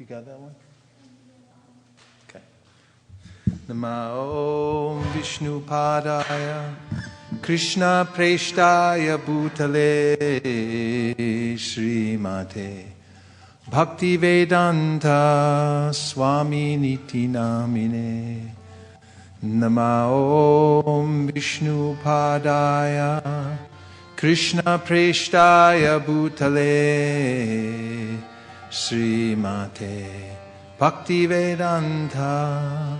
got that one? Okay. Namo Vishnu Padaya Krishna Preshtaya Bhutale Srimate Bhakti Vedanta Swami Niti Namine Namo Vishnu Padaya Krishna Preshtaya Bhutale Srimate Bhakti Vedanta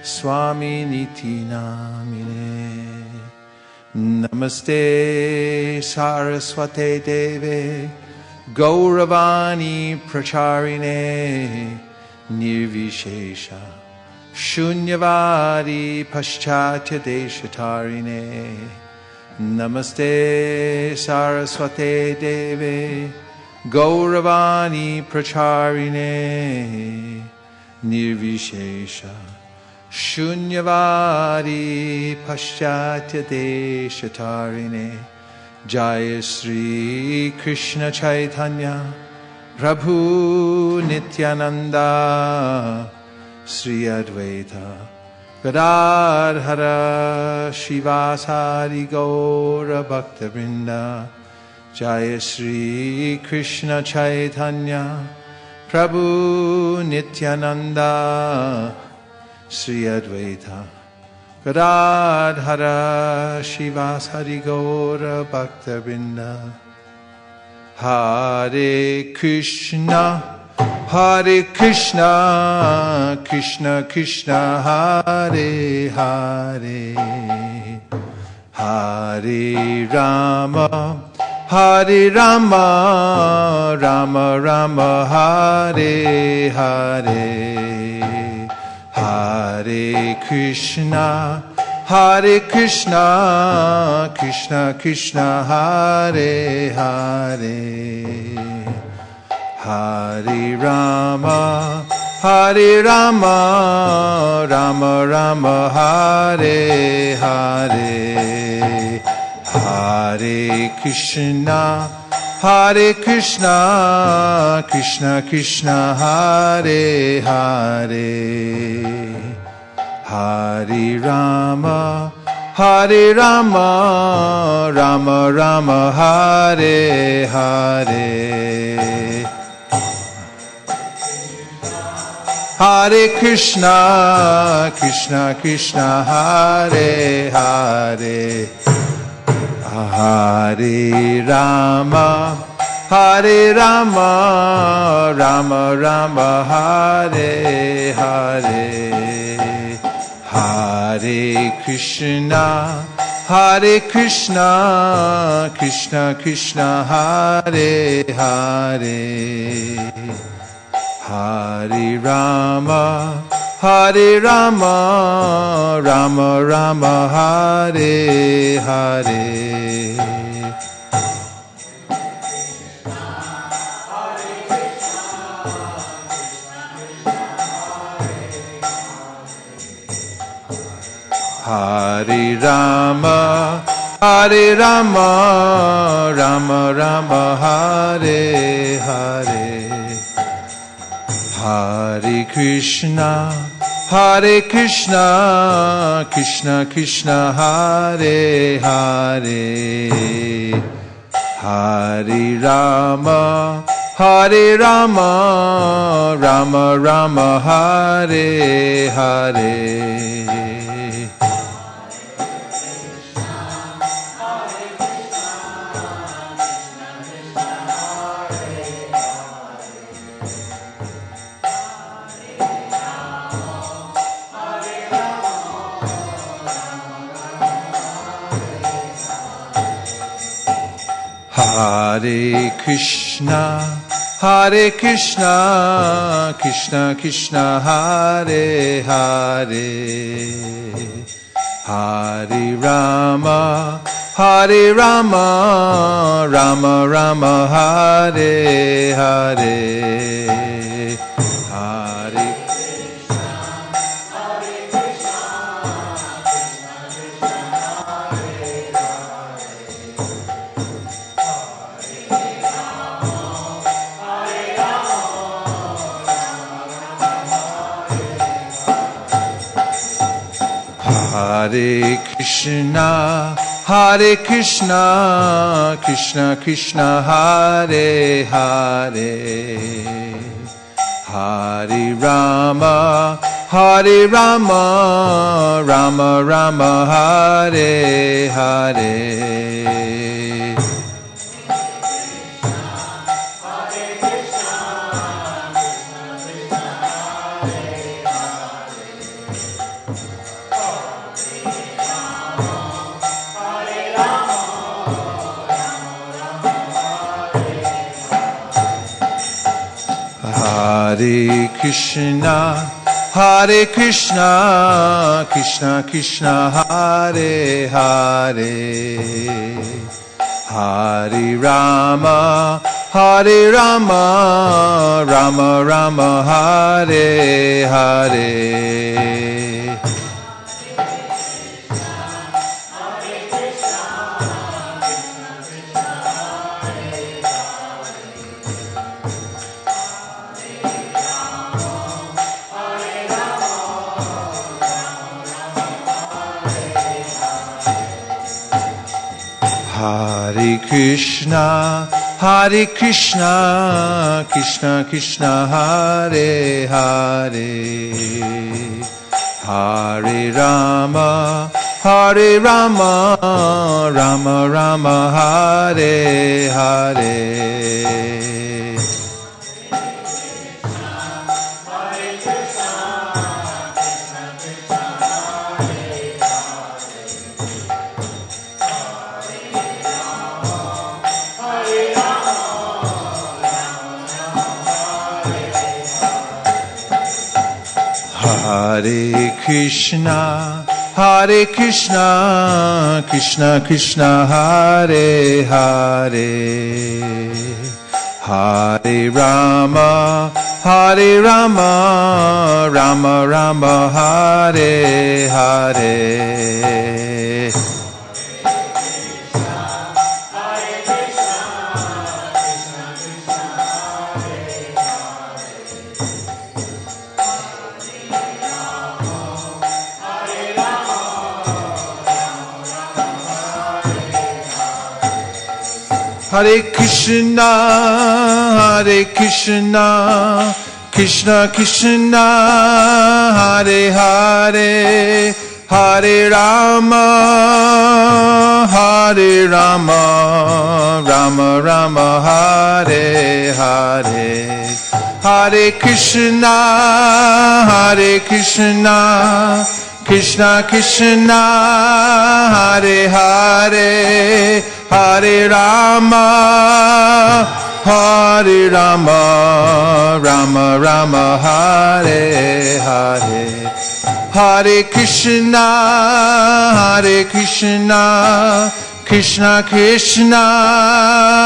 Swami Niti Namine Namaste Saraswate Deve Gauravani Pracharine Nirvishesha Shunyavadi Paschatya Deshatarine Namaste Saraswate Deve Gauravani Pracharine Nirvishesha Shunyavadi Paschatya Deshatarine Jaya Sri Krishna Caitanya Prabhu Nityananda Sri Advaita Gadadhara Shivasari Gaura Bhakta Vrinda Jaya Sri Krishna Caitanya Prabhu Nityananda Sri Advaita Gadadhara Shivasari Gaura Bhakta Vrinda Hare Krishna Hare Krishna, Krishna Krishna, Hare Hare, Hare Rama, Hare Rama, Rama Rama, Hare Hare, Hare Krishna, Hare Krishna, Krishna Krishna, Hare Hare. Hare Rama, Hare Rama, Rama Rama, Hare Hare, Hare Krishna, Hare Krishna, Krishna Krishna, Hare Hare, Hare Rama, Hare Rama, Rama Rama, Hare Hare. Hare Krishna, Krishna Krishna, Hare Hare, Hare Rama, Hare Rama, Rama Rama, Hare Hare, Hare Krishna, Hare Krishna, Krishna Krishna, Hare Hare. Hare Rama, Hare Rama, Rama Rama, Hare Hare. Hare Rama, Hare Rama, Rama Rama, Hare Hare. Hare Krishna, Hare Krishna, Krishna Krishna, Hare Hare, Hare Rama, Hare Rama, Rama Rama, Hare Hare. Hare Krishna, Hare Krishna, Krishna Krishna, Hare Hare, Hare Rama, Hare Rama, Rama Rama, Hare Hare, Hare Hare Krishna, Krishna Krishna, Hare Hare, Hare Rama, Rama Rama, Hare Hare. Hare Krishna, Krishna Krishna, Hare Hare, Hare Rama, Rama Rama, Hare Hare. Hare Krishna, Krishna Krishna, Hare Hare, Hare Rama, Rama Rama, Hare Hare. Hare Krishna, Krishna Krishna, Hare Hare, Hare Rama, Rama Rama, Hare Hare. Hare Krishna, Krishna Krishna, Hare Hare, Hare Rama, Rama Rama, Hare Hare. Hare Krishna, Krishna Krishna, Hare Hare, Hare Rama, Rama Rama, Hare Hare. Hare Krishna, Krishna Krishna,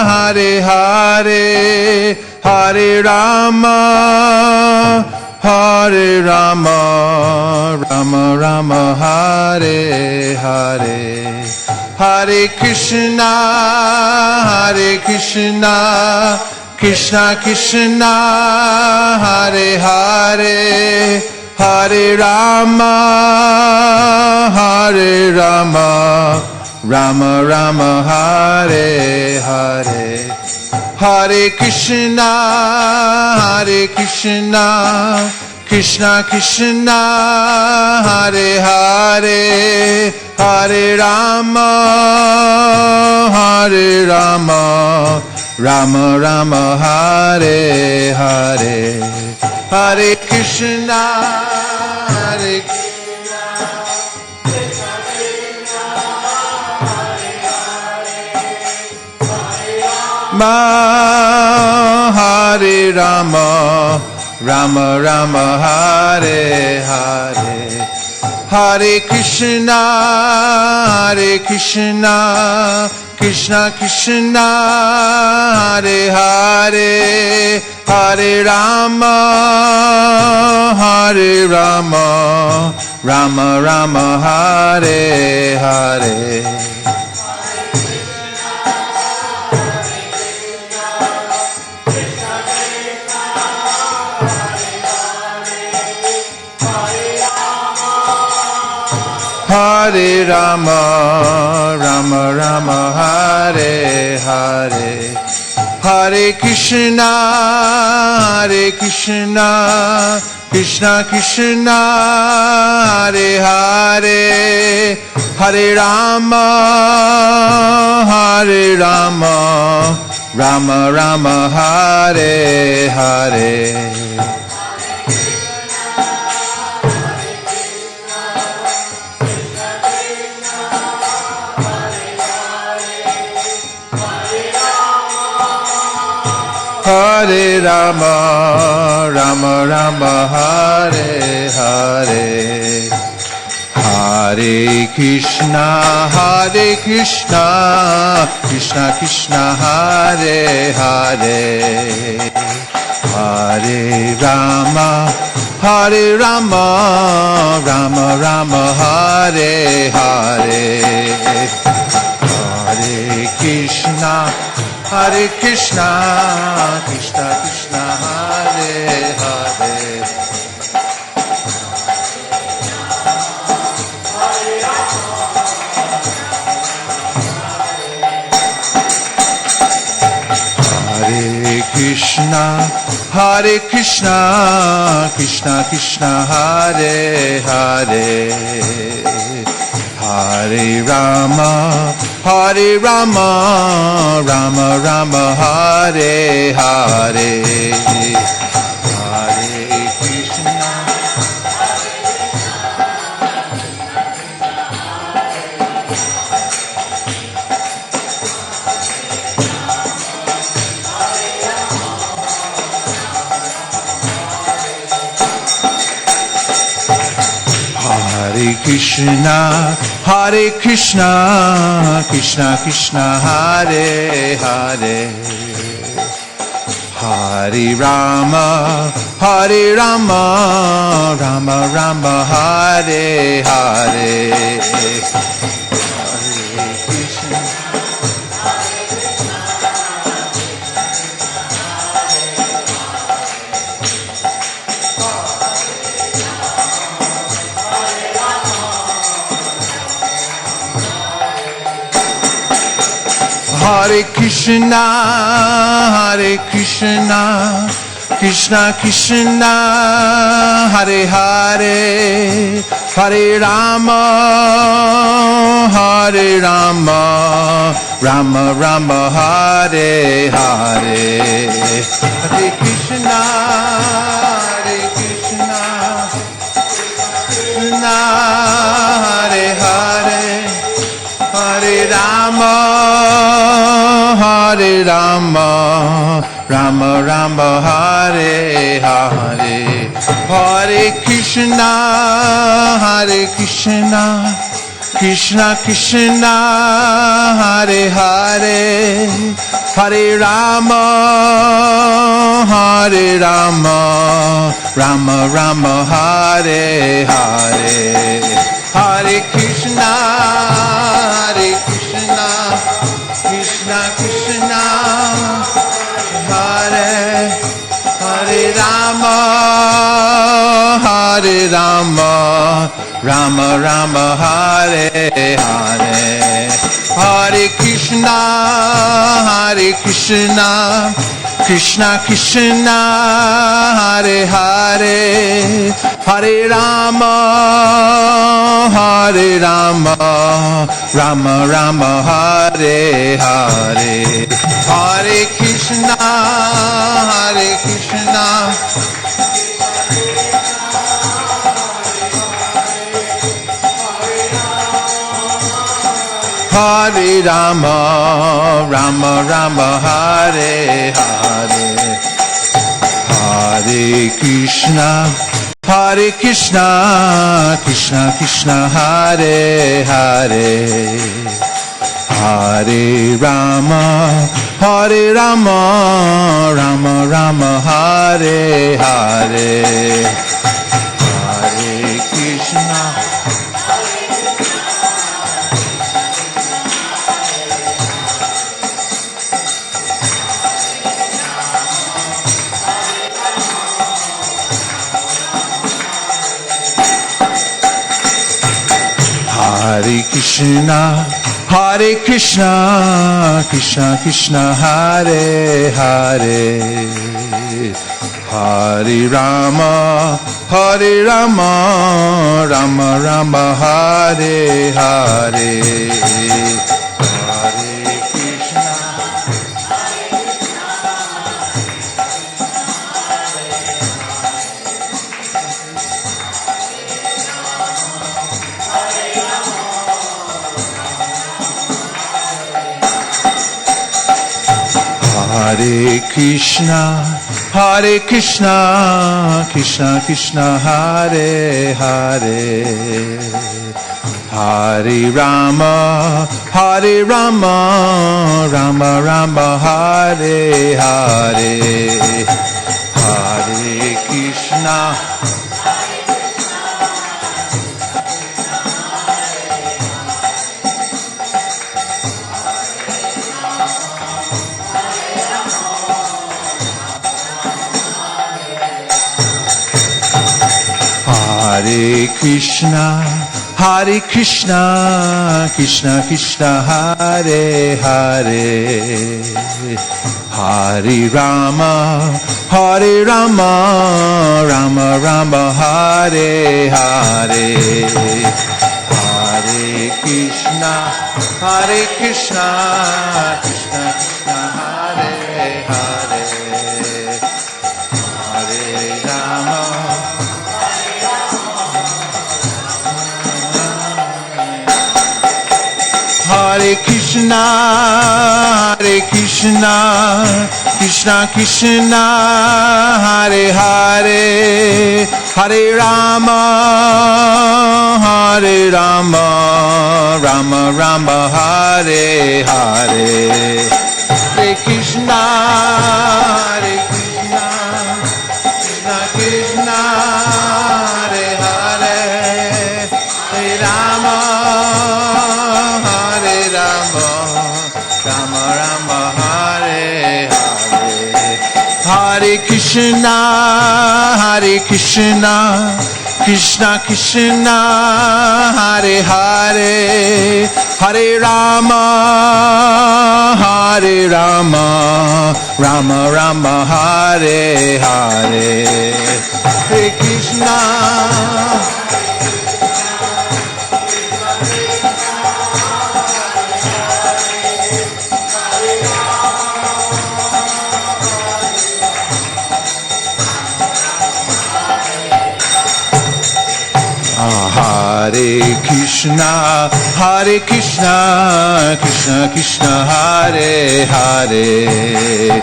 Hare Hare, Hare Rama, Rama Rama, Hare Hare. Hare Krishna, Krishna Krishna, Hare Hare, Hare Rama, Rama Rama, Hare Hare. Hare Krishna, Krishna Krishna, Hare Hare, Hare Rama, Rama Rama, Hare Hare. Hare Krishna, Hare Rama, Rama Rama, Hare Hare. Hare Krishna, Krishna Krishna, Hare Hare, Hare Rama, Rama Rama, Hare Hare. Hare Hare Rama, Rama Rama, Hare Hare, Hare Krishna, Krishna Krishna, Hare Hare, Hare Rama, Rama Rama, Hare Hare. Hare Rama, Rama Rama, Hare Hare, Hare Krishna, Krishna Krishna, Hare Hare, Hare Rama, Rama Rama, Hare Hare, Hare Krishna, Krishna Krishna, Hare Hare. Hare Krishna, Krishna Krishna, Hare Hare, Hare Rama, Rama Rama, Hare Hare, Hare Krishna. Hare Krishna, Krishna Krishna, Hare Hare, Hare Rama, Rama Rama, Hare Hare, Hare Krishna. Hare Krishna, Krishna Krishna, Hare Hare, Hare Rama, Rama Rama, Hare Hare, Hare Krishna, Krishna Hare Hare, Hare Rama, Rama Rama, Hare Hare, Hare Krishna, Krishna Krishna, Hare Hare, Hare Rama, Rama Rama, Hare Hare, Hare Krishna, Krishna Krishna, Hare Rama, Rama Rama, Hare Hare, Hare Krishna, Krishna Krishna, Hare Hare, Hare Rama, Rama Rama, Hare Hare, Hare Krishna, Hare Rama, Rama Rama, Hare Hare, Hare Krishna, Krishna Krishna, Hare Hare, Hare Rama, Rama Rama, Hare Hare, Hare Krishna. Krishna, Hare Krishna, Krishna Krishna, Hare Hare, Hare Rama, Hare Rama, Rama Rama, Hare Hare, Hare Krishna, Hare Krishna, Hare Krishna, Krishna Krishna, Hare Hare, Hare Rama, Hare Rama, Rama Rama, Hare Hare, Hare Krishna, Hare Krishna, Hare Krishna, Krishna Krishna, Hare Hare, Hare Rama, Hare Rama, Rama Rama, Hare Hare, Hare Krishna, Hare Krishna, Krishna Krishna, Hare Hare, Hare Rama, Hare Krishna, Hare Krishna, Krishna Krishna, Hare Hare, Hare Rama, Hare Rama, Rama Rama, Hare Hare, Hare Krishna, Hare Krishna, Krishna Krishna, Hare Hare, Hare Rama, Rama Rama, Hare Hare, Hare Krishna, Hare Krishna, Krishna Krishna, Hare Hare, Hare Rama, Hare Rama, Rama Rama, Hare Hare, Hare Krishna, Hare Krishna, Hare Krishna, Krishna Krishna, Hare Hare,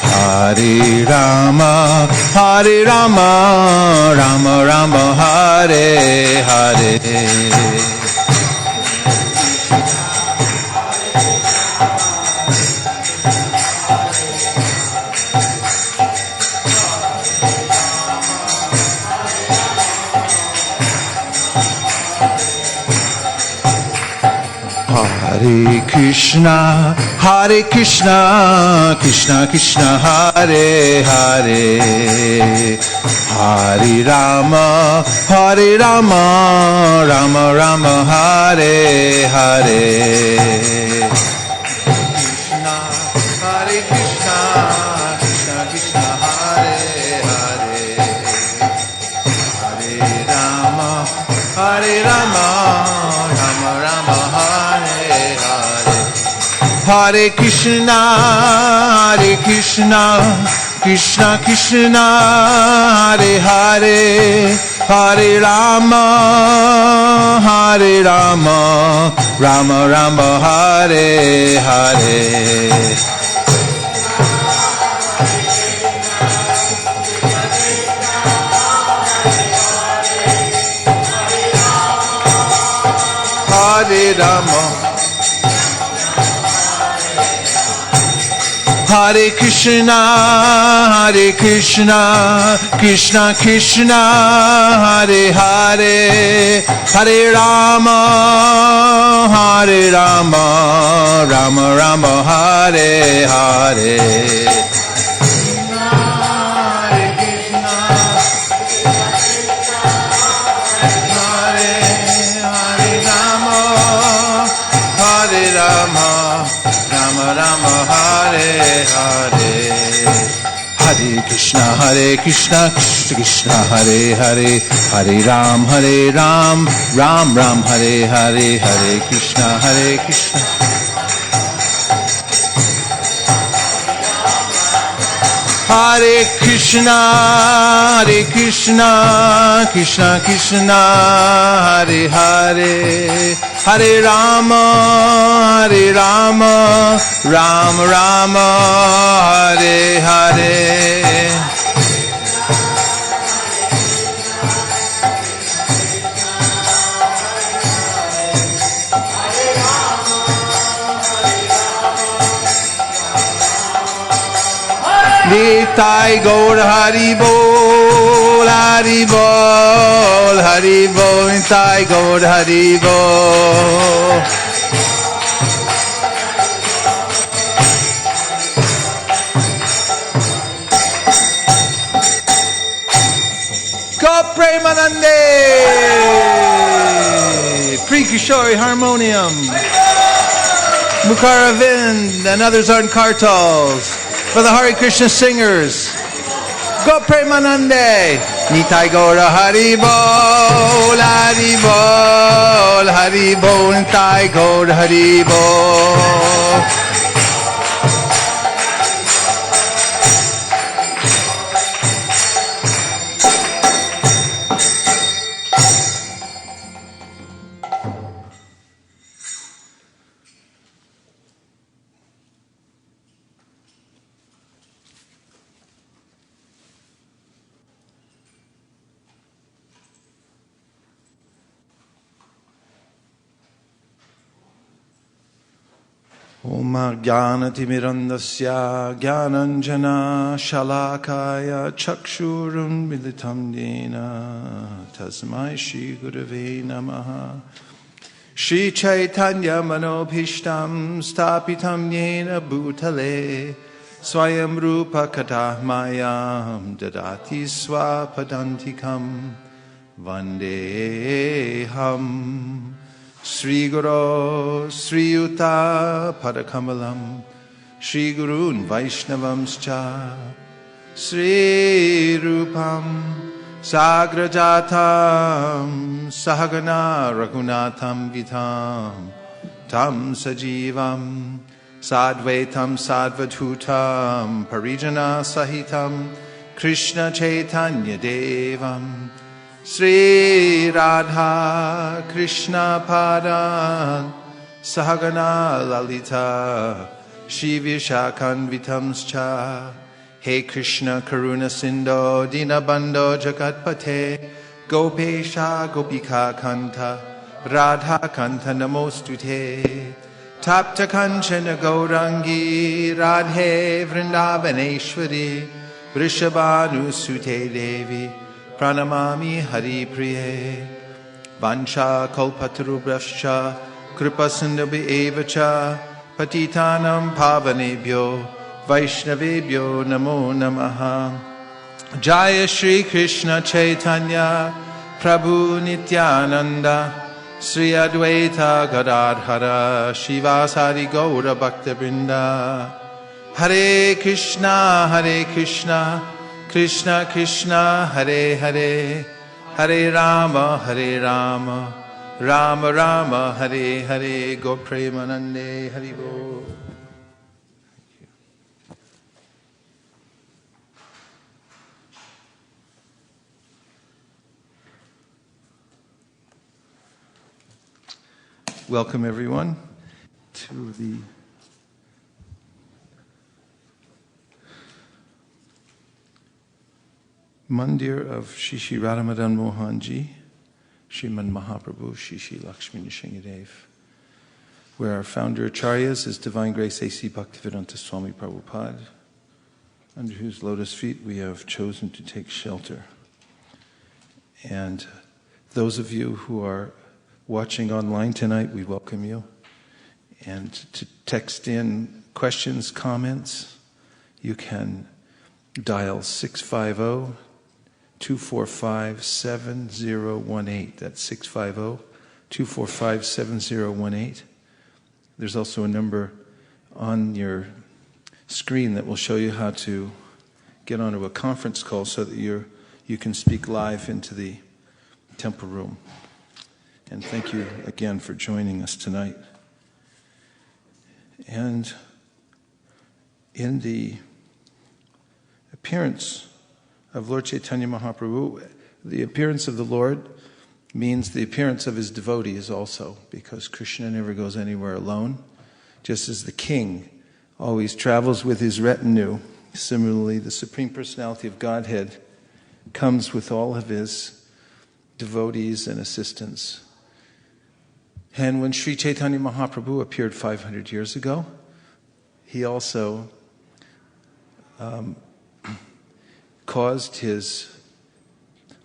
Hare Rama, Hare Rama, Rama Rama, Hare Hare, Hare Krishna, Hare Krishna, Krishna Krishna, Hare Hare, Hare Rama, Hare Rama, Rama Rama, Hare Hare, Krishna, Hare Krishna, Krishna Krishna, Hare Hare, Hare Rama, Hare Rama, Rama Rama, Hare Hare, Hare Krishna, Hare Krishna, Krishna Krishna, Hare Hare, Hare Rama, Hare Rama, Rama Rama, Hare Hare, Hare Rama, Hare Krishna, Hare Krishna, Krishna Krishna, Hare Hare, Hare Rama, Hare Rama, Rama Rama, Hare Hare, Hare Krishna, Hare Hare Rama, Hare Hare. Hare Krishna, Krishna Krishna, Hare Hare, Hare Ram, Ram Ram, Hare Hare, Hare Krishna, Krishna. Hare Krishna, Krishna Krishna, Hare Hare, Hare Rama, Ram Ram, Hare Hare. Nitai Gaur Hari Bol, Hari Bol, Hari Bol, Nitai Gaur Hari Bol. Go Premanande! Pre Kishori Harmonium, Mukharavind, and others on kartals. For the Hare Krishna singers, Go Premanande, Nitai Gaura Hari Bol, Hari Bol, Hari Bol, Nitai Gaura Hari Bol. Om Jnanatimirandasya Jnananjana Shalakaya Chakshurun Militam Dena Tasmai Shri Gurave Namaha. Shri Caitanya Manobhishtam Stapitam Yena Bhutale Swayam Rupa Katahmayam Dadati Swapadantikam Vandeham Sri Guru Sri Yuta Padakamalam Sri Gurun Vaishnavamscha Sri Rupam Sagrajatam Sahagana Raghunatham Vitam Tam Sajivam Sadvaitam Sadvadhutam Parijana Sahitam Krishna Chaitanya Devam Sri Radha Krishna Padan Sahagana Lalita Shri Vishakanvitamscha. Hey Krishna Karuna Sindho Dinabandho Jagatpate Gopesha Gopika Kanta Radha Kanta Namostute Tapta Kanchana Gaurangi Radhe Vrindavaneshwari Vrishabhanu Sute Devi Pranamami Hari Priye Vansha Kalpatarubhrascha Kripa Sindhabhi Evacha Patitanam Pavanebhyo Vaishnavebhyo Namo Namaha. Jaya Shri Krishna Chaitanya Prabhu Nityananda Sri Advaita Gadadhara Shivasari Gaura Bhakta Vrinda. Hare Krishna Krishna Krishna Hare Hare Hare Rama Rama Rama Hare Hare. Go Premanande Hari Bol. Welcome everyone to the Mandir of Shri Shri Radha Madan Mohanji, Sriman Mahaprabhu, Shri Shri Lakshmi Nrsingadev, where our founder Acharyas is Divine Grace A.C. Bhaktivedanta Swami Prabhupada, under whose lotus feet we have chosen to take shelter. And those of you who are watching online tonight, we welcome you. And to text in questions, comments, you can dial 650-245-7018. That's 650-245-7018. There's also a number on your screen that will show you how to get onto a conference call so that you can speak live into the temple room. And thank you again for joining us tonight. And in the appearance of Lord Caitanya Mahaprabhu, the appearance of the Lord means the appearance of his devotees also, because Krishna never goes anywhere alone. Just as the king always travels with his retinue, similarly the Supreme Personality of Godhead comes with all of his devotees and assistants. And when Sri Caitanya Mahaprabhu appeared 500 years ago, he also caused his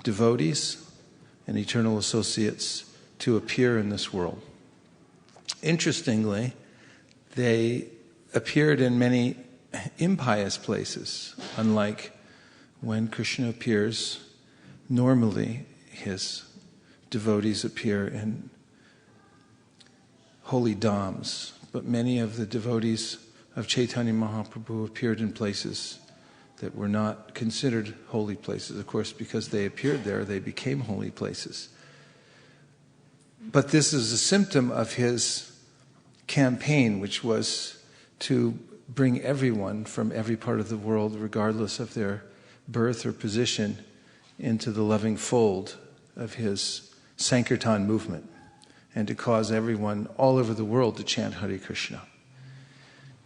devotees and eternal associates to appear in this world. Interestingly, they appeared in many impious places, unlike when Krishna appears. Normally, his devotees appear in holy dhams, but many of the devotees of Caitanya Mahaprabhu appeared in places that were not considered holy places. Of course, because they appeared there, they became holy places. But this is a symptom of his campaign, which was to bring everyone from every part of the world, regardless of their birth or position, into the loving fold of his Sankirtan movement, and to cause everyone all over the world to chant Hare Krishna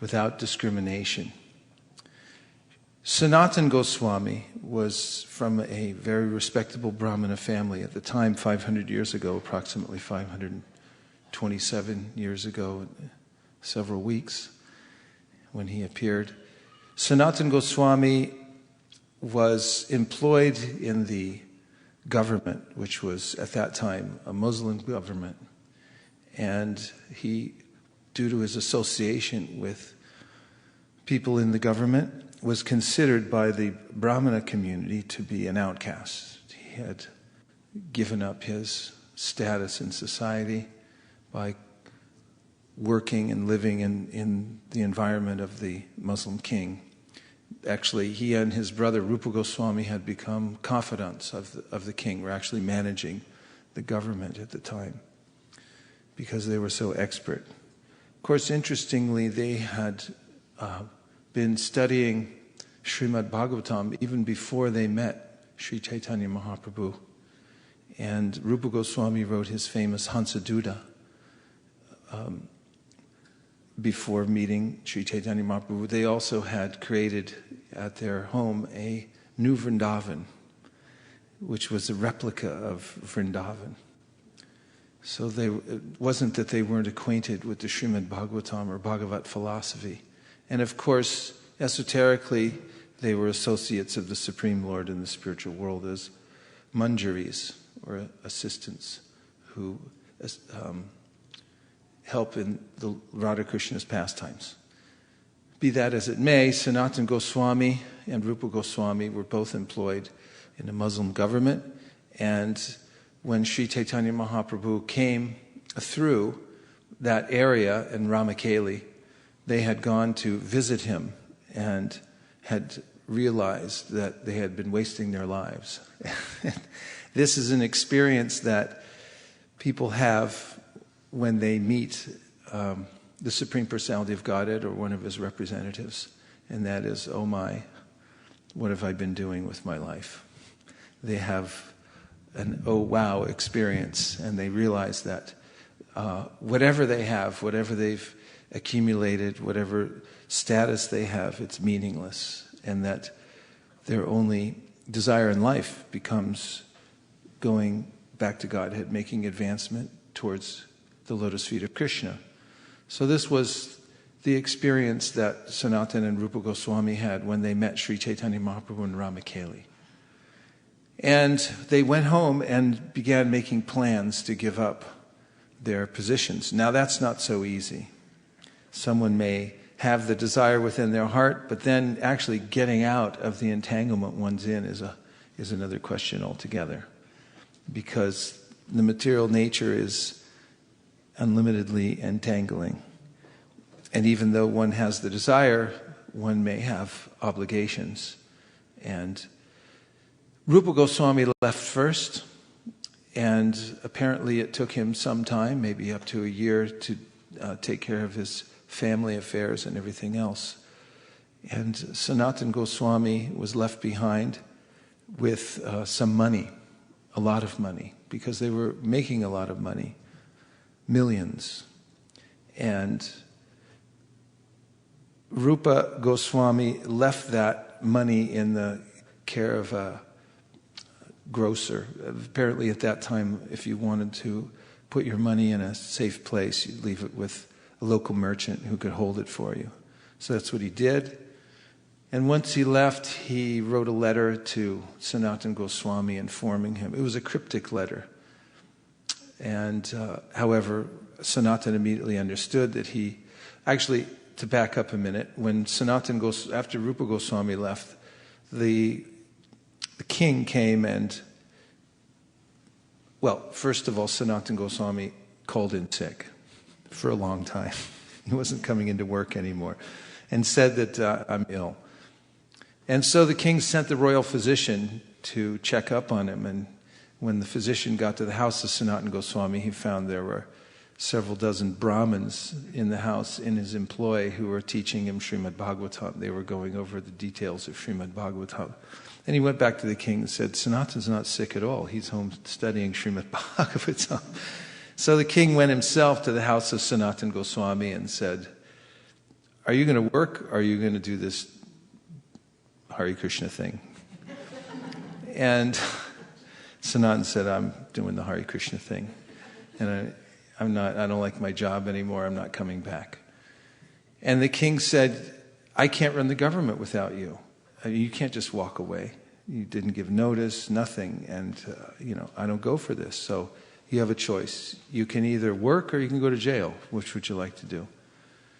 without discrimination. Sanatana Goswami was from a very respectable Brahmana family at the time, 500 years ago, approximately 527 years ago, several weeks when he appeared. Sanatana Goswami was employed in the government, which was at that time a Muslim government, and he, due to his association with people in the government, was considered by the Brahmana community to be an outcast. He had given up his status in society by working and living in the environment of the Muslim king. Actually, he and his brother Rupa Goswami had become confidants of the king, were actually managing the government at the time because they were so expert. Of course, interestingly, they had been studying Srimad Bhagavatam even before they met Sri Caitanya Mahaprabhu. And Rupa Goswami wrote his famous Hansaduta before meeting Sri Caitanya Mahaprabhu. They also had created at their home a new Vrindavan, which was a replica of Vrindavan. So it wasn't that they weren't acquainted with the Srimad Bhagavatam or Bhagavat philosophy. And of course, esoterically, they were associates of the Supreme Lord in the spiritual world as manjaris, or assistants, who help in the Radha Krishna's pastimes. Be that as it may, Sanatana Goswami and Rupa Goswami were both employed in the Muslim government, and when Sri Caitanya Mahaprabhu came through that area in Ramakeli, they had gone to visit him and had realized that they had been wasting their lives. This is an experience that people have when they meet the Supreme Personality of Godhead or one of his representatives, and that is, oh my, what have I been doing with my life? They have an oh wow experience, and they realize that whatever they have, whatever they've accumulated, whatever status they have, it's meaningless, and that their only desire in life becomes going back to Godhead, making advancement towards the lotus feet of Krishna. So this was the experience that Sanatana and Rupa Goswami had when they met Sri Caitanya Mahaprabhu in Ramakeli. And they went home and began making plans to give up their positions. Now that's not so easy. Someone may have the desire within their heart, but then actually getting out of the entanglement one's in is another question altogether. Because the material nature is unlimitedly entangling. And even though one has the desire, one may have obligations. And Rupa Goswami left first, and apparently it took him some time, maybe up to a year, to take care of his family affairs and everything else. And Sanatana Goswami was left behind with some money, a lot of money, because they were making a lot of money, millions. And Rupa Goswami left that money in the care of a grocer. Apparently at that time, if you wanted to put your money in a safe place, you'd leave it with a local merchant who could hold it for you. So that's what he did. And once he left, he wrote a letter to Sanatana Goswami informing him. It was a cryptic letter. And however, Sanatana immediately understood that he... Actually, to back up a minute, when after Rupa Goswami left, the king came and... Well, first of all, Sanatana Goswami called in sick for a long time. He wasn't coming into work anymore. And said that, I'm ill. And so the king sent the royal physician to check up on him. And when the physician got to the house of Sanatana Goswami, he found there were several dozen Brahmins in the house in his employ who were teaching him Srimad Bhagavatam. They were going over the details of Srimad Bhagavatam. And he went back to the king and said, Sanatana's not sick at all. He's home studying Srimad Bhagavatam. So the king went himself to the house of Sanatana Goswami and said, are you going to work, or are you going to do this Hare Krishna thing? And Sanatana said, I'm doing the Hare Krishna thing. And I don't like my job anymore. I'm not coming back. And the king said, I can't run the government without you. You can't just walk away. You didn't give notice, nothing. And, I don't go for this. So you have a choice. You can either work or you can go to jail. Which would you like to do?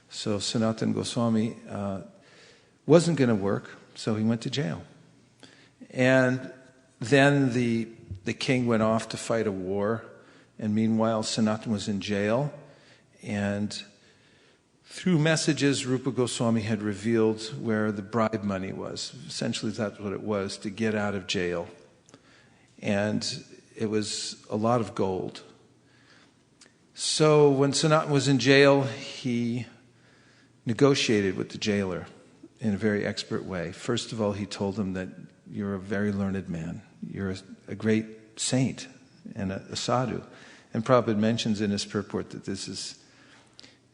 So Sanatana Goswami wasn't going to work, so he went to jail. And then the king went off to fight a war. And meanwhile, Sanatana was in jail. And through messages, Rupa Goswami had revealed where the bribe money was. Essentially, that's what it was, to get out of jail. And it was a lot of gold. So when Sanatana was in jail, he negotiated with the jailer in a very expert way. First of all, he told him that you're a very learned man. You're a great saint and a sadhu. And Prabhupada mentions in his purport that this is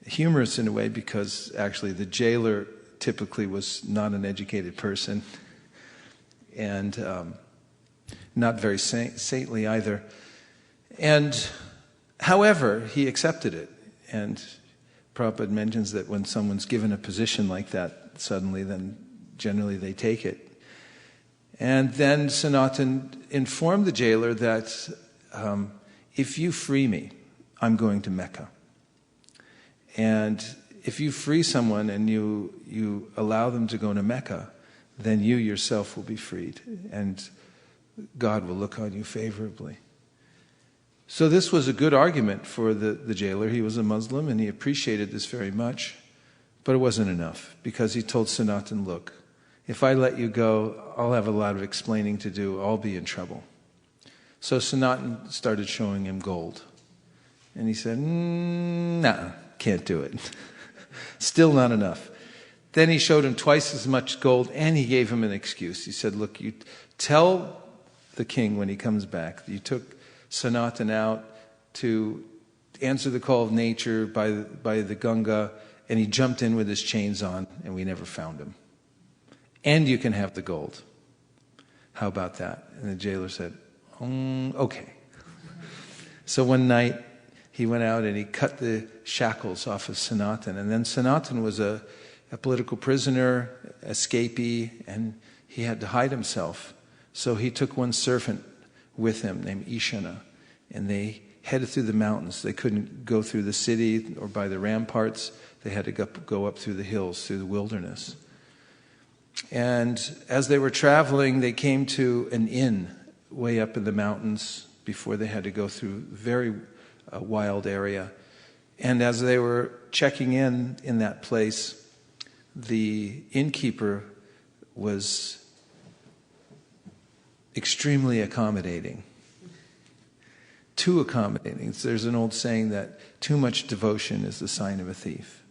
humorous in a way because actually the jailer typically was not an educated person and not very saintly either. And however, he accepted it. And Prabhupada mentions that when someone's given a position like that suddenly, then generally they take it. And then Sanatana informed the jailer that if you free me, I'm going to Mecca. And if you free someone and you allow them to go to Mecca, then you yourself will be freed. And God will look on you favorably. So this was a good argument for the jailer. He was a Muslim and he appreciated this very much. But it wasn't enough because he told Sanatana, look, if I let you go, I'll have a lot of explaining to do. I'll be in trouble. So Sanatana started showing him gold. And he said, nah, can't do it. Still not enough. Then he showed him twice as much gold and he gave him an excuse. He said, look, you tell the king when he comes back that you took Sanatana out to answer the call of nature by the Ganga, and he jumped in with his chains on, and we never found him. And you can have the gold. How about that? And the jailer said, okay. So one night, he went out and he cut the shackles off of Sanatana. And then Sanatana was a political prisoner, escapee, and he had to hide himself. So he took one servant with him named Ishana, and they headed through the mountains. They couldn't go through the city or by the ramparts. They had to go up through the hills, through the wilderness. And as they were traveling, they came to an inn way up in the mountains before they had to go through a very wild area. And as they were checking in that place, the innkeeper was extremely accommodating. Too accommodating. There's an old saying that too much devotion is the sign of a thief.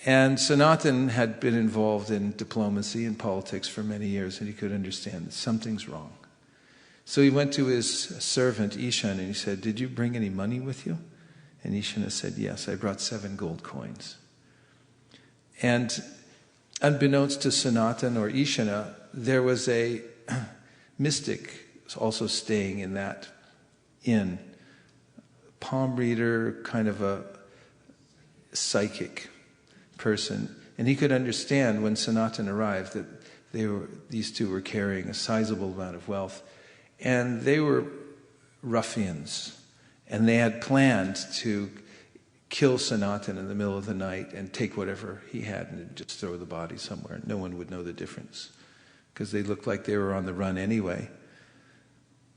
And Sanatan had been involved in diplomacy and politics for many years, and he could understand that something's wrong. So he went to his servant Ishana and he said, "Did you bring any money with you?" And Ishana said, "Yes, I brought 7 gold coins." And unbeknownst to Sanatan or Ishana, there was a mystic also staying in that inn. Palm reader, kind of a psychic person. And he could understand when Sanatan arrived that these two were carrying a sizable amount of wealth. And they were ruffians. And they had planned to kill Sanatan in the middle of the night and take whatever he had and just throw the body somewhere. No one would know the difference because they looked like they were on the run anyway.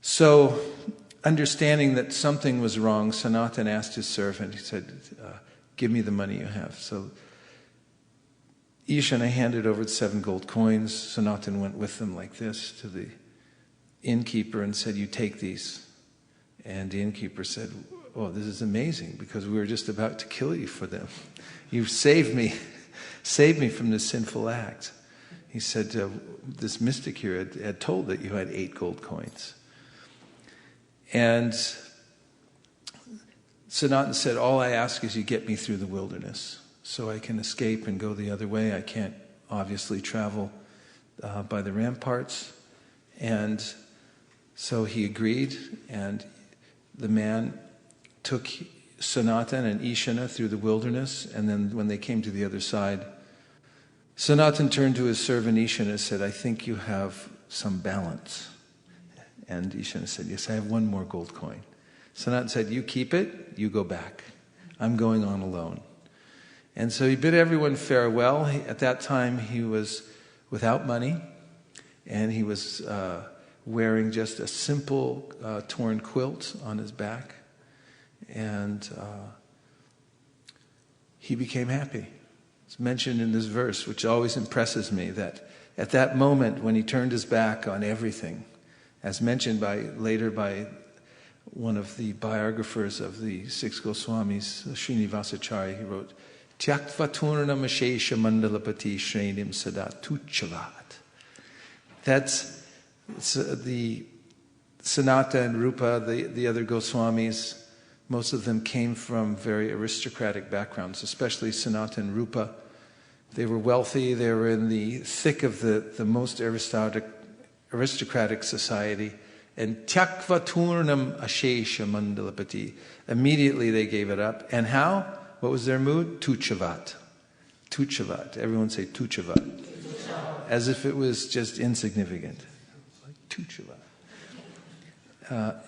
So, understanding that something was wrong, Sanatan asked his servant, he said, "Give me the money you have." So Ishana handed over the 7 gold coins. Sanatan went with them like this to the innkeeper and said, "You take these." And the innkeeper said, "Oh, this is amazing because we were just about to kill you for them. You've saved me from this sinful act." He said, "This mystic here had told that you had 8 gold coins." And Sanatan said, "All I ask is you get me through the wilderness so I can escape and go the other way. I can't obviously travel by the ramparts." And so he agreed, and the man took Sanatan and Ishana through the wilderness, and then when they came to the other side, Sanatan turned to his servant Ishana and said, "I think you have some balance." And Ishana said, "Yes, I have 1 more gold coin." Sanatan said, "You keep it, you go back. I'm going on alone." And so he bid everyone farewell. At that time, he was without money, and he was wearing just a simple torn quilt on his back. And he became happy. It's mentioned in this verse, which always impresses me, that at that moment when he turned his back on everything, as mentioned later by one of the biographers of the 6 Goswamis, Srinivasacharya, he wrote, "Tyaktva turnam ashesha mandalapati shrenim sada tuchavat." That's the Sanatana and Rupa, the other Goswamis. Most of them came from very aristocratic backgrounds, especially Sanatana and Rupa. They were wealthy, they were in the thick of the most aristocratic society. And Tyakva Turnam Ashesha Mandalapati. Immediately they gave it up. And how? What was their mood? Tuchavat. Tuchavat. Everyone say Tuchavat. As if it was just insignificant. Like Tuchavat.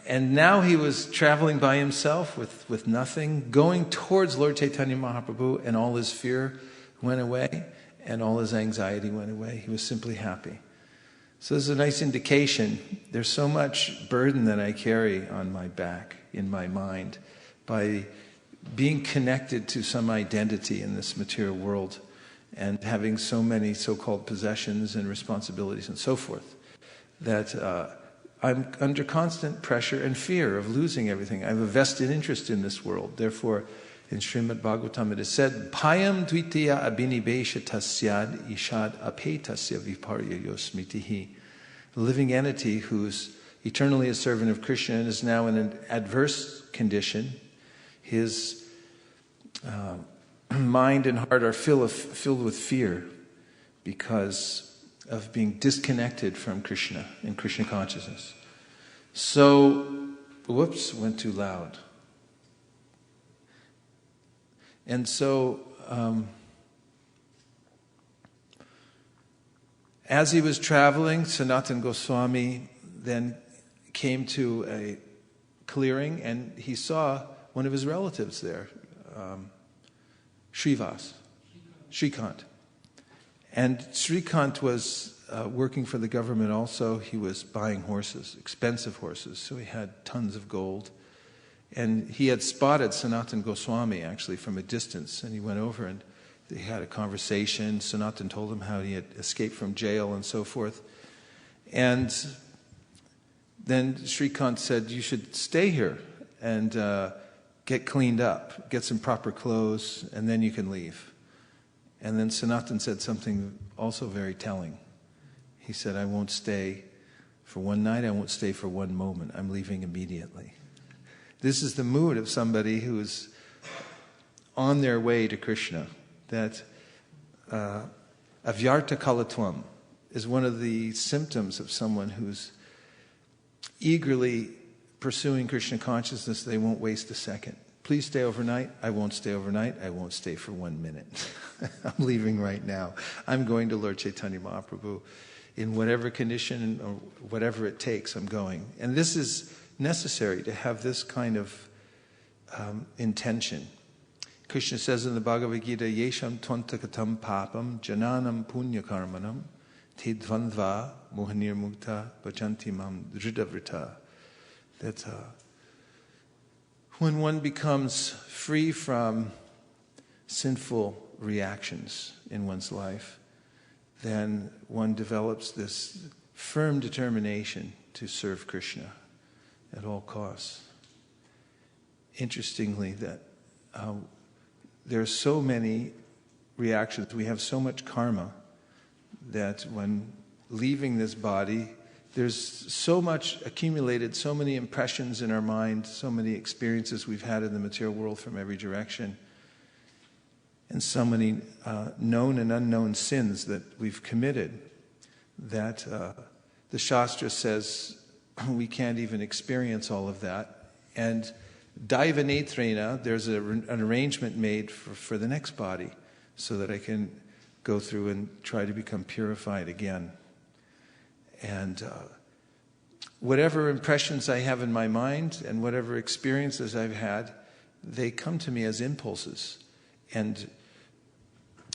And now he was traveling by himself with nothing, going towards Lord Caitanya Mahaprabhu, and all his fear went away, and all his anxiety went away. He was simply happy. So this is a nice indication. There's so much burden that I carry on my back, in my mind, by being connected to some identity in this material world and having so many so-called possessions and responsibilities and so forth, that I'm under constant pressure and fear of losing everything. I have a vested interest in this world. Therefore, in Srimad Bhagavatam it is said, "Bhayam dvitiya abhinibesha tasyad ishad apetasya viparya yosmitihi." The living entity who's eternally a servant of Krishna and is now in an adverse condition, his mind and heart are filled with fear because of being disconnected from Krishna and Krishna consciousness. So, went too loud. And so, as he was traveling, Sanatana Goswami then came to a clearing and he saw one of his relatives there, Shrikant. And Shrikant was working for the government also. He was buying horses, expensive horses, so he had tons of gold. And he had spotted Sanatana Goswami actually from a distance, and he went over and They had a conversation. Sanatan told him how he had escaped from jail and so forth. And then Srikant said, you should stay here and get cleaned up, get some proper clothes, and then you can leave. And then Sanatan said something also very telling. He said, I won't stay for one night, I won't stay for one moment. I'm leaving immediately. This is the mood of somebody who is on their way to Krishna. That avyarta kalatvam is one of the symptoms of someone who's eagerly pursuing Krishna consciousness. They won't waste a second. Please stay overnight. I won't stay overnight. I won't stay for 1 minute. I'm leaving right now. I'm going to Lord Chaitanya Mahaprabhu. In whatever condition or whatever it takes, I'm going. And this is necessary to have this kind of intention. Krishna says in the Bhagavad Gita, Yesham tvantakatam papam jananam punyakarmanam tidvandva mohanir mukta bhajanti mam dhridavrita. That when one becomes free from sinful reactions in one's life, then one develops this firm determination to serve Krishna at all costs. Interestingly, that there are so many reactions. We have so much karma that when leaving this body, there's so much accumulated, so many impressions in our mind, so many experiences we've had in the material world from every direction, and so many known and unknown sins that we've committed that the Shastra says we can't even experience all of that. And Daiva Netrena, there's an arrangement made for the next body so that I can go through and try to become purified again. And whatever impressions I have in my mind and whatever experiences I've had, they come to me as impulses. And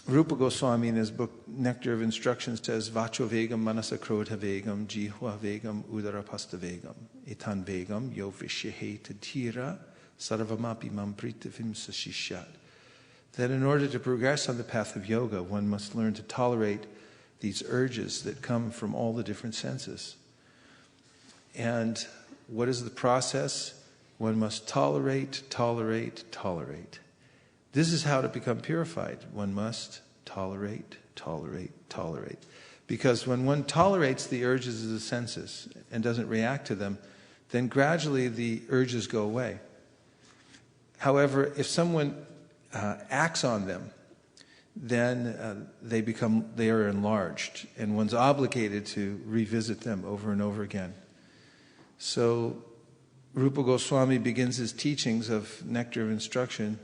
Rupa Goswami in his book Nectar of Instruction says, Vacho vegam manasa krodha vegam jihva vegam udarapasta vegam etan vegam yo vishyahe tadhira sarvamapi mampritivim sashishyat. That in order to progress on the path of yoga, one must learn to tolerate these urges that come from all the different senses. And what is the process? One must tolerate, tolerate, tolerate. This is how to become purified. One must tolerate, tolerate, tolerate. Because when one tolerates the urges of the senses and doesn't react to them, then gradually the urges go away. However, if someone acts on them, then they are enlarged, and one's obligated to revisit them over and over again. So Rupa Goswami begins his teachings of Nectar of Instruction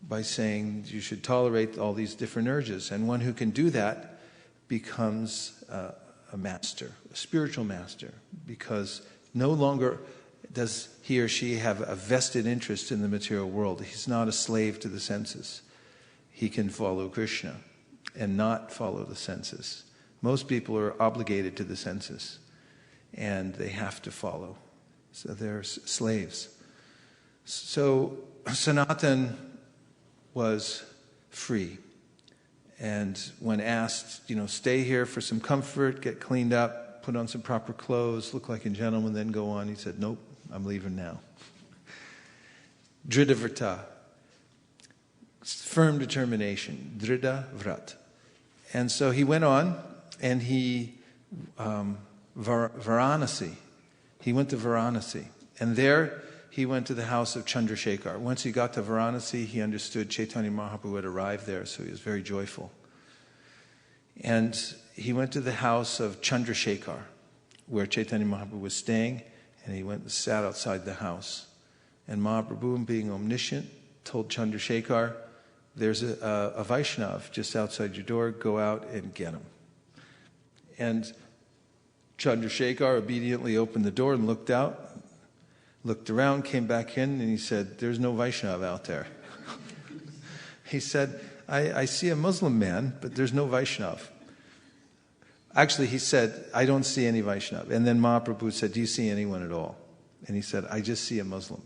by saying you should tolerate all these different urges. And one who can do that becomes a master, a spiritual master, because no longer does he or she have a vested interest in the material world. He's not a slave to the senses. He can follow Krishna and not follow the senses. Most people are obligated to the senses, and they have to follow. So they're slaves. So Sanatan was free. And when asked, stay here for some comfort, get cleaned up, put on some proper clothes, look like a gentleman, then go on, he said, nope, I'm leaving now. Drida vrata. Firm determination. Drida vrat. And so he went on, and he, Varanasi. He went to Varanasi. And there he went to the house of Chandrasekhar. Once he got to Varanasi, he understood Chaitanya Mahaprabhu had arrived there, so he was very joyful. And he went to the house of Chandrasekhar, where Chaitanya Mahaprabhu was staying, and he went and sat outside the house. And Mahaprabhu, being omniscient, told Chandrasekhar, there's a Vaishnav just outside your door, go out and get him. And Chandrasekhar obediently opened the door and looked out, looked around, came back in, and he said, there's no Vaishnav out there. He said, I see a Muslim man, but there's no Vaishnav. Actually, he said, I don't see any Vaishnav. And then Mahaprabhu said, do you see anyone at all? And he said, I just see a Muslim,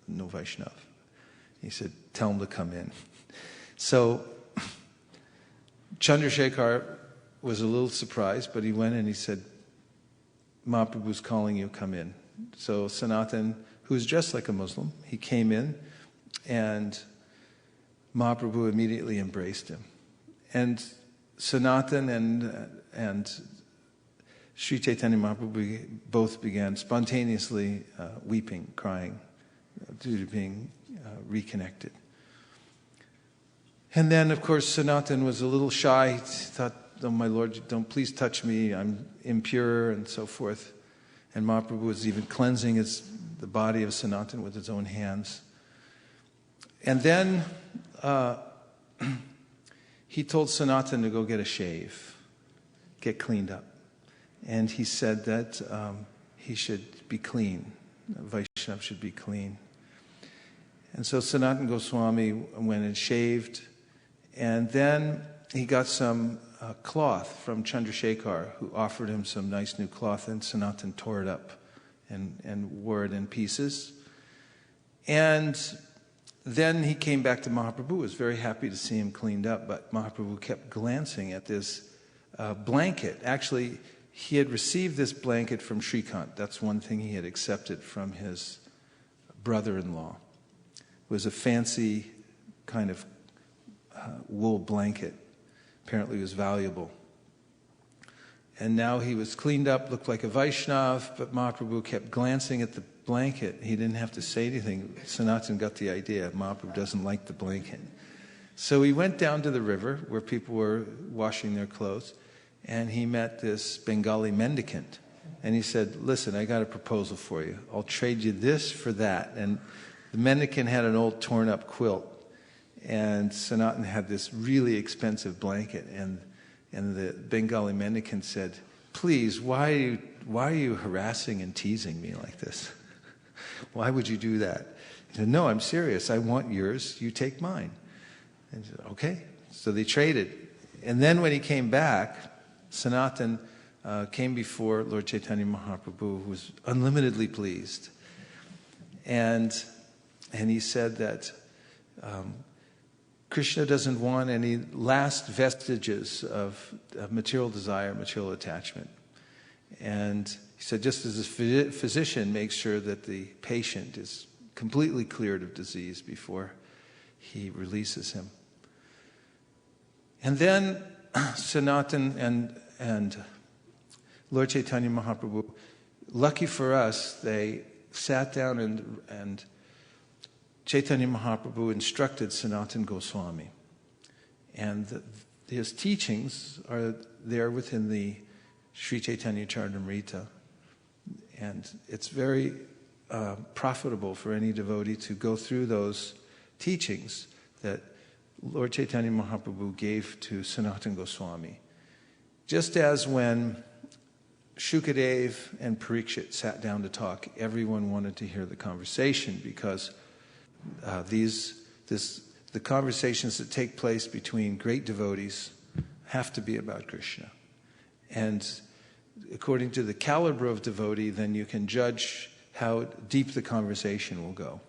no Vaishnav. He said, tell him to come in. So Chandrasekhar was a little surprised, but he went and he said, Mahaprabhu's calling you, come in. So Sanatan, who was dressed like a Muslim, he came in, and Mahaprabhu immediately embraced him. And Sanatan and Sri Chaitanya Mahaprabhu both began spontaneously weeping, crying, due to being reconnected. And then, of course, Sanatan was a little shy. He thought, oh, my Lord, don't please touch me. I'm impure, and so forth. And Mahaprabhu was even cleansing the body of Sanatan with his own hands. And then he told Sanatan to go get a shave, get cleaned up. And he said that he should be clean. Vaishnava should be clean. And so Sanatana Goswami went and shaved. And then he got some cloth from Chandrasekhar, who offered him some nice new cloth, and Sanatan tore it up and wore it in pieces. And then he came back to Mahaprabhu, was very happy to see him cleaned up, but Mahaprabhu kept glancing at this blanket. Actually, he had received this blanket from Srikant. That's one thing he had accepted from his brother-in-law. It was a fancy kind of wool blanket. Apparently it was valuable. And now he was cleaned up, looked like a Vaishnav, but Mahaprabhu kept glancing at the blanket. He didn't have to say anything. Sanatan got the idea. Mahaprabhu doesn't like the blanket. So he went down to the river where people were washing their clothes, and he met this Bengali mendicant. And he said, listen, I got a proposal for you. I'll trade you this for that. And the mendicant had an old torn up quilt. And Sanatan had this really expensive blanket. And the Bengali mendicant said, please, why are you harassing and teasing me like this? Why would you do that? He said, no, I'm serious. I want yours. You take mine. And he said, okay. So they traded. And then when he came back, Sanatan came before Lord Chaitanya Mahaprabhu, who was unlimitedly pleased. And he said that Krishna doesn't want any last vestiges of material desire, material attachment. And he said, just as a physician makes sure that the patient is completely cleared of disease before he releases him. And then Sanatan and Lord Chaitanya Mahaprabhu, lucky for us, they sat down and Chaitanya Mahaprabhu instructed Sanatana Goswami. And his teachings are there within the Sri Chaitanya Charitamrita. And it's very profitable for any devotee to go through those teachings that Lord Chaitanya Mahaprabhu gave to Sanatana Goswami. Just as when Shukadev and Parikshit sat down to talk, everyone wanted to hear the conversation because the conversations that take place between great devotees have to be about Krishna. And according to the caliber of devotee, then you can judge how deep the conversation will go.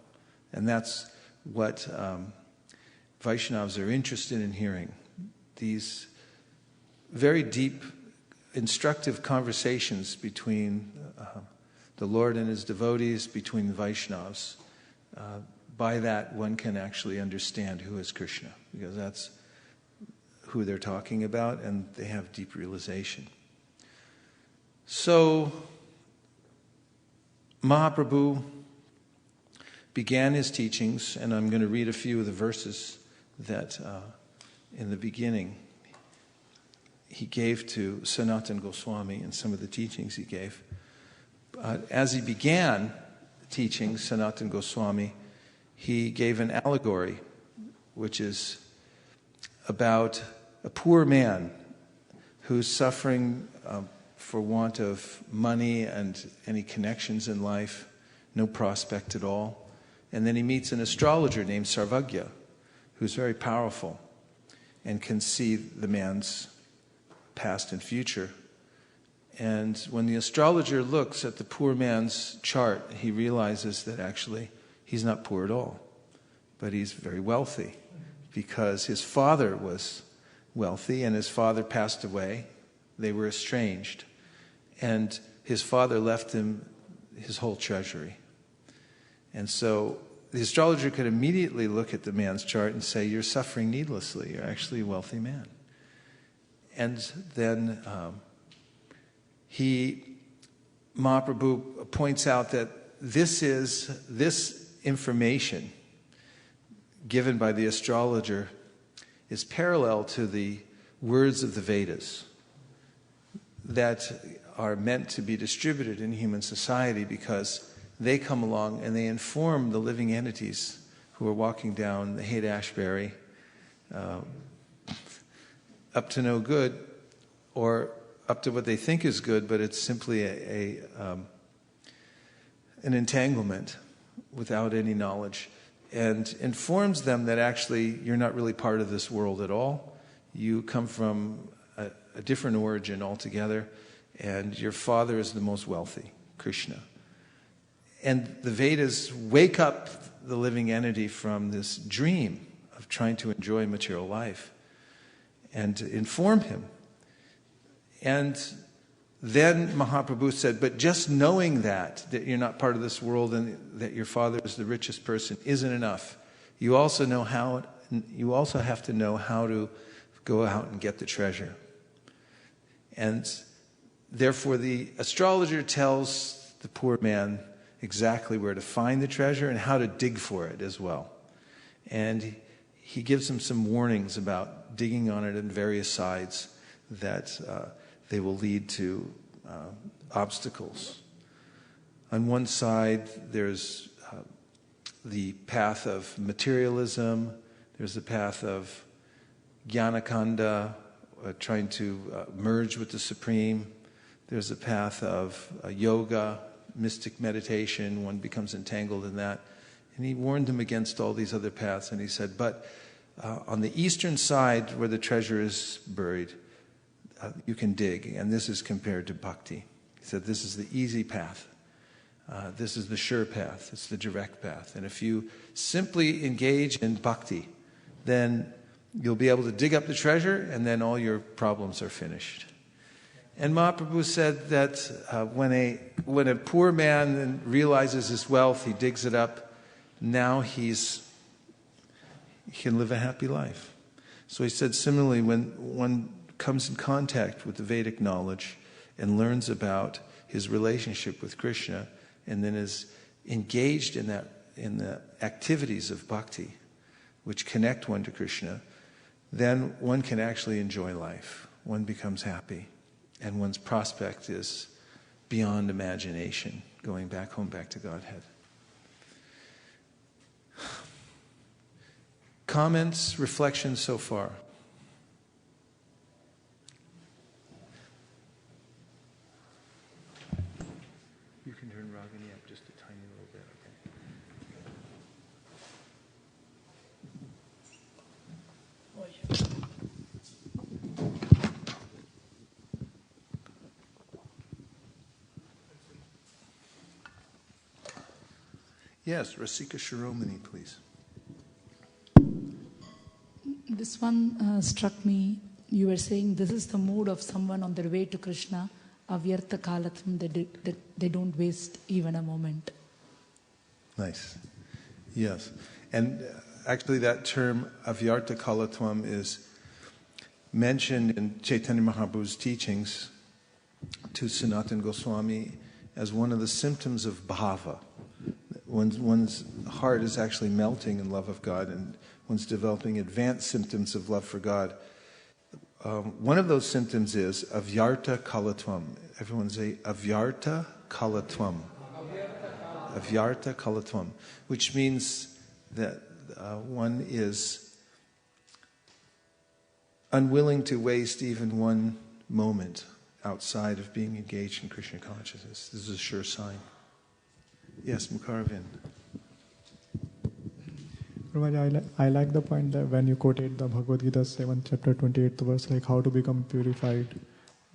And that's what Vaishnavas are interested in hearing. These very deep, instructive conversations between the Lord and his devotees, between the Vaishnavas. By that, one can actually understand who is Krishna, because that's who they're talking about, and they have deep realization. So, Mahaprabhu began his teachings, and I'm going to read a few of the verses that in the beginning he gave to Sanatana Goswami and some of the teachings he gave. As he began teaching Sanatana Goswami, he gave an allegory, which is about a poor man who's suffering for want of money and any connections in life, no prospect at all. And then he meets an astrologer named Sarvagya, who's very powerful and can see the man's past and future. And when the astrologer looks at the poor man's chart, he realizes that actually he's not poor at all, but he's very wealthy because his father was wealthy, and his father passed away. They were estranged. And his father left him his whole treasury. And so the astrologer could immediately look at the man's chart and say, you're suffering needlessly. You're actually a wealthy man. And then Mahaprabhu points out that this information given by the astrologer is parallel to the words of the Vedas that are meant to be distributed in human society, because they come along and they inform the living entities who are walking down the Haight-Ashbury up to no good, or up to what they think is good, but it's simply an entanglement without any knowledge, and informs them that actually you're not really part of this world at all. You come from a different origin altogether, and your father is the most wealthy, Krishna. And the Vedas wake up the living entity from this dream of trying to enjoy material life and inform him. And then Mahaprabhu said, but just knowing that you're not part of this world and that your father is the richest person isn't enough. You also have to know how to go out and get the treasure. And therefore the astrologer tells the poor man exactly where to find the treasure and how to dig for it as well. And he gives him some warnings about digging on it on various sides that they will lead to obstacles. On one side, there's the path of materialism. There's the path of Jnanakanda, trying to merge with the Supreme. There's the path of yoga, mystic meditation. One becomes entangled in that. And he warned him against all these other paths. And he said, but on the eastern side, where the treasure is buried, you can dig. And this is compared to bhakti. He said, this is the easy path. This is the sure path. It's the direct path. And if you simply engage in bhakti, then you'll be able to dig up the treasure, and then all your problems are finished. And Mahaprabhu said that when a poor man realizes his wealth, he digs it up, now he can live a happy life. So he said similarly, when one comes in contact with the Vedic knowledge and learns about his relationship with Krishna, and then is engaged in the activities of bhakti, which connect one to Krishna, then one can actually enjoy life. One becomes happy, and one's prospect is beyond imagination, going back home, back to Godhead. Comments, reflections so far? You can turn Ragini up just a tiny little bit, okay? Yes, Rasika Shiromani, please. This one struck me. You were saying this is the mood of someone on their way to Krishna. Avyartha kalatvam, they don't waste even a moment. Nice. Yes. And actually that term avyartha kalatvam is mentioned in Caitanya Mahaprabhu's teachings to Sanatana Goswami as one of the symptoms of bhava. One's heart is actually melting in love of God, and one's developing advanced symptoms of love for God. One of those symptoms is avyartha kalatvam. Everyone say avyartha kalatvam. Avyartha kalatvam, which means that one is unwilling to waste even one moment outside of being engaged in Krishna consciousness. This is a sure sign. Yes, Mukaravind. I like the point that when you quoted the Bhagavad Gita 7th chapter 28th verse, like how to become purified.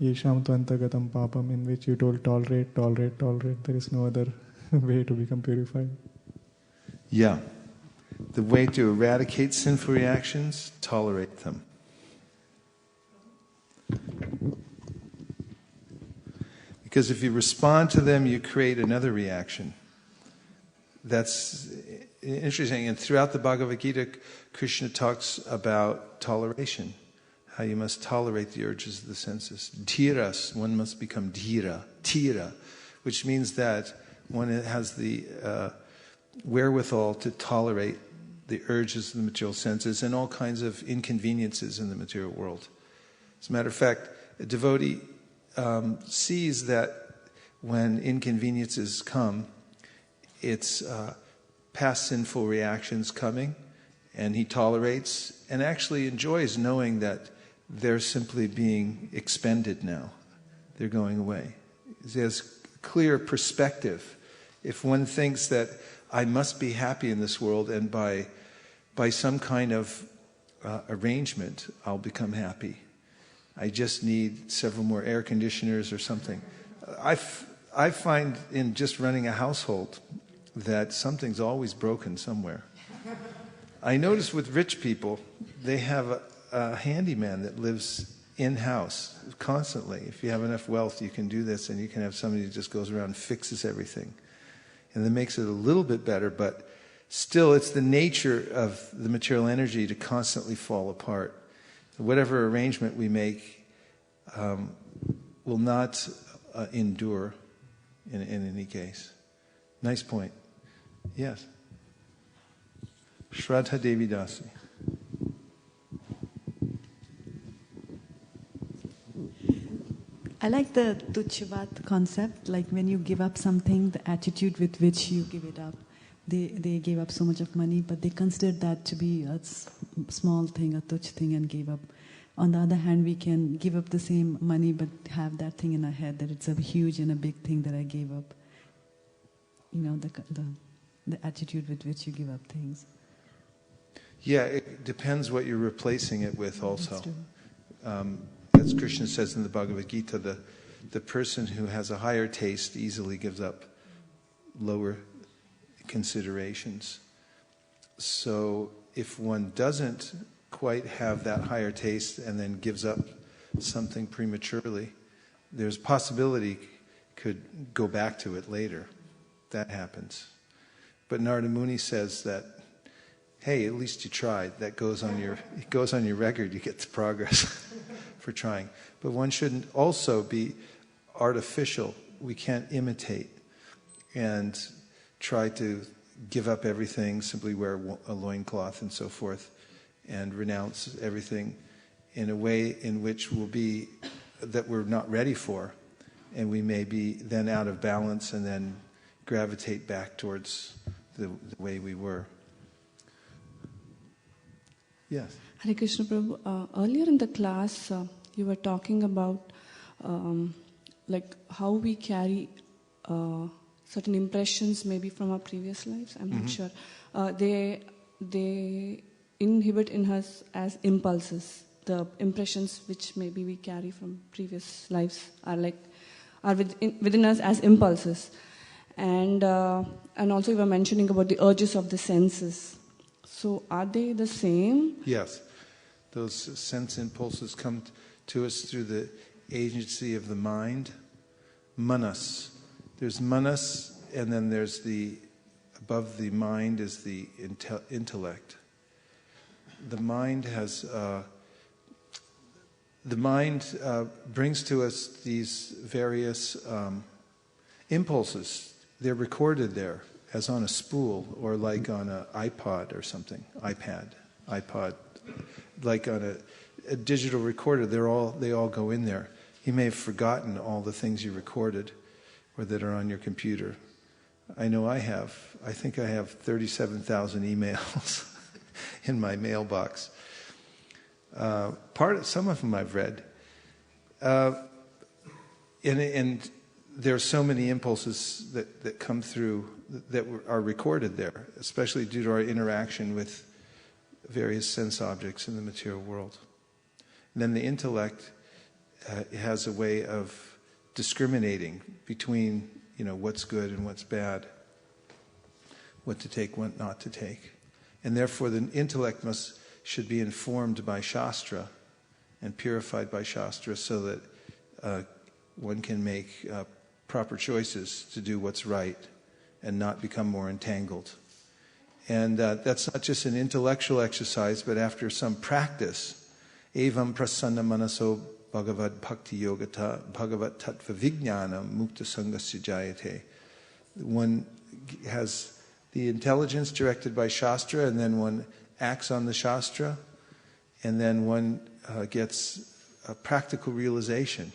Yesham tu antagatam papam, in which you told tolerate. There is no other way to become purified. Yeah. The way to eradicate sinful reactions, tolerate them. Because if you respond to them, you create another reaction. That's interesting. And throughout the Bhagavad Gita, Krishna talks about toleration, how you must tolerate the urges of the senses. Dhiras, one must become dhira, tira, which means that one has the wherewithal to tolerate the urges of the material senses and all kinds of inconveniences in the material world. As a matter of fact, a devotee sees that when inconveniences come, it's past sinful reactions coming, and he tolerates and actually enjoys knowing that they're simply being expended now. They're going away. He has clear perspective. If one thinks that I must be happy in this world, and by some kind of arrangement, I'll become happy. I just need several more air conditioners or something. I find in just running a household that something's always broken somewhere. I notice with rich people, they have a handyman that lives in-house constantly. If you have enough wealth, you can do this, and you can have somebody who just goes around and fixes everything. And that makes it a little bit better, but still it's the nature of the material energy to constantly fall apart. Whatever arrangement we make will not endure in any case. Nice point. Yes. Shraddha Devi Dasi. I like the Tuchyavat concept, like when you give up something, the attitude with which you give it up. They gave up so much of money, but they considered that to be a small thing, a tuch thing, and gave up. On the other hand, we can give up the same money, but have that thing in our head that it's a huge and a big thing that I gave up. You know, the attitude with which you give up things. Yeah, it depends what you're replacing it with also. That's true. As Krishna says in the Bhagavad Gita, the person who has a higher taste easily gives up lower considerations. So if one doesn't quite have that higher taste and then gives up something prematurely, there's possibility could go back to it later. That happens. But Narada Muni says that, hey, at least you tried. That goes on your record. You get the progress for trying. But one shouldn't also be artificial. We can't imitate and try to give up everything, simply wear a loincloth and so forth, and renounce everything in a way in which will be that we're not ready for, and we may be then out of balance and then gravitate back towards the way we were. Yes. Hare Krishna Prabhu, earlier in the class you were talking about like how we carry certain impressions maybe from our previous lives. I'm not sure. They inhibit in us as impulses. The impressions which maybe we carry from previous lives are within us as impulses. And also you were mentioning about the urges of the senses. So are they the same? Yes. Those sense impulses come to us through the agency of the mind. Manas. There's manas, and then there's above the mind is the intellect. The mind brings to us these various impulses. They're recorded there as on a spool, or like on an iPod or something, iPod, like on a digital recorder. They all go in there. You may have forgotten all the things you recorded, or that are on your computer. I know I have. I think I have 37,000 emails in my mailbox. Some of them I've read. And there are so many impulses that come through that are recorded there, especially due to our interaction with various sense objects in the material world. And then the intellect has a way of discriminating between, what's good and what's bad, what to take, what not to take. And therefore the intellect should be informed by Shastra and purified by Shastra so that one can make proper choices to do what's right and not become more entangled. And that's not just an intellectual exercise, but after some practice, evam prasanna manaso bhagavad bhakti yogata bhagavat tattva vijnana mukta sangasya jayate. One has the intelligence directed by Shastra, and then one acts on the Shastra, and then one gets a practical realization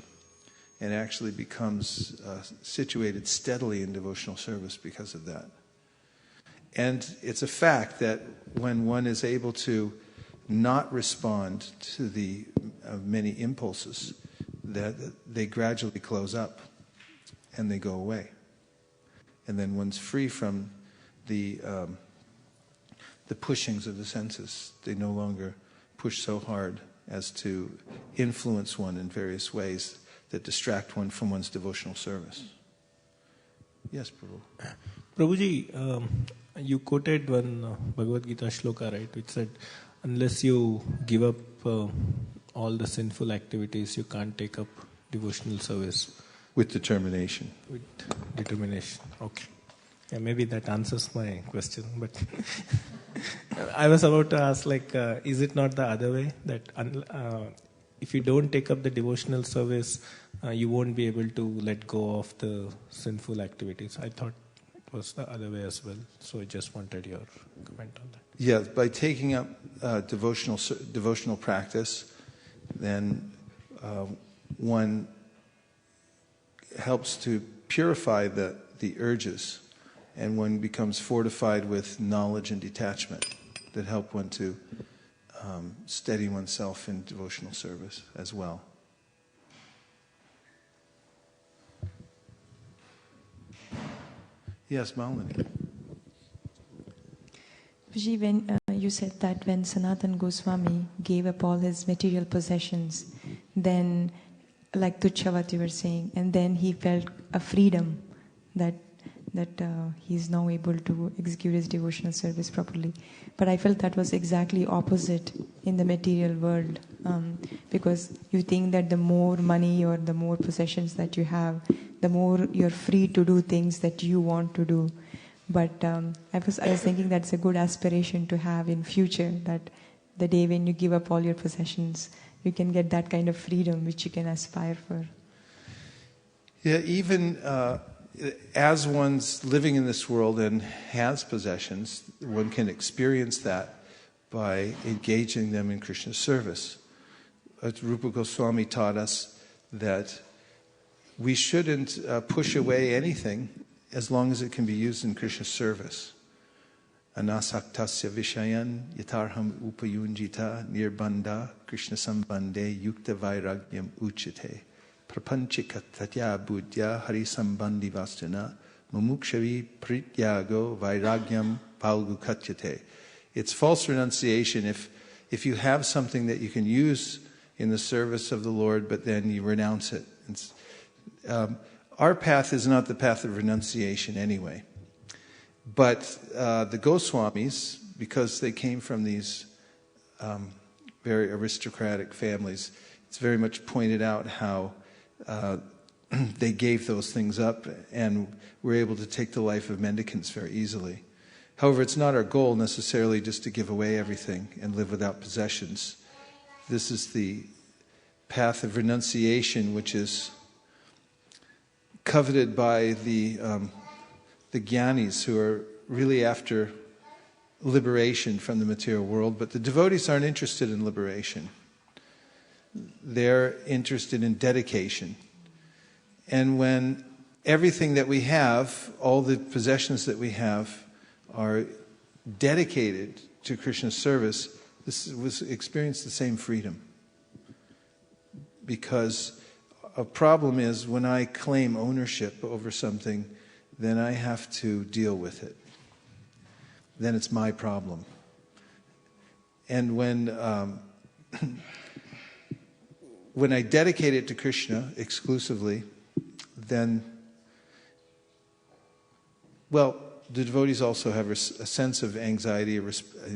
and actually becomes situated steadily in devotional service because of that. And it's a fact that when one is able to not respond to the many impulses, that they gradually close up and they go away. And then one's free from the pushings of the senses. They no longer push so hard as to influence one in various ways that distract one from one's devotional service. Yes, Prabhu. Prabhuji, you quoted one Bhagavad Gita shloka, right, which said, unless you give up all the sinful activities, you can't take up devotional service. With determination. With determination, okay. Yeah, maybe that answers my question, but I was about to ask, is it not the other way, that if you don't take up the devotional service, you won't be able to let go of the sinful activities? I thought it was the other way as well, so I just wanted your comment on that. Yeah, by taking up devotional practice, then one helps to purify the urges, and one becomes fortified with knowledge and detachment that help one to steady oneself in devotional service as well. Yes, Malini. Puji, when you said that when Sanatana Goswami gave up all his material possessions, then, like Tuchhavat you were saying, and then he felt a freedom that he's now able to execute his devotional service properly. But I felt that was exactly opposite in the material world, because you think that the more money or the more possessions that you have, the more you're free to do things that you want to do. But I was thinking that's a good aspiration to have in future, that the day when you give up all your possessions, you can get that kind of freedom which you can aspire for. Yeah, even as one's living in this world and has possessions, one can experience that by engaging them in Krishna's service. Rupa Goswami taught us that we shouldn't push away anything as long as it can be used in Krishna's service. Anasaktasya vishayan yatarham upayunjita nirbandha Krishna sambande yukta vairagyam uchite prapanchika tatya buddhya hari sambandhi vastana mumukshavi prityago vairagyam palgukatyate. It's false renunciation if you have something that you can use in the service of the Lord, but then you renounce it. Our path is not the path of renunciation anyway. But the Goswamis, because they came from these very aristocratic families, it's very much pointed out how they gave those things up and were able to take the life of mendicants very easily. However, it's not our goal necessarily just to give away everything and live without possessions. This is the path of renunciation, which is coveted by the jnanis who are really after liberation from the material world, but the devotees aren't interested in liberation. They're interested in dedication. And when everything that we have, all the possessions that we have, are dedicated to Krishna's service, this was experience the same freedom. Because a problem is when I claim ownership over something, then I have to deal with it. Then it's my problem. And when I dedicate it to Krishna exclusively, then, well, the devotees also have a sense of anxiety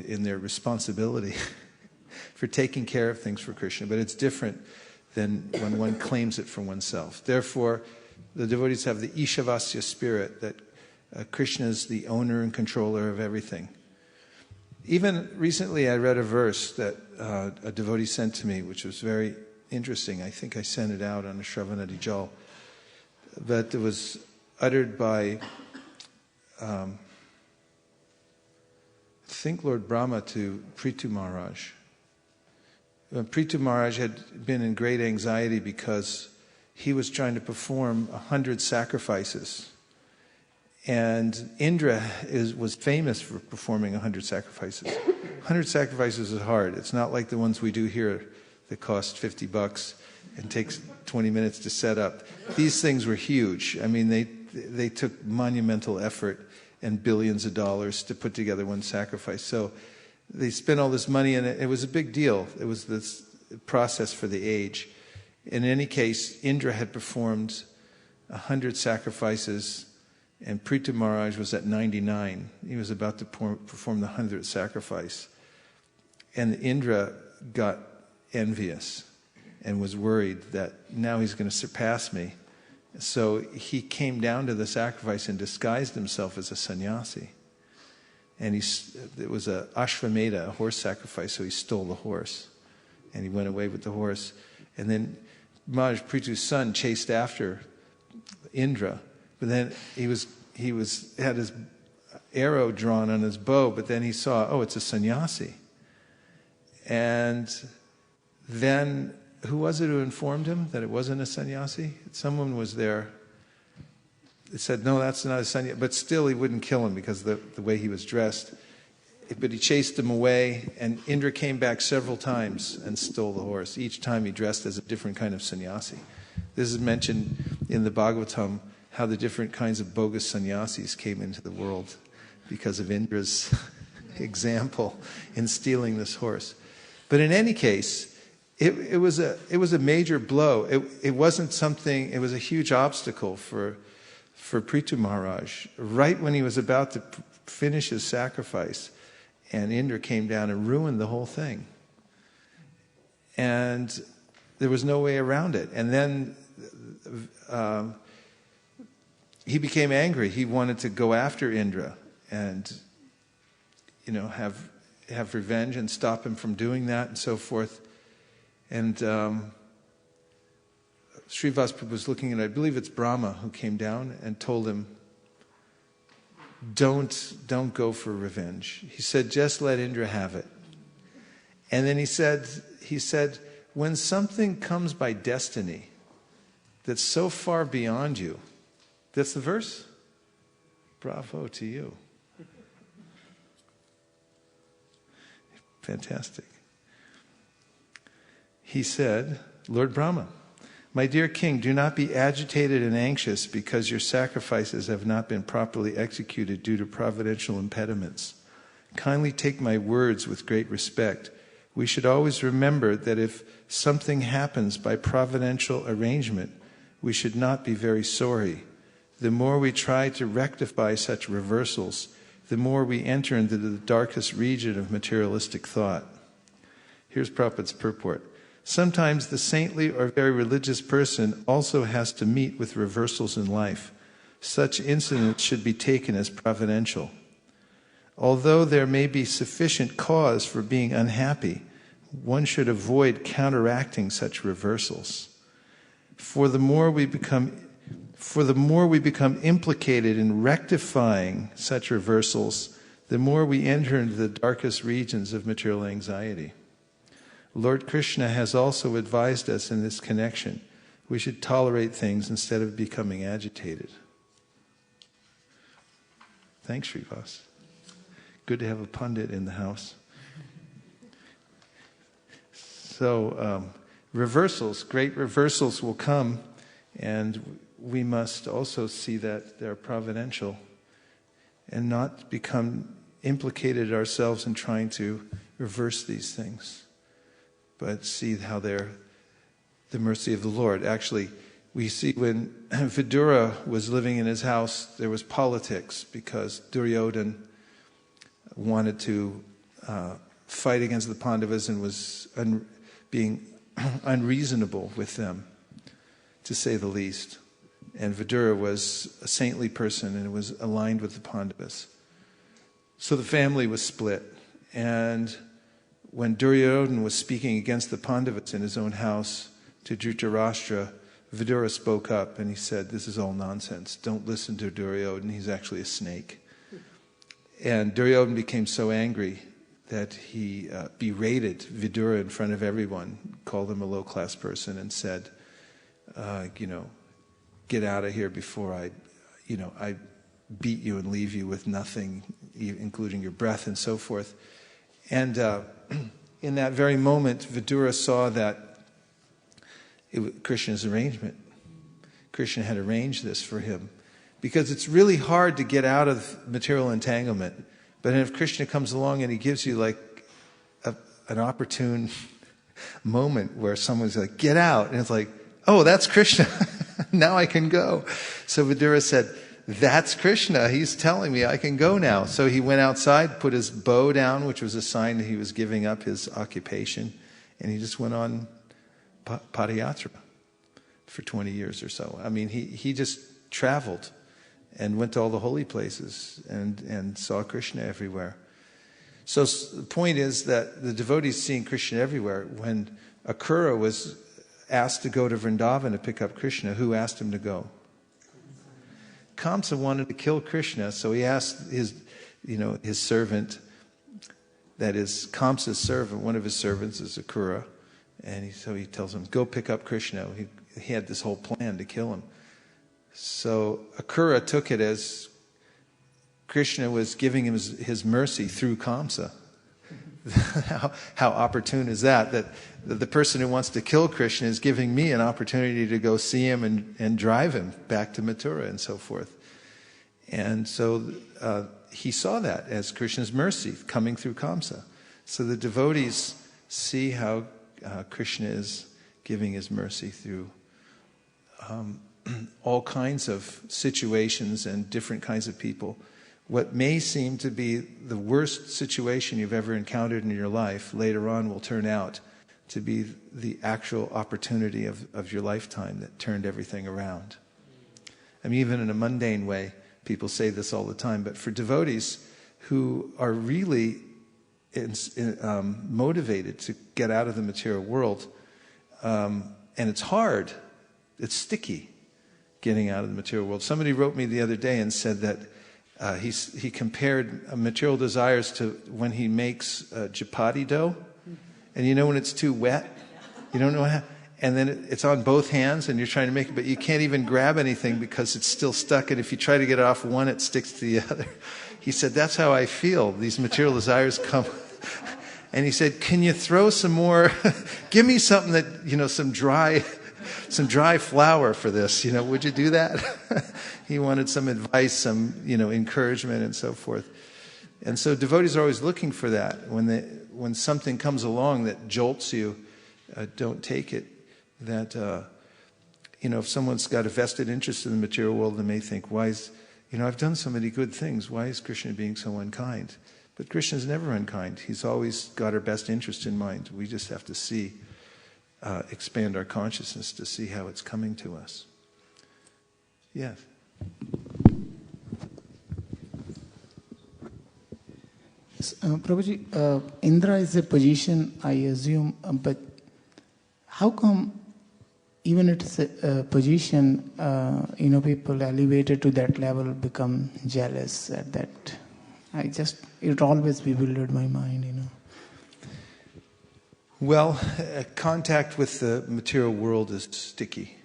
in their responsibility for taking care of things for Krishna, but it's different than when one claims it for oneself. Therefore, the devotees have the Ishavasya spirit, that Krishna is the owner and controller of everything. Even recently I read a verse that a devotee sent to me, which was very interesting. I think I sent it out on a Shravanadi Jal. But it was uttered by, I think, Lord Brahma to Prithu Maharaj. Prithu Maharaj had been in great anxiety because he was trying to perform 100 sacrifices. And Indra was famous for performing 100 sacrifices. 100 sacrifices is hard. It's not like the ones we do here that cost $50 and takes 20 minutes to set up. These things were huge. I mean, they took monumental effort and billions of dollars to put together one sacrifice. So they spent all this money, and it was a big deal. It was this process for the age. In any case, Indra had performed 100 sacrifices, and Prithu Maharaj was at 99. He was about to perform the 100th sacrifice. And Indra got envious and was worried that now he's going to surpass me. So he came down to the sacrifice and disguised himself as a sannyasi. And it was a Ashvamedha, a horse sacrifice, so he stole the horse. And he went away with the horse. And then Maharaj Prithu's son chased after Indra. But then he had his arrow drawn on his bow, but then he saw, oh, it's a sannyasi. And then, who was it who informed him that it wasn't a sannyasi? Someone was there. It said, no, that's not a sannyasi. But still, he wouldn't kill him because of the way he was dressed. But he chased him away, and Indra came back several times and stole the horse. Each time he dressed as a different kind of sannyasi. This is mentioned in the Bhagavatam, how the different kinds of bogus sannyasis came into the world because of Indra's example in stealing this horse. But in any case, it was a major blow. It wasn't something. It was a huge obstacle for Prithu Maharaj. Right when he was about to finish his sacrifice, and Indra came down and ruined the whole thing. And there was no way around it. And then he became angry. He wanted to go after Indra and, have revenge and stop him from doing that and so forth. And Srivas Prabhu was looking at, I believe it's Brahma who came down and told him, don't go for revenge. He said, just let Indra have it. And then he said, when something comes by destiny that's so far beyond you, that's the verse? Bravo to you. Fantastic. He said, Lord Brahma, my dear king, do not be agitated and anxious because your sacrifices have not been properly executed due to providential impediments. Kindly take my words with great respect. We should always remember that if something happens by providential arrangement, we should not be very sorry. The more we try to rectify such reversals, the more we enter into the darkest region of materialistic thought. Here's Prabhupada's purport. Sometimes the saintly or very religious person also has to meet with reversals in life. Such incidents should be taken as providential. Although there may be sufficient cause for being unhappy, one should avoid counteracting such reversals. For the more we become implicated in rectifying such reversals, the more we enter into the darkest regions of material anxiety. Lord Krishna has also advised us in this connection. We should tolerate things instead of becoming agitated. Thanks, Srivas. Good to have a pundit in the house. So, reversals, great reversals will come, and we must also see that they're providential and not become implicated ourselves in trying to reverse these things, but see how they're the mercy of the Lord. Actually, we see when Vidura was living in his house, there was politics because Duryodhana wanted to fight against the Pandavas and was being unreasonable with them, to say the least. And Vidura was a saintly person and was aligned with the Pandavas. So the family was split. And when Duryodhana was speaking against the Pandavas in his own house to Dhritarashtra, Vidura spoke up and he said, "This is all nonsense. Don't listen to Duryodhana. He's actually a snake." And Duryodhana became so angry that he berated Vidura in front of everyone, called him a low-class person, and said, "Get out of here before I beat you and leave you with nothing, including your breath," and so forth. And in that very moment, Vidura saw that it was Krishna's arrangement. Krishna had arranged this for him. Because it's really hard to get out of material entanglement. But if Krishna comes along and he gives you like an opportune moment where someone's like, "Get out," and it's like, "Oh, that's Krishna. Now I can go." So Vidura said, "That's Krishna. He's telling me I can go now." So he went outside, put his bow down, which was a sign that he was giving up his occupation, and he just went on Padayatra for 20 years or so. I mean, he just traveled and went to all the holy places and saw Krishna everywhere. So the point is that the devotees seeing Krishna everywhere. When Akura was asked to go to Vrindavan to pick up Krishna, who asked him to go? Kamsa wanted to kill Krishna, so he asked his servant, that is Kamsa's servant, one of his servants is Akura, and so he tells him, "Go pick up Krishna." He had this whole plan to kill him. So Akura took it as Krishna was giving him his mercy through Kamsa. How opportune is that? That the person who wants to kill Krishna is giving me an opportunity to go see him and drive him back to Mathura and so forth. And so he saw that as Krishna's mercy coming through Kamsa. So the devotees see how Krishna is giving his mercy through all kinds of situations and different kinds of people. What may seem to be the worst situation you've ever encountered in your life, later on will turn out to be the actual opportunity of your lifetime that turned everything around. I mean, even in a mundane way, people say this all the time, but for devotees who are really motivated to get out of the material world, and it's hard, it's sticky, getting out of the material world. Somebody wrote me the other day and said that he compared material desires to when he makes chapati dough, and when it's too wet, you don't know how, and then it's on both hands and you're trying to make it, but you can't even grab anything because it's still stuck, and if you try to get it off one, it sticks to the other. He said, "That's how I feel. These material desires come." And he said, "Can you throw some more, give me something that, some dry flour for this, would you do that?" He wanted some advice, some, encouragement and so forth. And so devotees are always looking for that. When something comes along that jolts you, don't take it. That, if someone's got a vested interest in the material world, they may think, why is, I've done so many good things. Why is Krishna being so unkind? But Krishna's never unkind. He's always got our best interest in mind. We just have to see, expand our consciousness to see how it's coming to us. Yes. Prabhuji, Indra is a position, I assume, but how come even it's a position, people elevated to that level become jealous at that? It always bewildered my mind, Well, contact with the material world is sticky.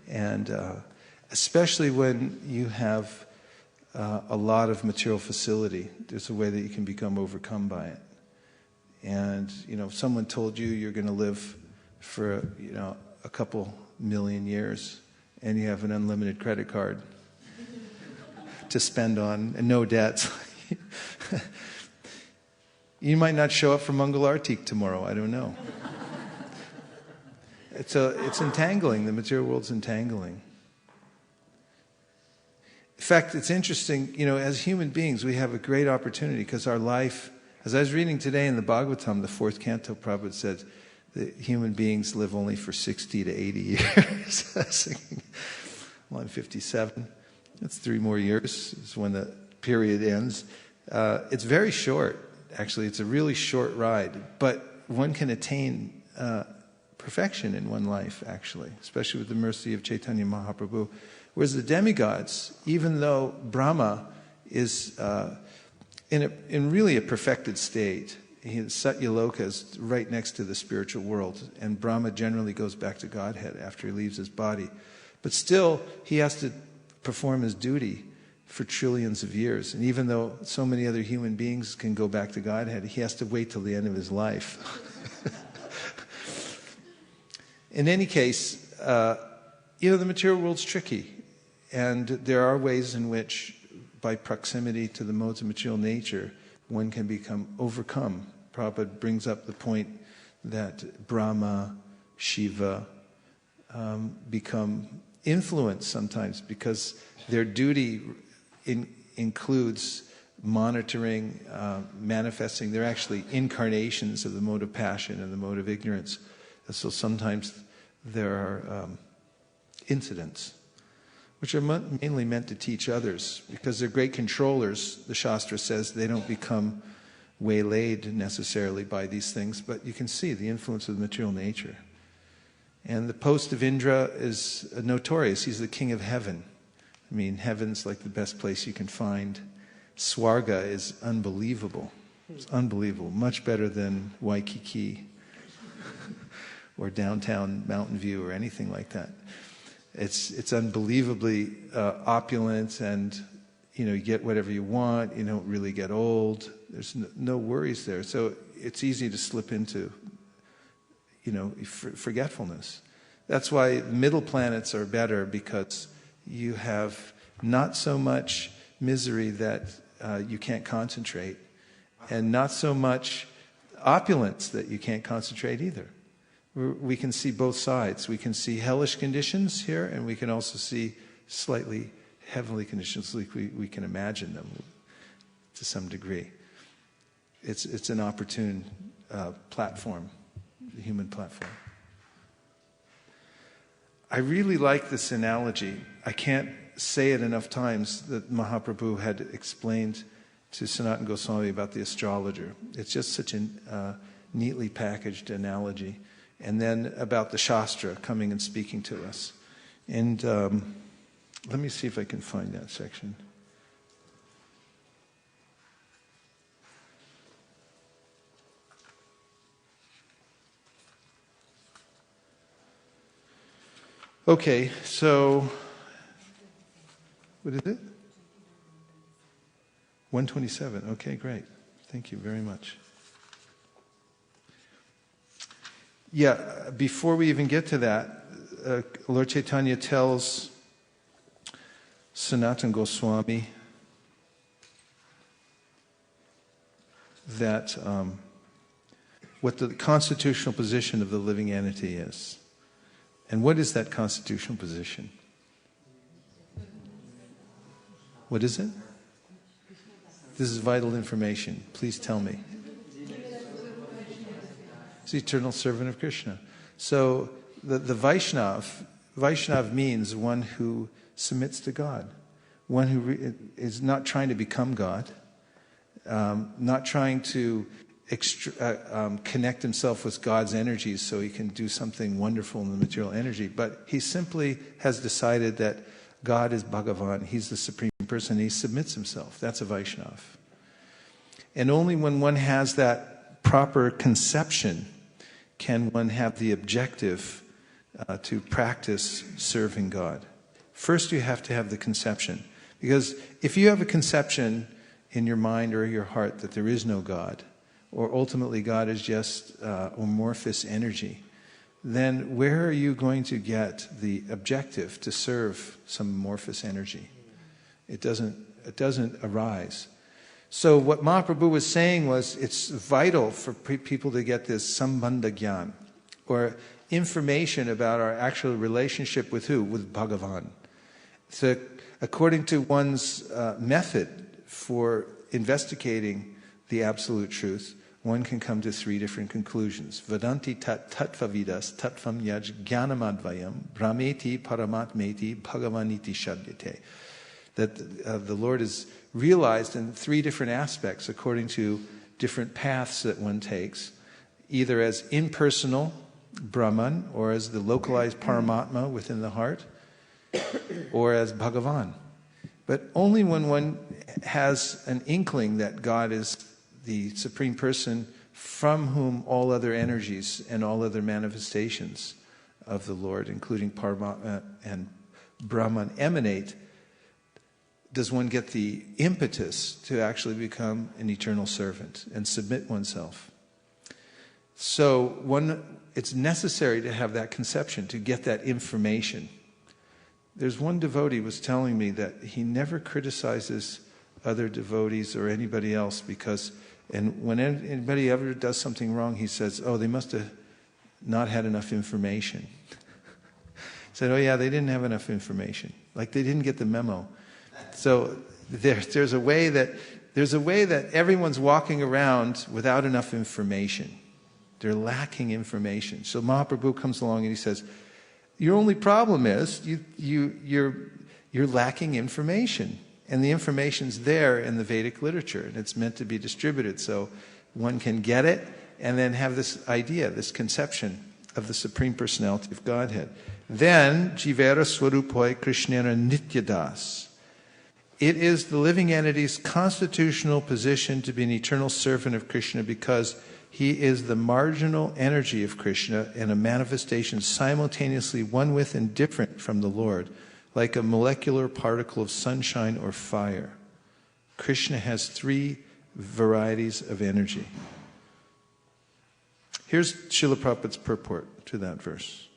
And especially when you have a lot of material facility, there's a way that you can become overcome by it. And, if someone told you you're going to live for, a couple million years and you have an unlimited credit card to spend on and no debts, you might not show up for Mangal Artik tomorrow. I don't know. It's entangling. The material world's entangling. In fact, it's interesting, as human beings, we have a great opportunity because our life As I was reading today in the Bhagavatam, the 4th canto, Prabhupada said that human beings live only for 60 to 80 years. Well, I'm 57. That's 3 more years is when the period ends. It's very short, actually. It's a really short ride. But one can attain perfection in one life, actually, especially with the mercy of Caitanya Mahaprabhu. Whereas the demigods, even though Brahma is in really a perfected state, Satyaloka is right next to the spiritual world, and Brahma generally goes back to Godhead after he leaves his body. But still, he has to perform his duty for trillions of years. And even though so many other human beings can go back to Godhead, he has to wait till the end of his life. In any case, the material world's tricky. And there are ways in which, by proximity to the modes of material nature, one can overcome. Prabhupada brings up the point that Brahma, Shiva become influenced sometimes because their duty includes monitoring, manifesting. They're actually incarnations of the mode of passion and the mode of ignorance. And so sometimes there are incidents which are mainly meant to teach others, because they're great controllers. The Shastra says they don't become waylaid necessarily by these things, but you can see the influence of the material nature. And the post of Indra is notorious. He's the king of heaven. I mean, heaven's like the best place you can find. Swarga is unbelievable. It's unbelievable. Much better than Waikiki or downtown Mountain View or anything like that. It's unbelievably opulent, and you get whatever you want. You don't really get old. There's no worries there. So it's easy to slip into forgetfulness. That's why middle planets are better, because you have not so much misery that you can't concentrate, and not so much opulence that you can't concentrate either. We can see both sides. We can see hellish conditions here, and we can also see slightly heavenly conditions, like we can imagine them to some degree. It's an opportune platform, the human platform. I really like this analogy. I can't say it enough times that Mahaprabhu had explained to Sanatana Goswami about the astrologer. It's just such a neatly packaged analogy. And then about the Shastra coming and speaking to us. And let me see if I can find that section. Okay, so what is it? 127. Okay, great. Thank you very much. Yeah, before we even get to that, Lord Caitanya tells Sanatana Goswami that what the constitutional position of the living entity is. And what is that constitutional position? What is it? This is vital information. Please tell me. It's the eternal servant of Krishna. So the Vaishnav means one who submits to God, one who is not trying to become God, not trying to connect himself with God's energies so he can do something wonderful in the material energy, but he simply has decided that God is Bhagavan, he's the supreme person, he submits himself. That's a Vaishnav. And only when one has that proper conception can one have the objective to practice serving God. First, you have to have the conception. Because if you have a conception in your mind or your heart that there is no God, or ultimately God is just amorphous energy, then where are you going to get the objective to serve some amorphous energy? It doesn't arise. So what Mahaprabhu was saying was it's vital for people to get this sambandha gyan, or information about our actual relationship with who? With Bhagavan. So according to one's method for investigating the absolute truth, one can come to three different conclusions. Vedanti tattvavidas tattvam yaj jnanamadvayam brahmeti paramatmeti bhagavaniti shadyate. That the Lord is realized in three different aspects according to different paths that one takes, either as impersonal Brahman, or as the localized Paramatma within the heart, or as Bhagavan. But only when one has an inkling that God is the Supreme Person from whom all other energies and all other manifestations of the Lord, including Paramatma and Brahman, emanate, does one get the impetus to actually become an eternal servant and submit oneself. So it's necessary to have that conception, to get that information. There's one devotee was telling me that he never criticizes other devotees or anybody else and when anybody ever does something wrong, he says, oh, they must have not had enough information. Said, oh yeah, they didn't have enough information. Like they didn't get the memo. So there's a way that everyone's walking around without enough information. They're lacking information. So Mahaprabhu comes along and he says, your only problem is you're lacking information. And the information's there in the Vedic literature, and it's meant to be distributed so one can get it and then have this idea, this conception of the Supreme Personality of Godhead. Then, Jivera Swarupoi Krishnera Nityadas. It is the living entity's constitutional position to be an eternal servant of Krishna because he is the marginal energy of Krishna and a manifestation simultaneously one with and different from the Lord, like a molecular particle of sunshine or fire. Krishna has three varieties of energy. Here's Srila Prabhupada's purport to that verse.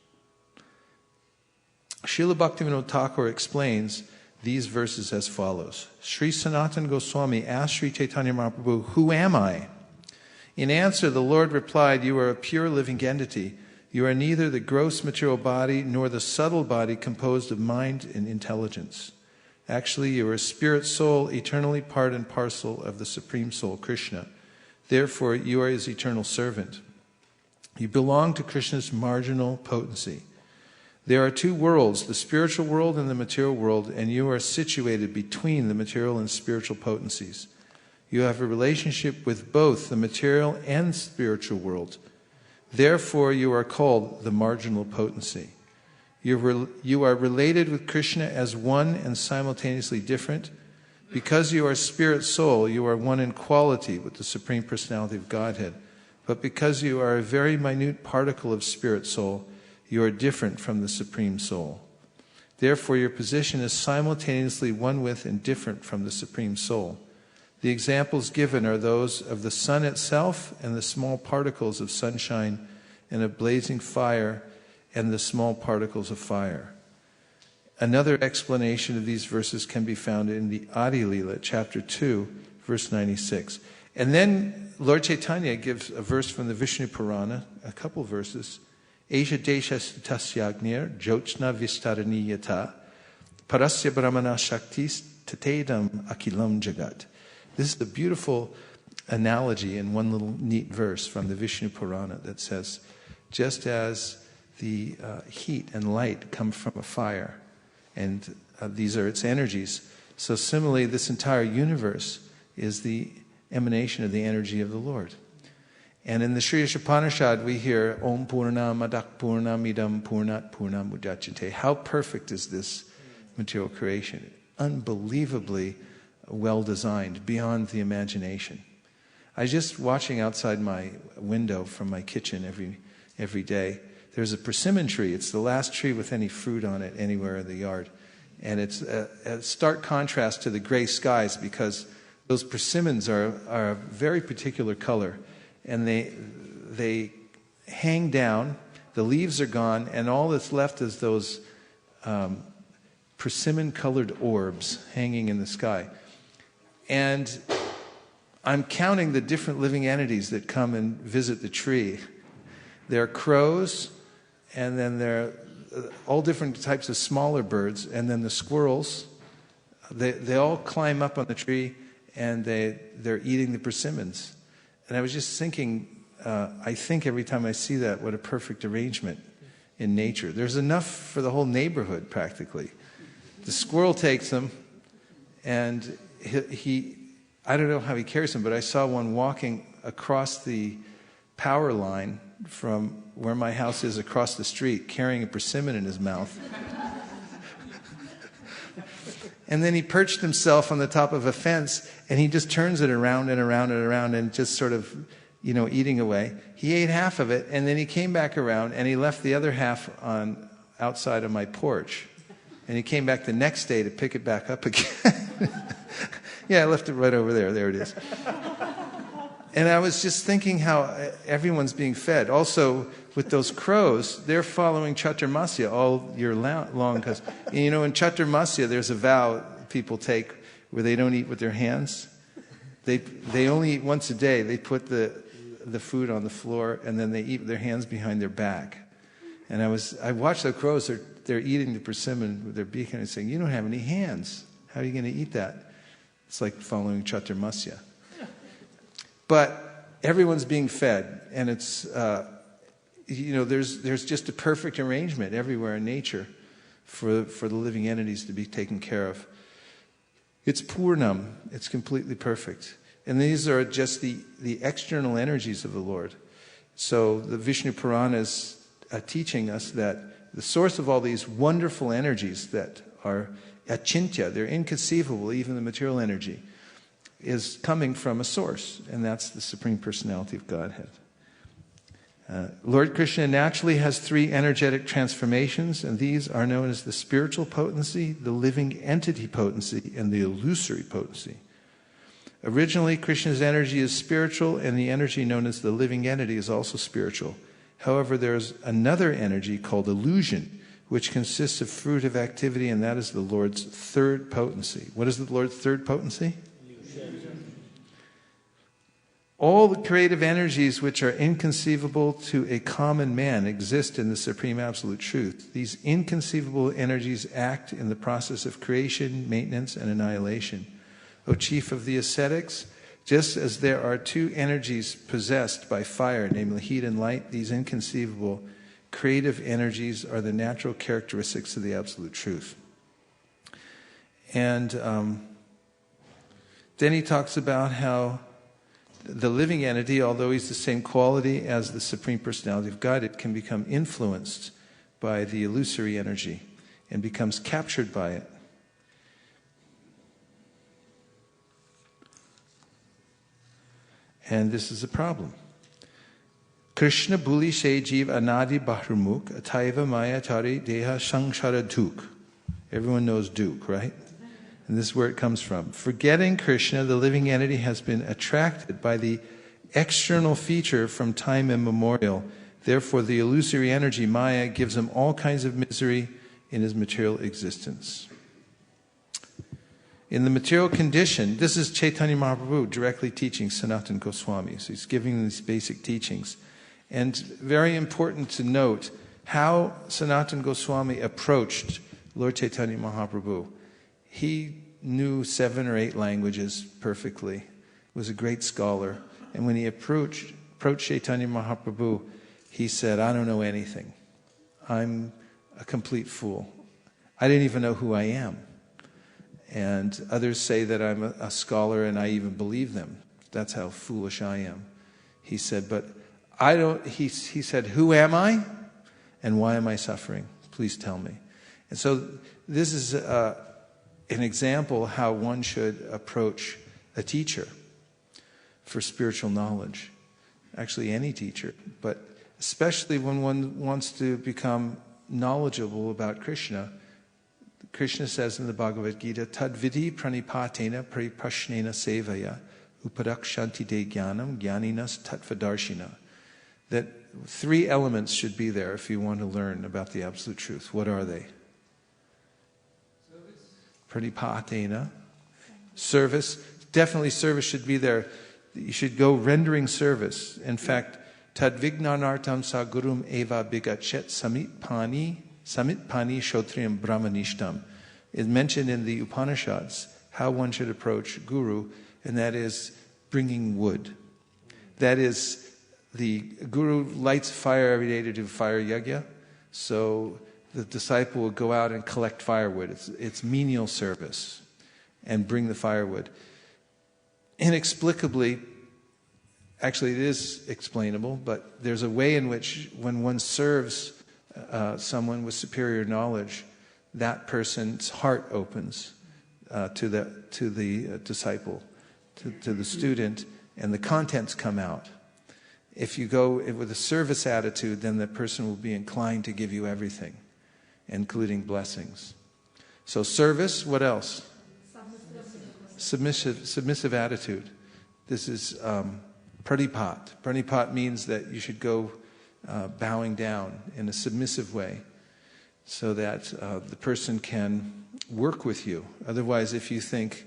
Srila Bhaktivinoda Thakur explains these verses as follows. Sri Sanatana Goswami asked Sri Caitanya Mahaprabhu, who am I? In answer, the Lord replied, you are a pure living entity. You are neither the gross material body nor the subtle body composed of mind and intelligence. Actually, you are a spirit soul, eternally part and parcel of the Supreme Soul, Krishna. Therefore, you are his eternal servant. You belong to Krishna's marginal potency. There are two worlds, the spiritual world and the material world, and you are situated between the material and spiritual potencies. You have a relationship with both the material and spiritual world. Therefore, you are called the marginal potency. You are related with Krishna as one and simultaneously different. Because you are spirit soul, you are one in quality with the Supreme Personality of Godhead. But because you are a very minute particle of spirit soul, you are different from the Supreme Soul. Therefore, your position is simultaneously one with and different from the Supreme Soul. The examples given are those of the sun itself and the small particles of sunshine and of blazing fire and the small particles of fire. Another explanation of these verses can be found in the Adi Lila, chapter 2, verse 96. And then Lord Chaitanya gives a verse from the Vishnu Purana, a couple verses. Esha desha tasyagnir jyotsna vistaraniyata parasya brahmana shaktis tatedam akilam jagat. This is a beautiful analogy in one little neat verse from the Vishnu Purana that says, just as the heat and light come from a fire, and these are its energies, so similarly this entire universe is the emanation of the energy of the Lord. And in the Sri Upanishad we hear, Om Purna Madak Purna Midam Purnat Purna Mudachate. How perfect is this material creation? Unbelievably well designed, beyond the imagination. I was just watching outside my window from my kitchen every day. There's a persimmon tree. It's the last tree with any fruit on it anywhere in the yard. And it's a stark contrast to the gray skies because those persimmons are a very particular color. And they hang down, the leaves are gone, and all that's left is those persimmon-colored orbs hanging in the sky. And I'm counting the different living entities that come and visit the tree. There are crows, and then there are all different types of smaller birds, and then the squirrels. They all climb up on the tree, and they're eating the persimmons. And I was just thinking, I think every time I see that, what a perfect arrangement in nature. There's enough for the whole neighborhood, practically. The squirrel takes them, and he I don't know how he carries them, but I saw one walking across the power line from where my house is across the street, carrying a persimmon in his mouth. And then he perched himself on the top of a fence, and he just turns it around and around and around and just sort of, eating away. He ate half of it, and then he came back around, and he left the other half on outside of my porch. And he came back the next day to pick it back up again. Yeah, I left it right over there. There it is. And I was just thinking how everyone's being fed. Also, with those crows, they're following Chaturmasya all year long. Because, in Chaturmasya, there's a vow people take where they don't eat with their hands. They only eat once a day. They put the food on the floor, and then they eat with their hands behind their back. And I watched the crows. They're eating the persimmon with their beak, and saying, "You don't have any hands. How are you going to eat that?" It's like following Chaturmasya. But everyone's being fed, and it's there's just a perfect arrangement everywhere in nature for the living entities to be taken care of. It's Purnam. It's completely perfect. And these are just the external energies of the Lord. So the Vishnu Purana is teaching us that the source of all these wonderful energies that are achintya, they're inconceivable, even the material energy, is coming from a source, and that's the Supreme Personality of Godhead. Lord Krishna naturally has 3 energetic transformations, and these are known as the spiritual potency, the living entity potency, and the illusory potency. Originally, Krishna's energy is spiritual, and the energy known as the living entity is also spiritual. However, there's another energy called illusion, which consists of fruitive activity, and that is the Lord's third potency. What is the Lord's third potency? All the creative energies which are inconceivable to a common man exist in the Supreme Absolute Truth. These inconceivable energies act in the process of creation, maintenance, and annihilation. O chief of the ascetics, just as there are 2 energies possessed by fire, namely heat and light, these inconceivable creative energies are the natural characteristics of the Absolute Truth. And then he talks about how the living entity, although he's the same quality as the Supreme Personality of God, it can become influenced by the illusory energy and becomes captured by it. And this is a problem. Krishna buli she jeev anadi bahrumuk ataiva maya tari deha sangshara duk. Everyone knows duk, right? And this is where it comes from. Forgetting Krishna, the living entity has been attracted by the external feature from time immemorial. Therefore, the illusory energy, Maya, gives him all kinds of misery in his material existence. In the material condition, this is Caitanya Mahaprabhu directly teaching Sanatana Goswami. So he's giving these basic teachings. And very important to note how Sanatana Goswami approached Lord Caitanya Mahaprabhu. He knew 7 or 8 languages perfectly, was a great scholar. And when he approached Caitanya Mahaprabhu, he said, "I don't know anything. I'm a complete fool. I didn't even know who I am." And others say that I'm a scholar and I even believe them. That's how foolish I am. He said, but I don't, he said, "Who am I? And why am I suffering? Please tell me." And so this is an example how one should approach a teacher for spiritual knowledge. Actually, any teacher, but especially when one wants to become knowledgeable about Krishna. Krishna says in the Bhagavad Gita, "Tadvidi pranipatena pariprashnena sevaya upadakshanti de jnanam jnaninas tattvadarshina." That 3 elements should be there if you want to learn about the Absolute Truth. What are they? Pranipatena, service. Definitely service should be there. You should go rendering service. In fact, tadvignanartam sa gurum eva bigachet samitpani shotriyam brahmanishtam. It's mentioned in the Upanishads how one should approach Guru, and that is bringing wood. That is, the guru lights a fire every day to do fire yajna, so the disciple will go out and collect firewood. It's menial service, and bring the firewood. Inexplicably, actually it is explainable, but there's a way in which when one serves someone with superior knowledge, that person's heart opens to the disciple, to the student, and the contents come out. If you go with a service attitude, then the person will be inclined to give you everything, including blessings. So service, what else? Submissive attitude. This is pranipat. Pranipat means that you should go bowing down in a submissive way, so that the person can work with you. Otherwise, if you think,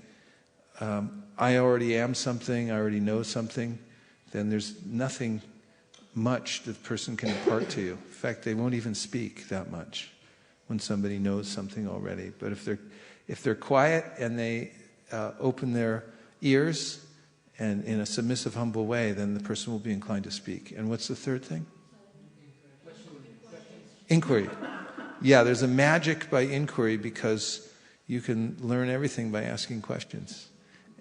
I already am something, I already know something, then there's nothing much that the person can impart to you. In fact, they won't even speak that much when somebody knows something already. But if they're quiet and they open their ears and in a submissive, humble way, then the person will be inclined to speak. And what's the third thing? Inquiry. Yeah, there's a magic by inquiry, because you can learn everything by asking questions.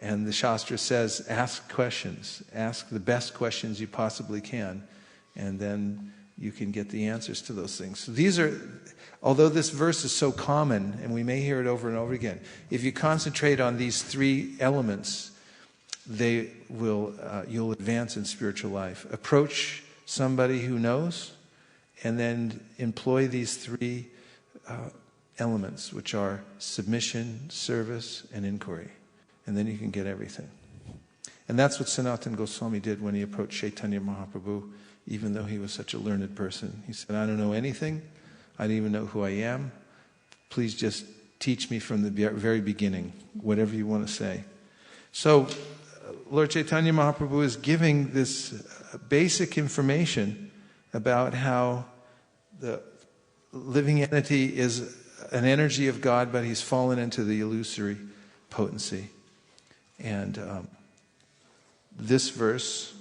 And the Shastra says, ask questions. Ask the best questions you possibly can, and then you can get the answers to those things. So these are, although this verse is so common, and we may hear it over and over again, if you concentrate on these three elements, you'll advance in spiritual life. Approach somebody who knows, and then employ these three elements, which are submission, service, and inquiry. And then you can get everything. And that's what Sanatana Goswami did when he approached Caitanya Mahaprabhu, even though he was such a learned person. He said, I don't know anything. I don't even know who I am. Please just teach me from the very beginning, whatever you want to say. So Lord Chaitanya Mahaprabhu is giving this basic information about how the living entity is an energy of God, but he's fallen into the illusory potency. And this verse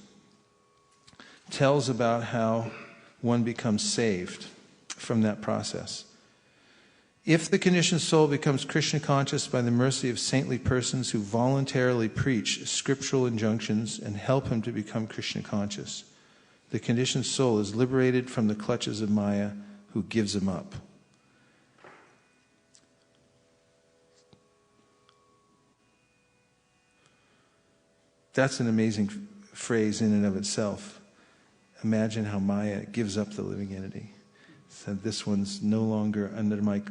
tells about how one becomes saved from that process. If the conditioned soul becomes Krishna conscious by the mercy of saintly persons who voluntarily preach scriptural injunctions and help him to become Krishna conscious, the conditioned soul is liberated from the clutches of Maya, who gives him up. That's an amazing phrase in and of itself. Imagine how Maya gives up the living entity. Said, this one's no longer under my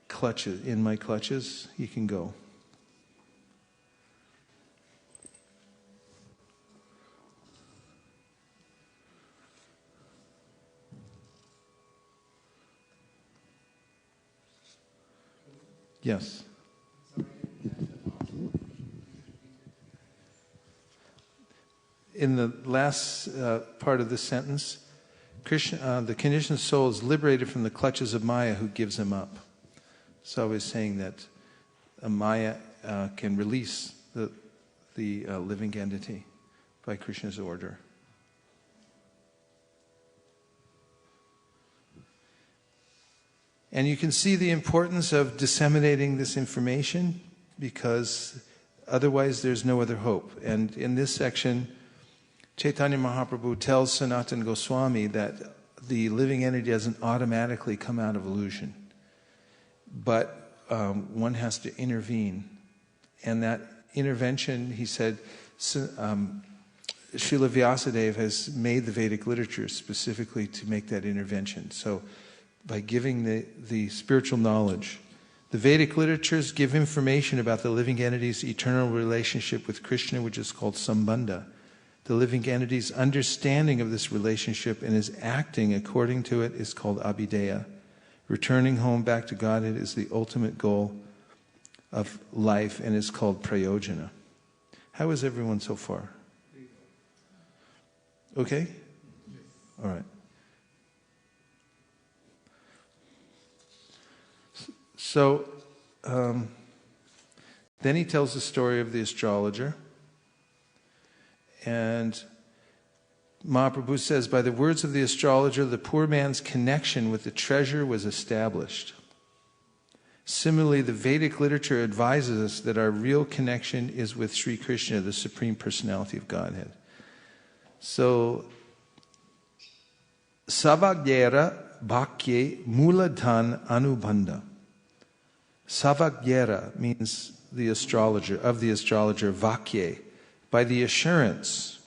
clutches. In my clutches, you can go. Yes. In the last part of this sentence, Krishna, the conditioned soul is liberated from the clutches of Maya, who gives him up. So I was saying that Maya can release the living entity by Krishna's order. And you can see the importance of disseminating this information, because otherwise there's no other hope. And in this section, Caitanya Mahaprabhu tells Sanatana Goswami that the living entity doesn't automatically come out of illusion, but one has to intervene. And that intervention, he said, Srila Vyasadeva has made the Vedic literature specifically to make that intervention. So by giving the spiritual knowledge, the Vedic literatures give information about the living entity's eternal relationship with Krishna, which is called Sambandha. The living entity's understanding of this relationship and his acting according to it is called Abhideya. Returning home back to Godhead is the ultimate goal of life and is called Prayojana. How is everyone so far? Okay? All right. So, then he tells the story of the astrologer, And Mahaprabhu says, by the words of the astrologer, the poor man's connection with the treasure was established. Similarly, the Vedic literature advises us that our real connection is with Sri Krishna, the Supreme Personality of Godhead. So, Savagyera Bhakye Muladhan Anubandha. Savagyera means the astrologer, Vakye, by the assurance.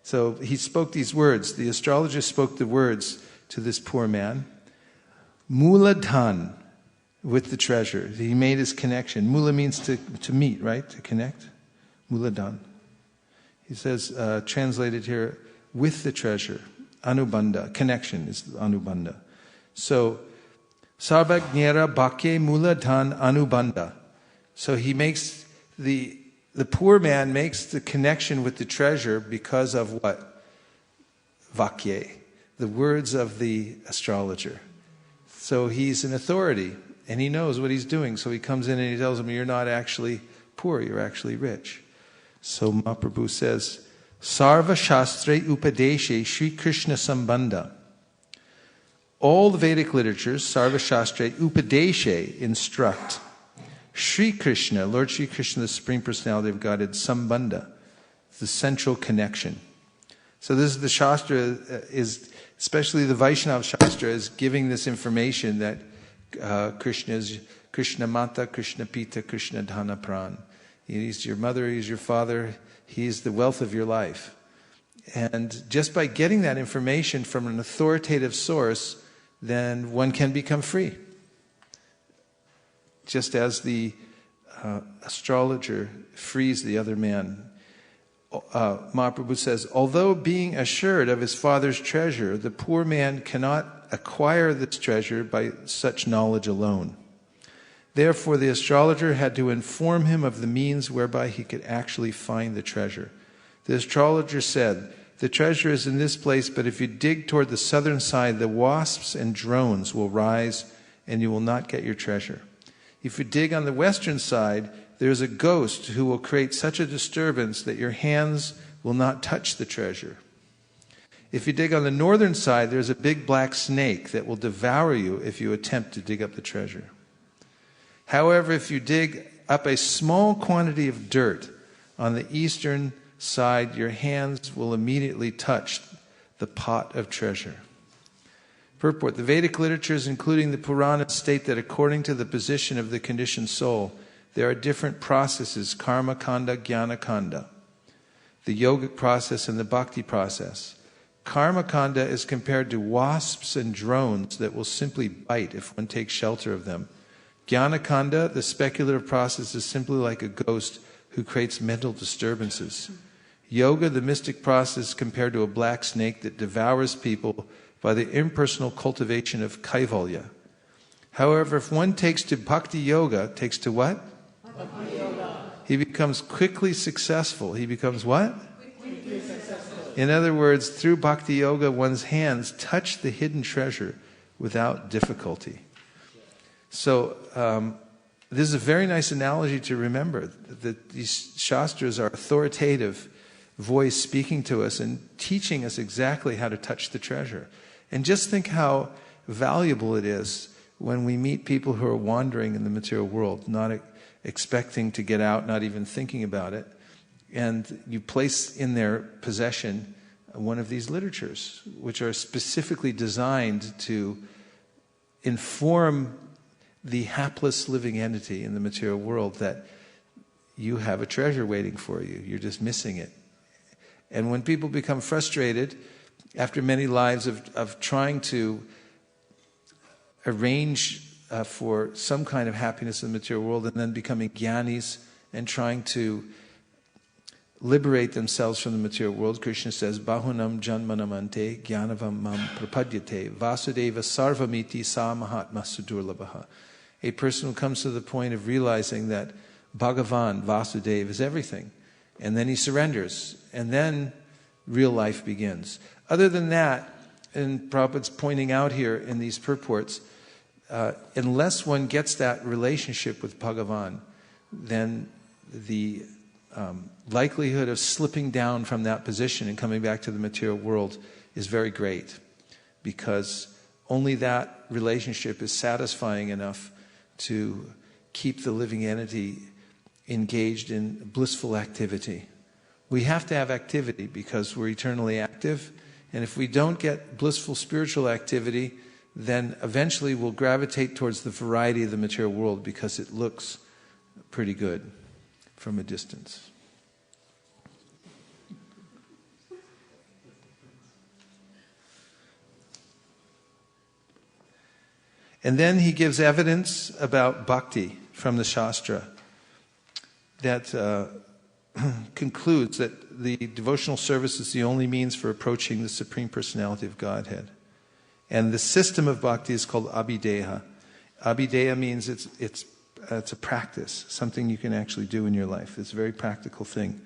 So he spoke these words. The astrologer spoke the words to this poor man. Muladhan, with the treasure. He made his connection. Mula means to meet, right? To connect. Muladhan. He says, translated here, with the treasure. Anubandha. Connection is Anubandha. So, Sarvagnera Bhakye Muladhan Anubandha. So he makes the poor man makes the connection with the treasure because of what? Vakye, the words of the astrologer. So he's an authority, and he knows what he's doing. So he comes in and he tells him, you're not actually poor, you're actually rich. So Mahaprabhu says, Sarva Shastre Upadeshe Sri Krishna Sambandha. All the Vedic literatures, Sarva Shastre Upadeshe, instruct Sri Krishna, Lord Sri Krishna, the Supreme Personality of Godhead, Sambandha, the central connection. So this is the Shastra, is especially the Vaishnava Shastra, is giving this information that Krishna is Krishna Mata, Krishna Pita, Krishna Dhana Pran. He's your mother, he's your father, he's the wealth of your life. And just by getting that information from an authoritative source, then one can become free. Just as the astrologer frees the other man. Mahaprabhu says, although being assured of his father's treasure, the poor man cannot acquire this treasure by such knowledge alone. Therefore, the astrologer had to inform him of the means whereby he could actually find the treasure. The astrologer said, the treasure is in this place, but if you dig toward the southern side, the wasps and drones will rise and you will not get your treasure. If you dig on the western side, there is a ghost who will create such a disturbance that your hands will not touch the treasure. If you dig on the northern side, there is a big black snake that will devour you if you attempt to dig up the treasure. However, if you dig up a small quantity of dirt on the eastern side, your hands will immediately touch the pot of treasure. Purport. The Vedic literatures, including the Puranas, state that according to the position of the conditioned soul, there are different processes, karma kanda, jnana kanda, the yogic process and the bhakti process. Karma kanda is compared to wasps and drones that will simply bite if one takes shelter of them. Jnana kanda, the speculative process, is simply like a ghost who creates mental disturbances. Yoga, the mystic process, is compared to a black snake that devours people by the impersonal cultivation of kaivalya. However, if one takes to bhakti yoga, takes to what? Bhakti yoga. He becomes quickly successful. He becomes what? Quickly successful. In other words, through bhakti yoga, one's hands touch the hidden treasure without difficulty. So, this is a very nice analogy to remember, that these shastras are authoritative voice speaking to us and teaching us exactly how to touch the treasure. And just think how valuable it is when we meet people who are wandering in the material world, not expecting to get out, not even thinking about it, and you place in their possession one of these literatures, which are specifically designed to inform the hapless living entity in the material world that you have a treasure waiting for you, you're just missing it. And when people become frustrated after many lives of trying to arrange for some kind of happiness in the material world and then becoming jnanis and trying to liberate themselves from the material world, Krishna says, Bahunam janmanamante jnanavam mam prapadyate vasudeva sarvamiti sa mahatma sudurlabha. A person who comes to the point of realizing that Bhagavan, Vasudeva, is everything. And then he surrenders. And then real life begins. Other than that, and Prabhupada's pointing out here in these purports, unless one gets that relationship with Bhagavan, then the likelihood of slipping down from that position and coming back to the material world is very great, because only that relationship is satisfying enough to keep the living entity engaged in blissful activity. We have to have activity because we're eternally active, and if we don't get blissful spiritual activity, then eventually we'll gravitate towards the variety of the material world because it looks pretty good from a distance. And then he gives evidence about bhakti from the Shastra that concludes that the devotional service is the only means for approaching the Supreme Personality of Godhead. And the system of bhakti is called abhideha. Abhideha means it's a practice, something you can actually do in your life. It's a very practical thing.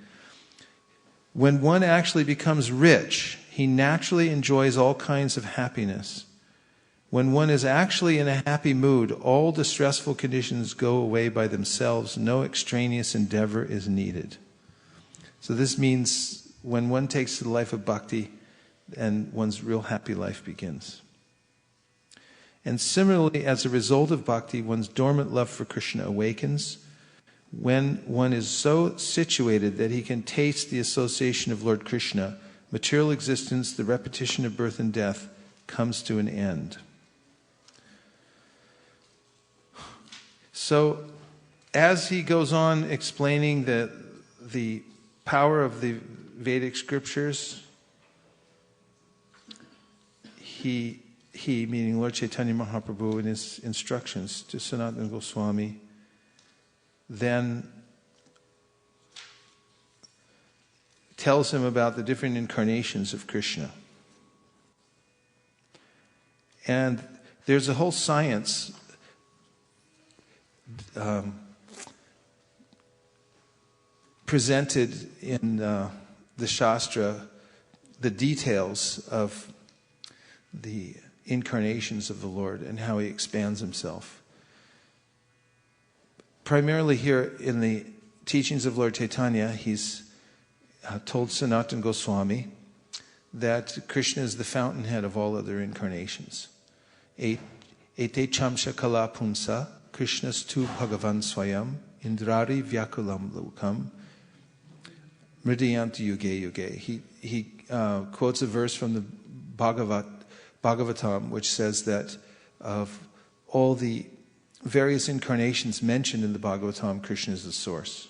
When one actually becomes rich, he naturally enjoys all kinds of happiness. When one is actually in a happy mood, all distressful conditions go away by themselves. No extraneous endeavor is needed. So this means when one takes to the life of bhakti, and one's real happy life begins. And similarly, as a result of bhakti, one's dormant love for Krishna awakens. When one is so situated that he can taste the association of Lord Krishna, material existence, the repetition of birth and death, comes to an end. So, as he goes on explaining the power of the Vedic scriptures, he, meaning Lord Caitanya Mahaprabhu, in his instructions to Sanatana Goswami, then tells him about the different incarnations of Krishna. And there's a whole science presented in the Shastra, the details of the incarnations of the Lord and how he expands himself. Primarily here in the teachings of Lord Caitanya, he's told Sanatana Goswami that Krishna is the fountainhead of all other incarnations. Ete chamsha kala punsa, Krishnas tu bhagavan swayam, indrari vyakulam lokam, mridayant yuge yuge. He quotes a verse from the Bhagavatam, which says that of all the various incarnations mentioned in the Bhagavatam, Krishna is the source.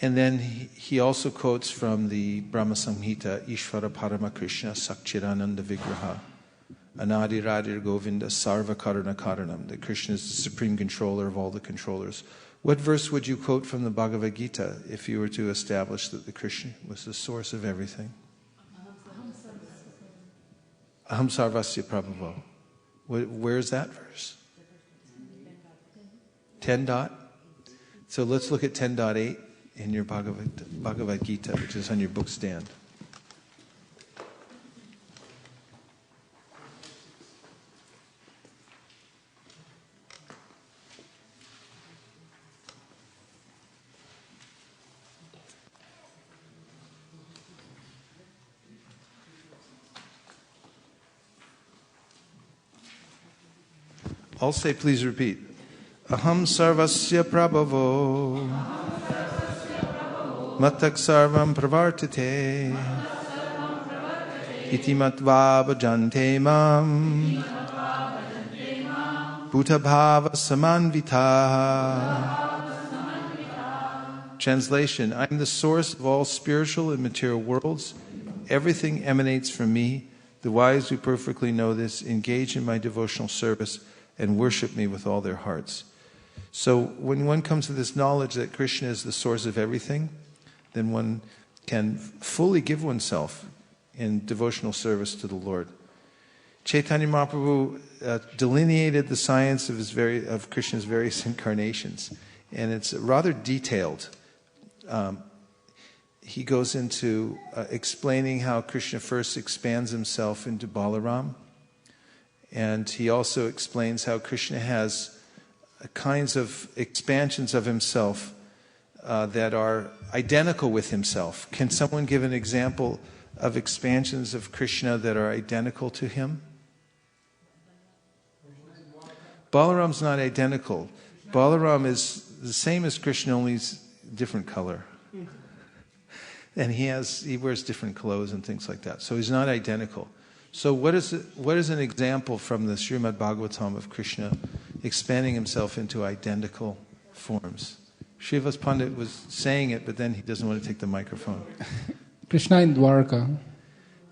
And then he also quotes from the Brahma Samhita, Ishvara Parama Krishna Sakchirananda Vigraha, Anadi Radir Govinda Sarva Karana Karanam, that Krishna is the supreme controller of all the controllers. What verse would you quote from the Bhagavad Gita if you were to establish that the Krishna was the source of everything? Aham Sarvasya Prabhavo. Where is that verse? 10 dot? So let's look at 10.8 in your Bhagavad Gita, which is on your book stand. I'll say, please repeat. Aham sarvasya prabhavo matak sarvam pravartate iti matva bhajante mam bhutabhava samanvita. Translation: I am the source of all spiritual and material worlds. Everything emanates from me. The wise who perfectly know this engage in my devotional service and worship me with all their hearts. So when one comes to this knowledge that Krishna is the source of everything, then one can fully give oneself in devotional service to the Lord. Caitanya Mahaprabhu delineated the science of Krishna's various incarnations, and it's rather detailed. He goes into explaining how Krishna first expands himself into Balaram, and he also explains how Krishna has kinds of expansions of himself that are identical with himself. Can someone give an example of expansions of Krishna that are identical to him? Balaram's not identical. Balaram is the same as Krishna, only he's different color. And he wears different clothes and things like that. So he's not identical. So what is an example from the Srimad Bhagavatam of Krishna expanding himself into identical forms? Srivas Pandit was saying it, but then he doesn't want to take the microphone. Krishna in Dwarka.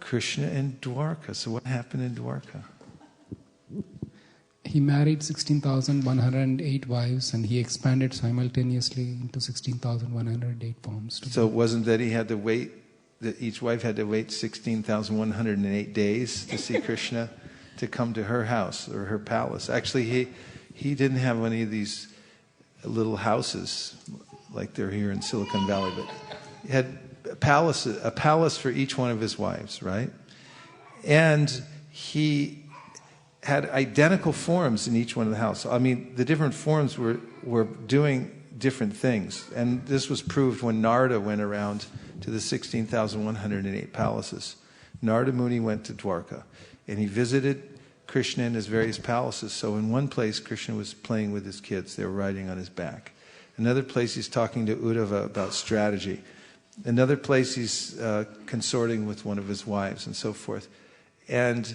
Krishna in Dwarka. So what happened in Dwarka? He married 16,108 wives and he expanded simultaneously into 16,108 forms. So it wasn't that he had to wait, that each wife had to wait 16,108 days to see Krishna to come to her house or her palace. Actually, he didn't have any of these little houses like they're here in Silicon Valley, but he had a palace for each one of his wives, right? And he had identical forms in each one of the houses. I mean, the different forms were doing different things. And this was proved when Narada went around to the 16,108 palaces. Narada Muni went to Dwarka, and he visited Krishna in his various palaces. So in one place, Krishna was playing with his kids. They were riding on his back. Another place, he's talking to Uddhava about strategy. Another place, he's consorting with one of his wives and so forth. And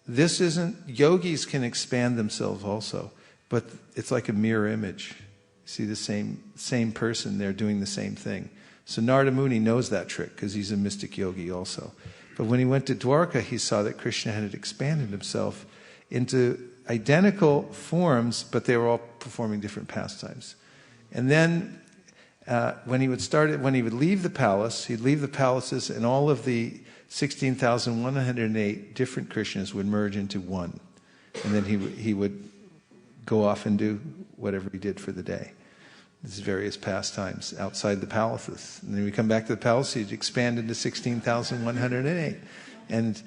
this isn't, yogis can expand themselves also, but it's like a mirror image. You see the same person there doing the same thing. So Narada Muni knows that trick because he's a mystic yogi also. But when he went to Dwarka, he saw that Krishna had expanded himself into identical forms, but they were all performing different pastimes. And then when he would leave the palace, he'd leave the palaces, and all of the 16,108 different Krishnas would merge into one. And then he would go off and do whatever he did for the day. His various pastimes outside the palaces. And then we come back to the palace, he'd expand into 16,108. And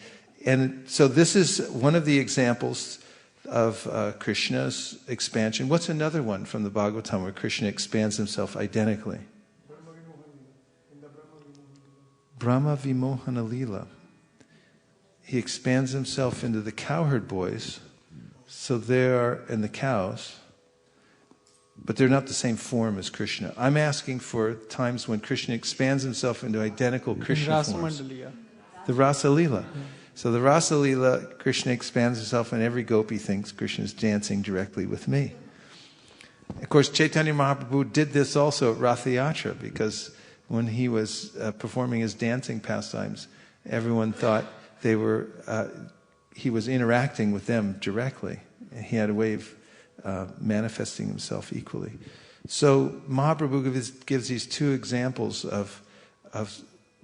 so this is one of the examples of Krishna's expansion. What's another one from the Bhagavatam where Krishna expands himself identically? Brahma Vimohana Lila. He expands himself into the cowherd boys, so and the cows, but they're not the same form as Krishna. I'm asking for times when Krishna expands himself into identical Krishna forms. The Rasa Lila. So the Rasa Lila, Krishna expands himself, and every gopi thinks Krishna's dancing directly with me. Of course, Caitanya Mahaprabhu did this also at Ratha Yatra, because when he was performing his dancing pastimes, everyone thought he was interacting with them directly. And he had a way of manifesting himself equally. So Mahaprabhu gives these two examples of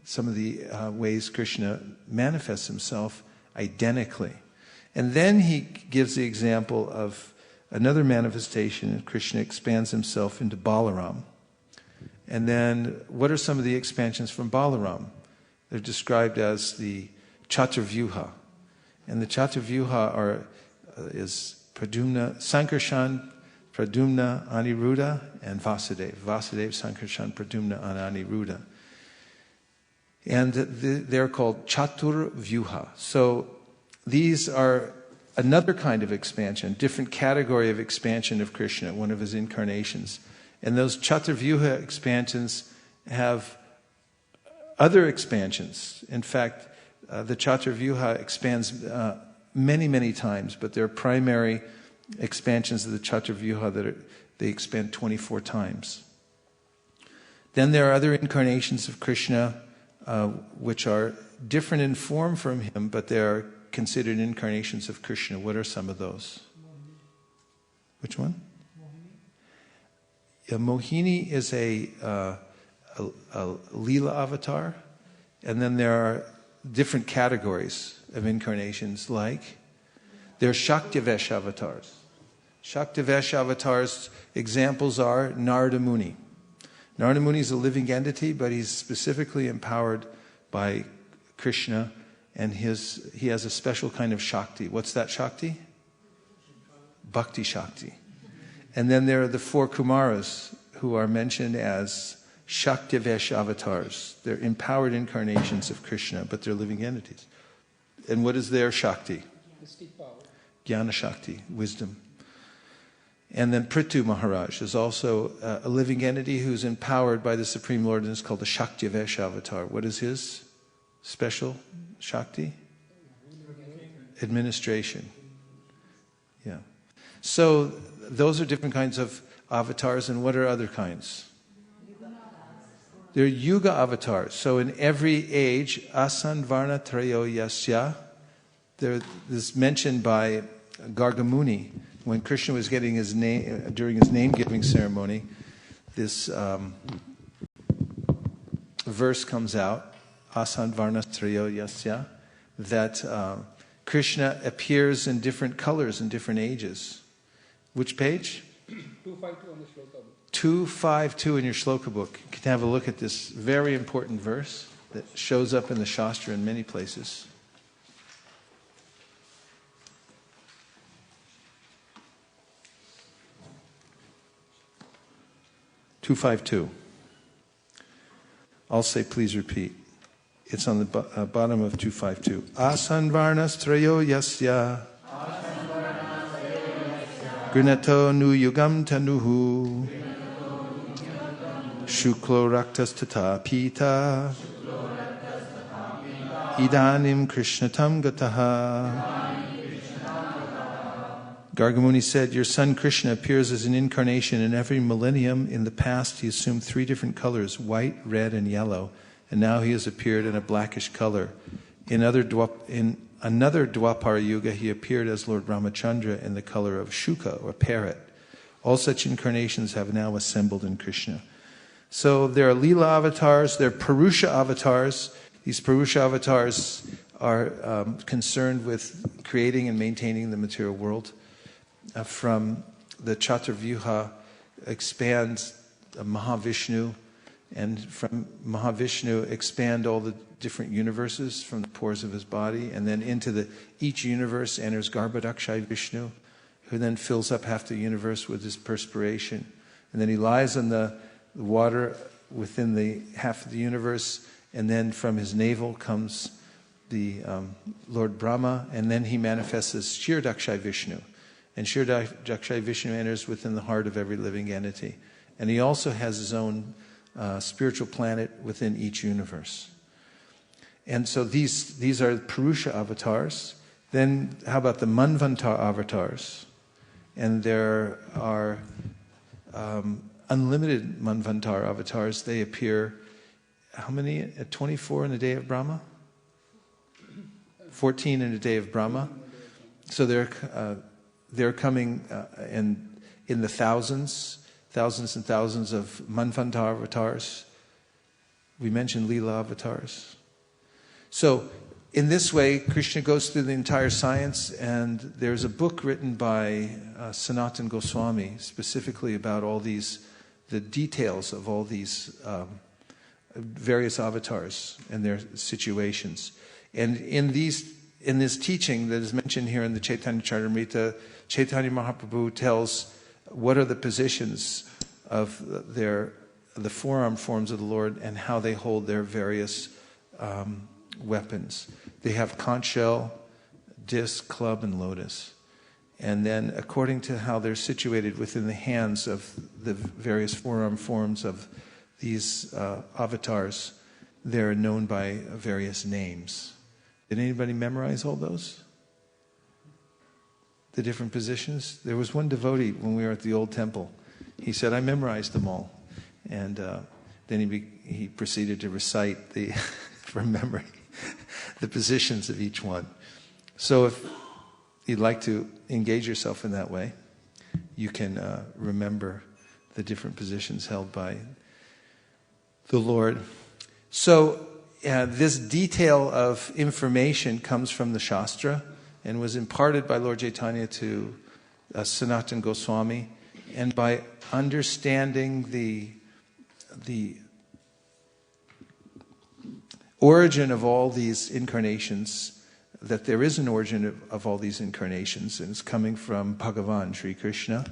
some of the ways Krishna manifests himself identically. And then he gives the example of another manifestation, Krishna expands himself into Balaram. And then, what are some of the expansions from Balaram? They're described as the Chaturvyuha. And the Chaturvyuha is Pradumna, Sankarshan, Pradumna, Aniruddha, and Vasudeva. Vasudeva, Sankarshan, Pradumna, and Aniruddha. And they're called Chaturvyuha. So these are another kind of expansion, different category of expansion of Krishna, one of his incarnations. And those Chaturvyuha expansions have other expansions. In fact, the Chaturvyuha expands many, many times, but their primary expansions of the Chaturvyuha they expand 24 times. Then there are other incarnations of Krishna which are different in form from him, but they are considered incarnations of Krishna. What are some of those? Which one? Yeah, Mohini is a Leela avatar, and then there are different categories of incarnations, like there are Shaktivesh avatars. Shaktivesh avatars, examples are Narada Muni. Narada Muni is a living entity, but he's specifically empowered by Krishna, and he has a special kind of Shakti. What's that Shakti? Bhakti Shakti. And then there are the four Kumaras, who are mentioned as Shaktivesh avatars. They're empowered incarnations of Krishna, but they're living entities. And what is their Shakti? Jnana Shakti, wisdom. And then Prithu Maharaj is also a living entity who's empowered by the Supreme Lord, and is called the Shaktivesh avatar. What is his special Shakti? Administration. Yeah. So those are different kinds of avatars, and what are other kinds? They're Yuga avatars. So in every age, Asan Varna Trayo Yasya, this is mentioned by Gargamuni when Krishna was getting his name, during his name-giving ceremony, this verse comes out, Asan Varna Trayo Yasya, that Krishna appears in different colors in different ages. Which page? 252 on the shloka book. 252 in your shloka book. You can have a look at this very important verse that shows up in the Shastra in many places. "252. I'll say, please repeat. It's on the bottom of 252. Asan varnas trayo yasya. Grinato nu yugam tanuhu. Shuklo raktas tata pita. Idanim krishnatam gataha. Gargamuni said, your son Krishna appears as an incarnation in every millennium. In the past, he assumed 3 different colors, white, red, and yellow. And now he has appeared in a blackish color. In another Dwapara Yuga, he appeared as Lord Ramachandra in the color of Shuka, or parrot. All such incarnations have now assembled in Krishna. So there are Leela avatars, there are Purusha avatars. These Purusha avatars are concerned with creating and maintaining the material world. From the Chaturvyuha expands Mahavishnu, and from Mahavishnu expand all the different universes from the pores of his body, and then into each universe enters Garbhodakshai Vishnu, who then fills up half the universe with his perspiration. And then he lies in the water within the half of the universe, and then from his navel comes the Lord Brahma, and then he manifests as Kshirodakshai Vishnu. And Kshirodakshai Vishnu enters within the heart of every living entity. And he also has his own spiritual planet within each universe. And so these are Purusha avatars. Then how about the Manvantar avatars? And there are unlimited Manvantar avatars. They appear, how many? At 24 in the day of Brahma? 14 in the day of Brahma. So they're coming in the thousands and thousands of Manvantar avatars. We mentioned Leela avatars. So in this way, Krishna goes through the entire science, and there's a book written by Sanatana Goswami specifically about all the details of all these various avatars and their situations. And in this teaching that is mentioned here in the Caitanya Charitamrita, Caitanya Mahaprabhu tells what are the positions of the forearm forms of the Lord and how they hold their various weapons. They have conch shell, disc, club, and lotus. And then according to how they're situated within the hands of the various forearm forms of these avatars, they're known by various names. Did anybody memorize all those? The different positions? There was one devotee when we were at the old temple. He said, I memorized them all. And then he proceeded to recite from memory the positions of each one. So if you'd like to engage yourself in that way, you can remember the different positions held by the Lord. So this detail of information comes from the Shastra and was imparted by Lord Chaitanya to Sanatana Goswami. And by understanding the origin of all these incarnations, that there is an origin of all these incarnations, and it's coming from Bhagavan, Sri Krishna.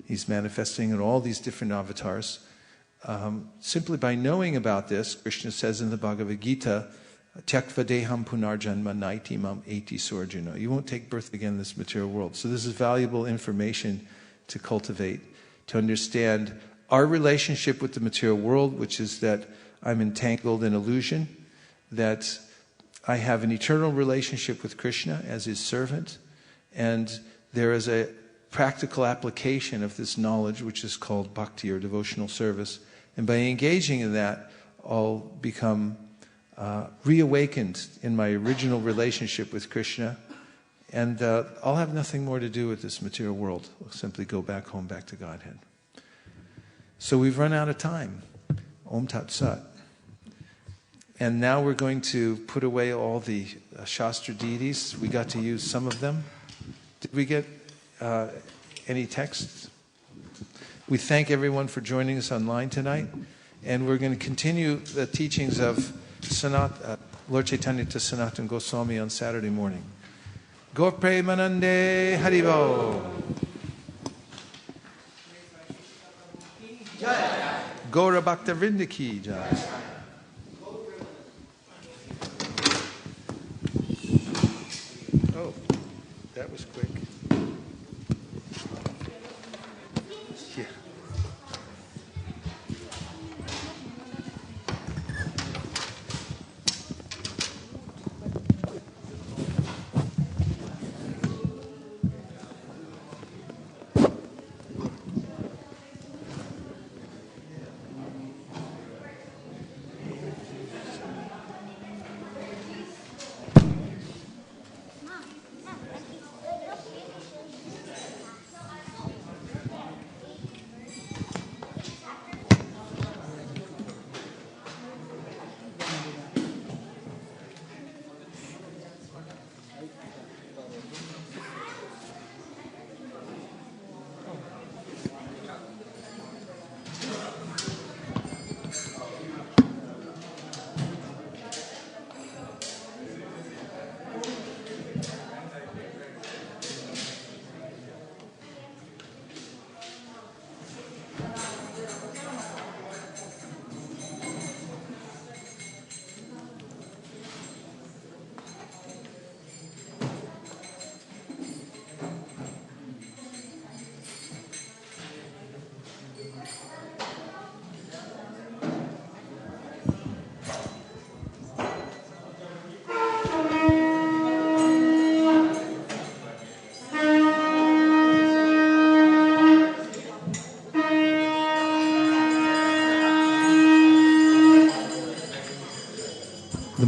He's manifesting in all these different avatars. simply by knowing about this, Krishna says in the Bhagavad Gita, Tyakva deham punarjanma naiti mam eti surjuna. You won't take birth again in this material world. So this is valuable information to cultivate, to understand our relationship with the material world, which is that I'm entangled in illusion, that I have an eternal relationship with Krishna as his servant, and there is a practical application of this knowledge, which is called bhakti or devotional service. And by engaging in that, I'll become reawakened in my original relationship with Krishna, and I'll have nothing more to do with this material world. I'll simply go back home, back to Godhead. So we've run out of time. Om Tat Sat. And now we're going to put away all the Shastra deities. We got to use some of them. Did we get any texts? We thank everyone for joining us online tonight. And we're going to continue the teachings of Lord Caitanya to Sanatana Goswami on Saturday morning. Gaur Premanande Haribo. Gaura Bhakta Vrinda Ki Jai. Oh, that was quick. Yeah.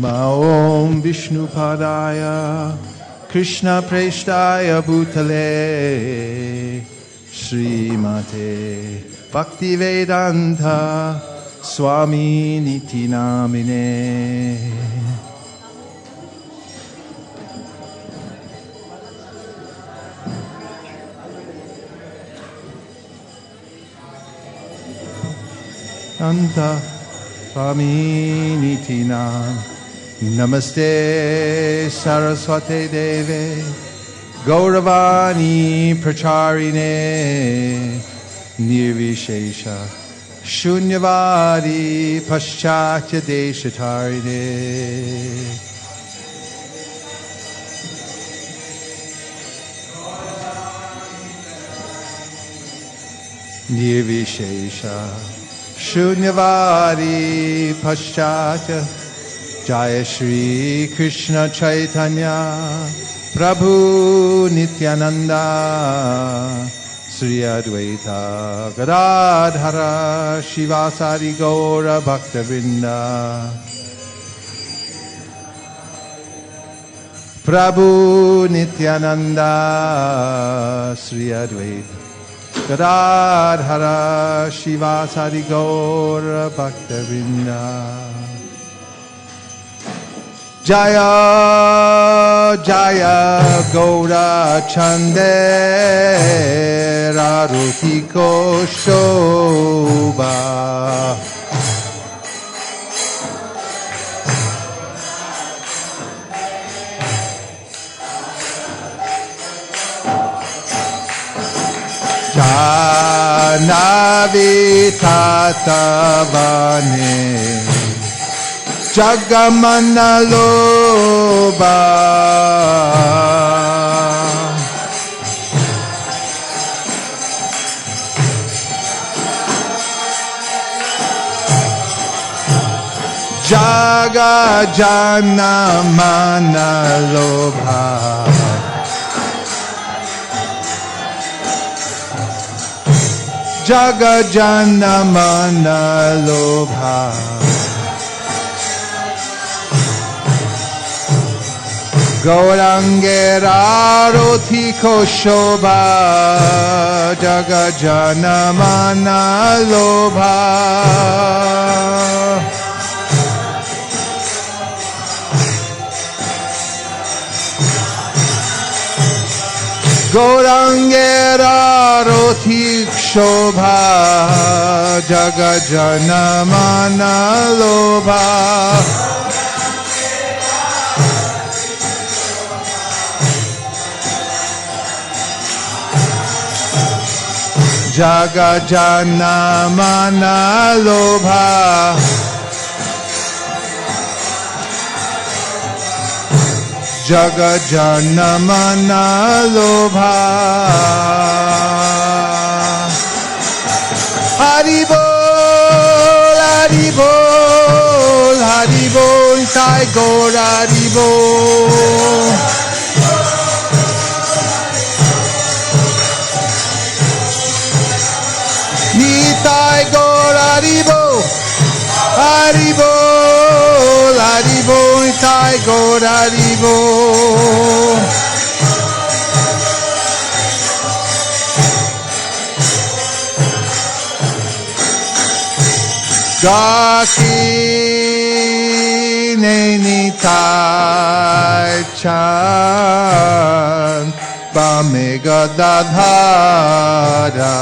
Om Vishnu Padaya Krishna Preshtaya Bhutale Srimate Bhakti Vedanta Swami Niti Namine. Anta Swami Niti Nam. Namaste Saraswate Deve Gauravani Pracharine Nirvishesha Shunyavadi Paschatya Deshatarine Nirvishesha Shunyavadi Paschatya Jaya Shri Krishna Caitanya Prabhu Nityananda Sri Advaita Gadadhara Shivasari Gaura Bhaktavinda Prabhu Nityananda Sri Advaita Gadadhara Shivasari Gaura Bhaktavinda Jaya Jaya Gaura Chande Rarutiko Shobha navitatavane Jagamanaloba Jaga Jana Manalobha Jaga Jana Manalobha Gaurangera Rothiko Shobha Jaga Jana Manalobha Gaurangera Rothik Shobha Jaga Jana Manalobha Jaga Jana Manalobha Jaga Jana Manalobha Hari Bol, Hari Bol, Hari Bol, Sai Gaur Hari Bol Nitai Gaur Hari Bol, Hari Bol, Hari Bol, Nitai Gaur Hari Bol Dakine Nitai Chan Bamega Dadhara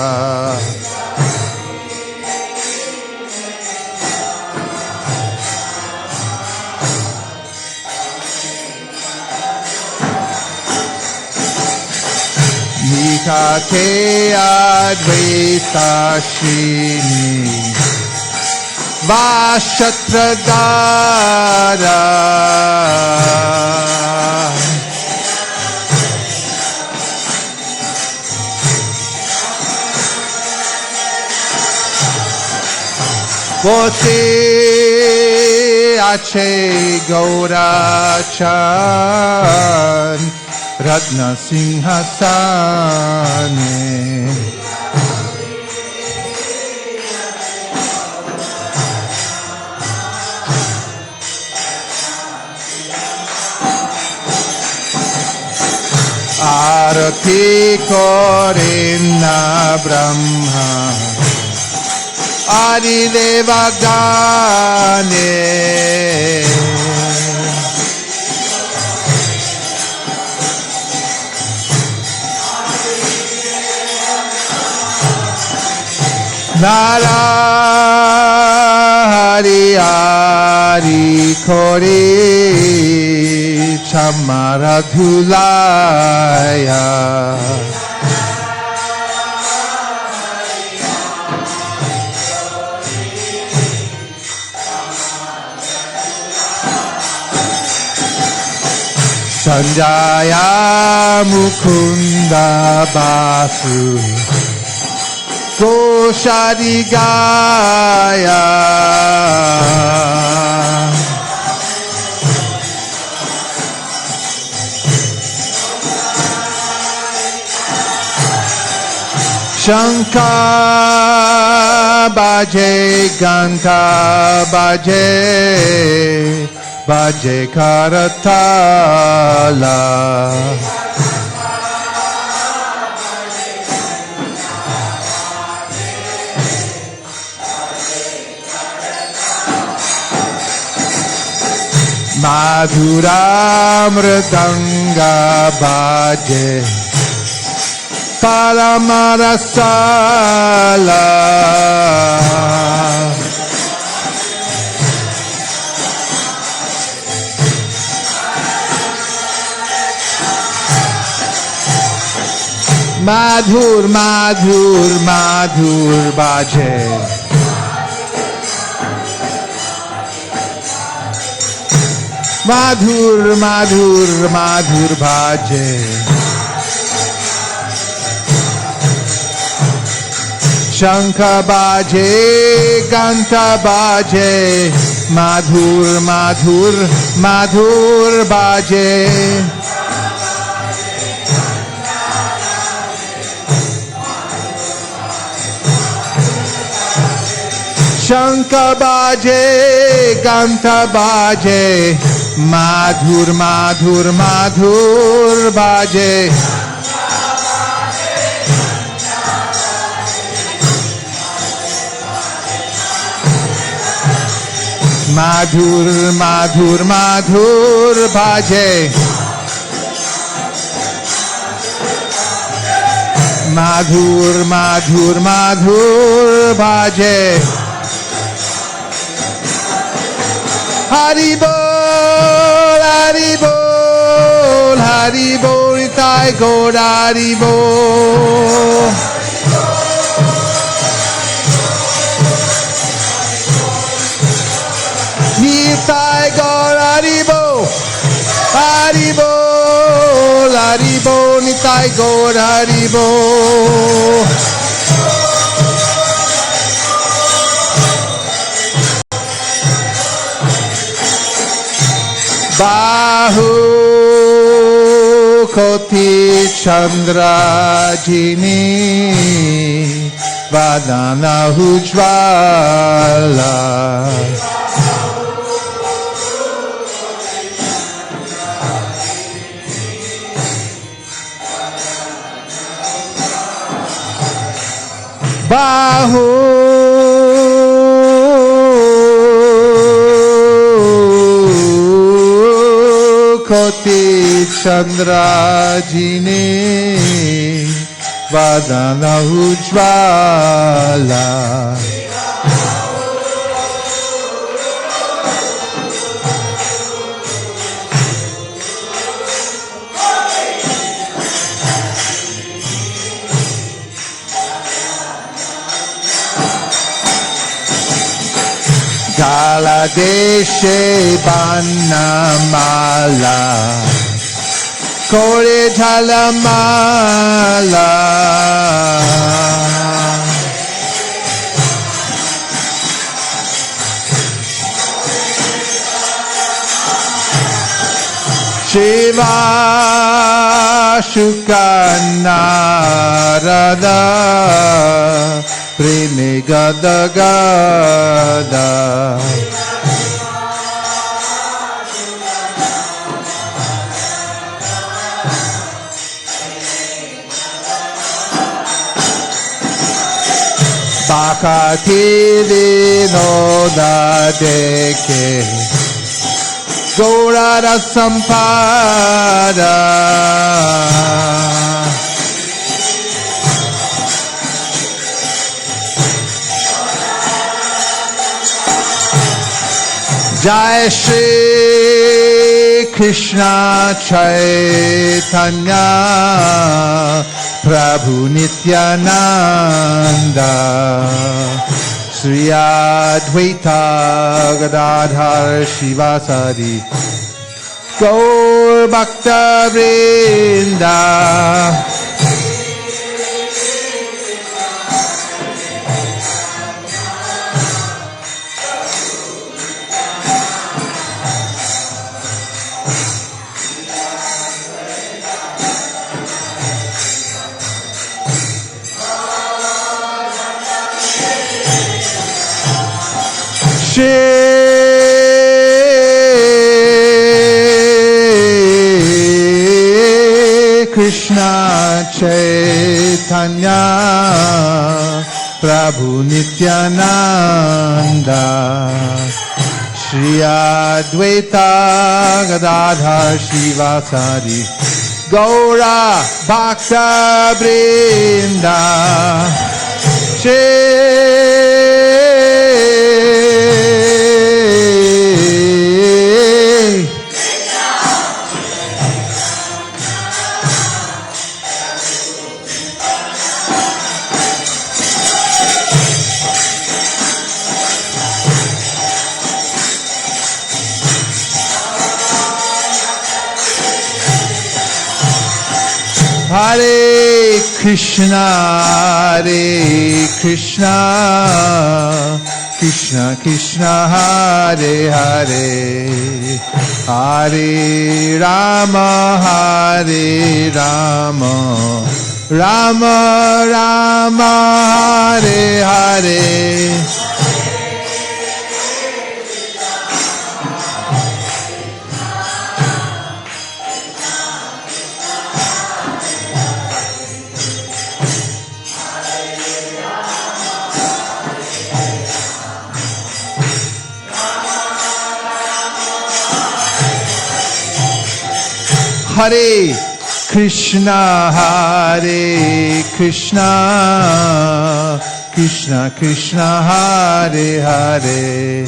Nikate Advaita Shini Vashatradara Bote Ache Gaurachan Ratna Singhasane Arati Korena Brahma Adideva Gane Nara Hari Hari Kori Chamara Dhulaya Sanjaya Mukunda Basu Gosharigaya Shankar Baje Ganta Baje Baje Karatala Madhura Mridanga Baje Paramarasala Madhur, Madhur, Madhur Bhaje. Madhur, Madhur, Madhur Bhaje. Shankha Bhaje, Ganta Bhaje. Madhur, Madhur, Madhur Bhaje. Shankha Bhaje, Ganta Bhaje. Madhur, Madhur, Madhur Bhaje. Madhur, Madhur, Madhur Bhaje. Madhur, Madhur, Madhur Bhaje. Hari Bol, Hari Bol, Hari Bol, Nitai Gaur Hari Bol. Nitai Gaur Hari Bol, Hari Bol, Hari Bol, Nitai Gaur Hari Bol. Bahu Koti Chandra Jini Vadana Ujvala. Bahu Koti Chandra Jini Vadana Ujvala. Kala Deshe Banamala Kore Jalamala Shiva Shukanarada Prinigada Gada Bakati Vinoda Deke Gaurara Sampada Jai Shri Krishna Caitanya Prabhu Nityananda Sri Advaita Gadadhar Shivasadi Gaur Bhakta Vrinda. Shri Krishna Caitanya Prabhu Nityananda Shri Advaita Gadadhar Shivasadi Gaura Bhakta Vrinda. Hare Krishna, Krishna Krishna, Hare Hare, Hare Rama, Rama Rama, Hare Hare. Hare Krishna, Krishna Krishna, Hare Hare,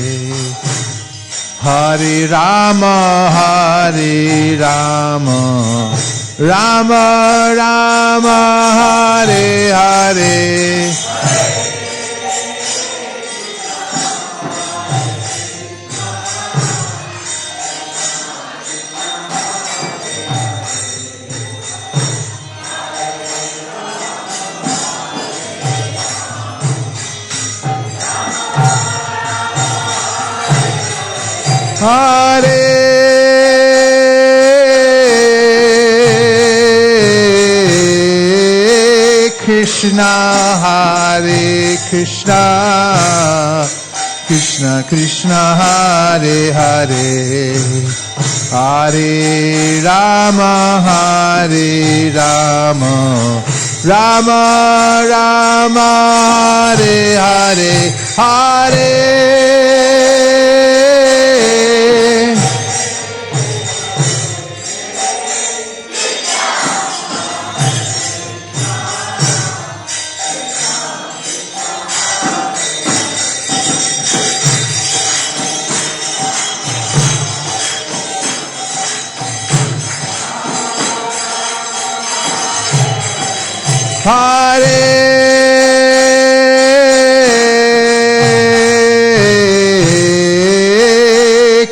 Hare Rama, Rama Rama, Hare Hare. Hare Krishna, Krishna Krishna, Hare Hare, Hare Rama, Rama Rama, Hare Hare, Hare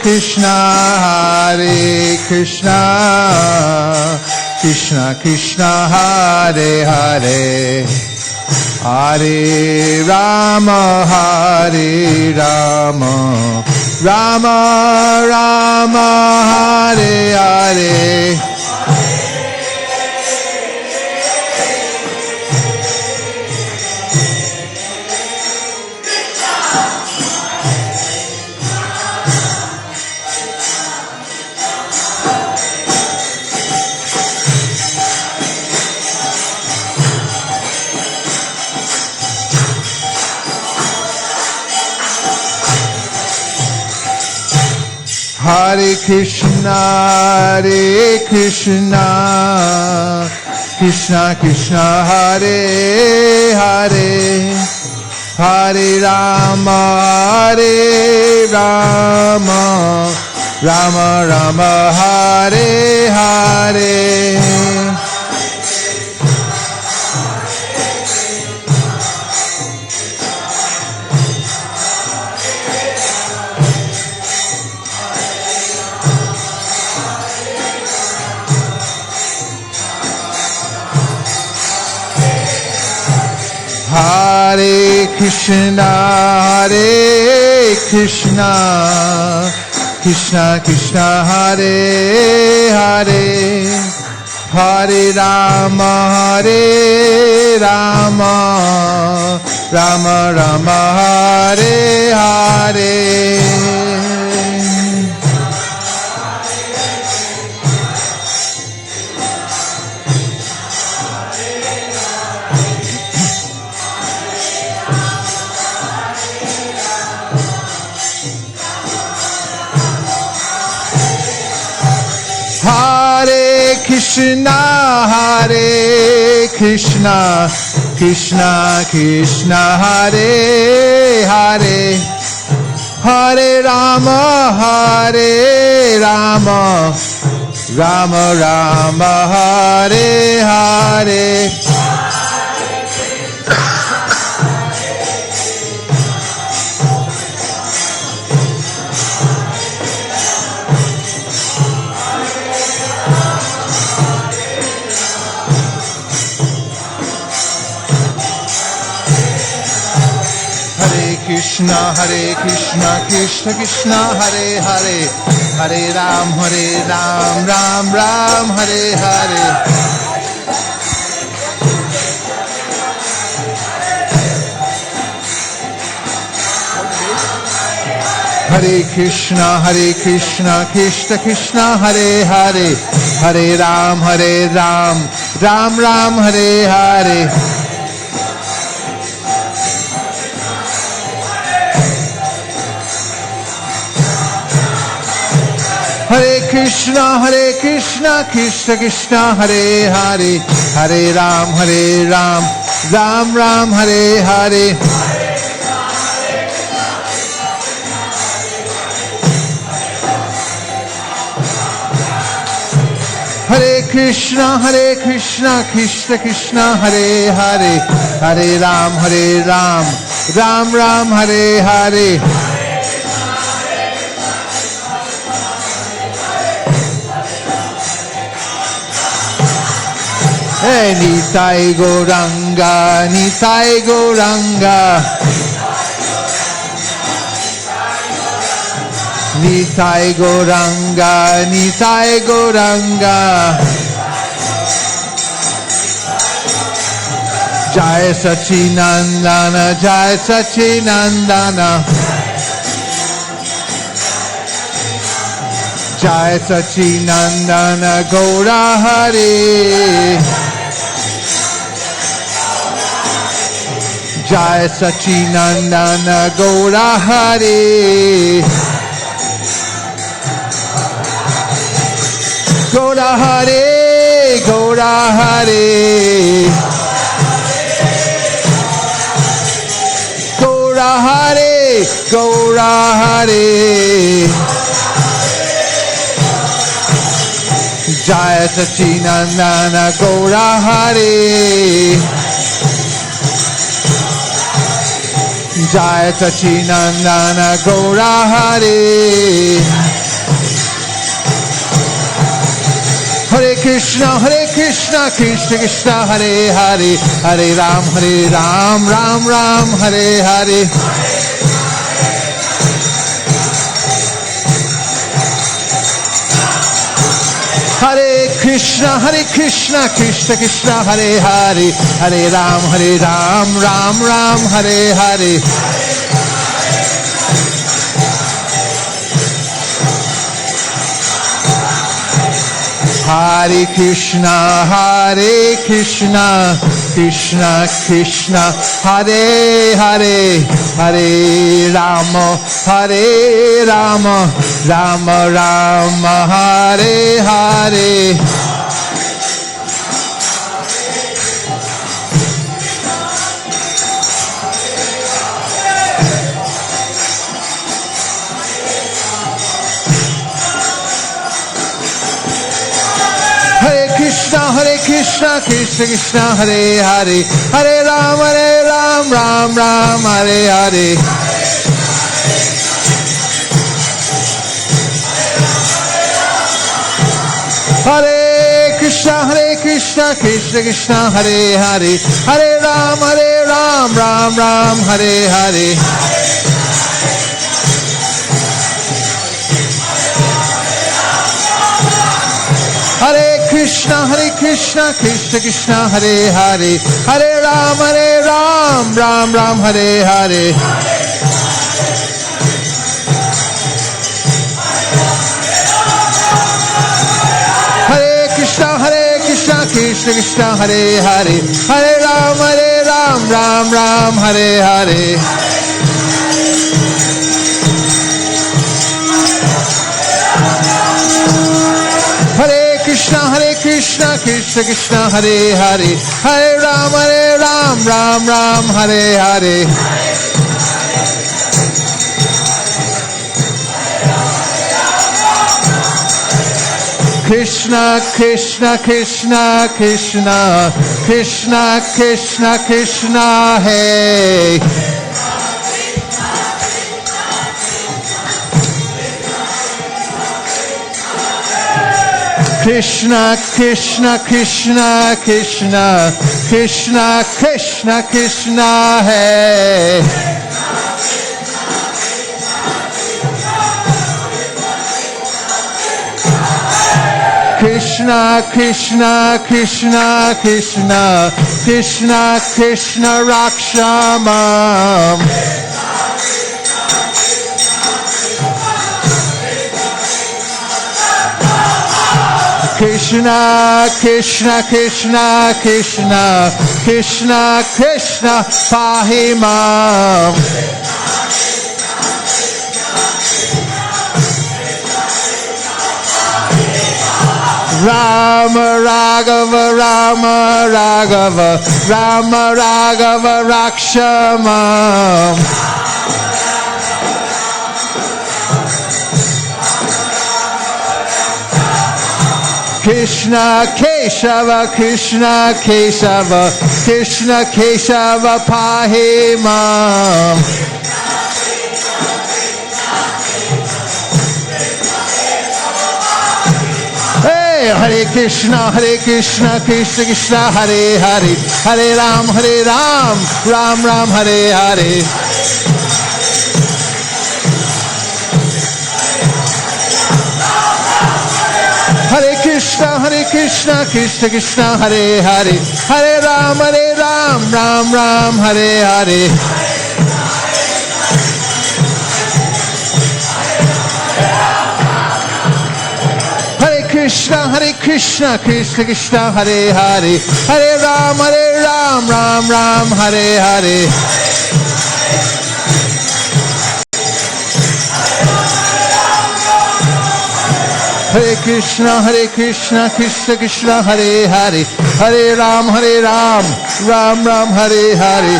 Krishna, Krishna Krishna, Hare Hare, Hare Rama, Rama Rama, Hare Hare. Hare Krishna, Krishna Krishna, Hare Hare, Hare Rama, Rama Rama, Hare Hare. Hare Krishna, Krishna Krishna, Hare Hare, Hare Rama, Rama Rama, Hare Hare. Hare Krishna, Krishna Krishna, Hare Hare, Hare Rama, Rama Rama, Hare Hare. Krishna Krishna Krishna Hare Hare Hare Ram Ram Ram Hare Hare Hare Krishna Krishna Krishna Hare Hare Hare Ram Ram Ram Hare Hare Hare Krishna Krishna Krishna Hare Hare Hare Ram Ram Ram Hare Hare Hare Krishna Krishna Krishna Hare Hare Hare Ram Ram Ram Hare Hare Hey Nitai Gauranga Nitai Gauranga Jai Sachinandana Jai Sachinandana Gaura Hare Jai Sachinandana Gaura Hare Gaura Hare Gaura Hare Gaura Hare Gaura Hare Jai Sachinandana Gaura Hare Jai Sachinandana Gaura Hare Hare Krishna Krishna Krishna Hare Hare Hare Ram Ram Hare Hare Hare Krishna Krishna Hare Hare Hare Ram Ram Hare Hare Hare Krishna Krishna Krishna Hare Hare Hare Rama Rama Hare Hare Krishna Krishna Hare Hare Hare Ram Ram Hare Hare Hare Krishna Krishna Hare Hare Hare Ram Ram Hare Hare Hare Krishna Krishna Hare Hare Hare Ram Ram Hare Hare Hare Krishna Krishna Hare Hare Hare Ram Ram Hare Hare Hare Krishna Krishna Hare Hare Hare Ram Ram Hare Hare Krishna Krishna Hey Krishna Hey Krishna, Krishna, Krishna, Krishna, Krishna, Krishna, Rakshamam. Krishna, Krishna, Krishna, Krishna, Krishna, Krishna, Pahimam. Rama Raghava, Rama Raghava, Rama Raghava, Rakshamam. Krishna Keshava, Krishna Keshava, Krishna Keshava, Pahimam. Hey, Hare Krishna, Krishna Krishna, Hare Hare, Hare Ram, Ram Ram, Hare Hare. Hare Krishna, Krishna Krishna, Hare Hare, Hare Ram, Ram Ram, Hare Hare. Hare Krishna, Krishna Krishna, Hare Hare, Hare Ram, Ram Ram, Hare Hare. Hare Krishna, Krishna Krishna, Hare Hare, Hare Ram, Ram Ram, Hare Hare.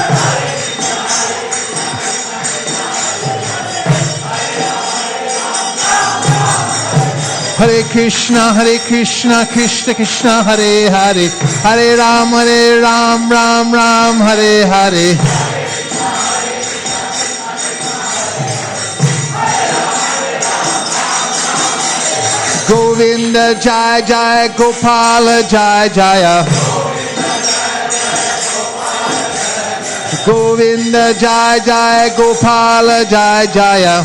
Hare Krishna, Krishna Krishna, Hare Hare, Hare Ram, Ram Ram, Hare Hare. Govinda Jai Jai, Gopala Jai Jaya. Govinda Jai Jai, Gopala Jai Jaya.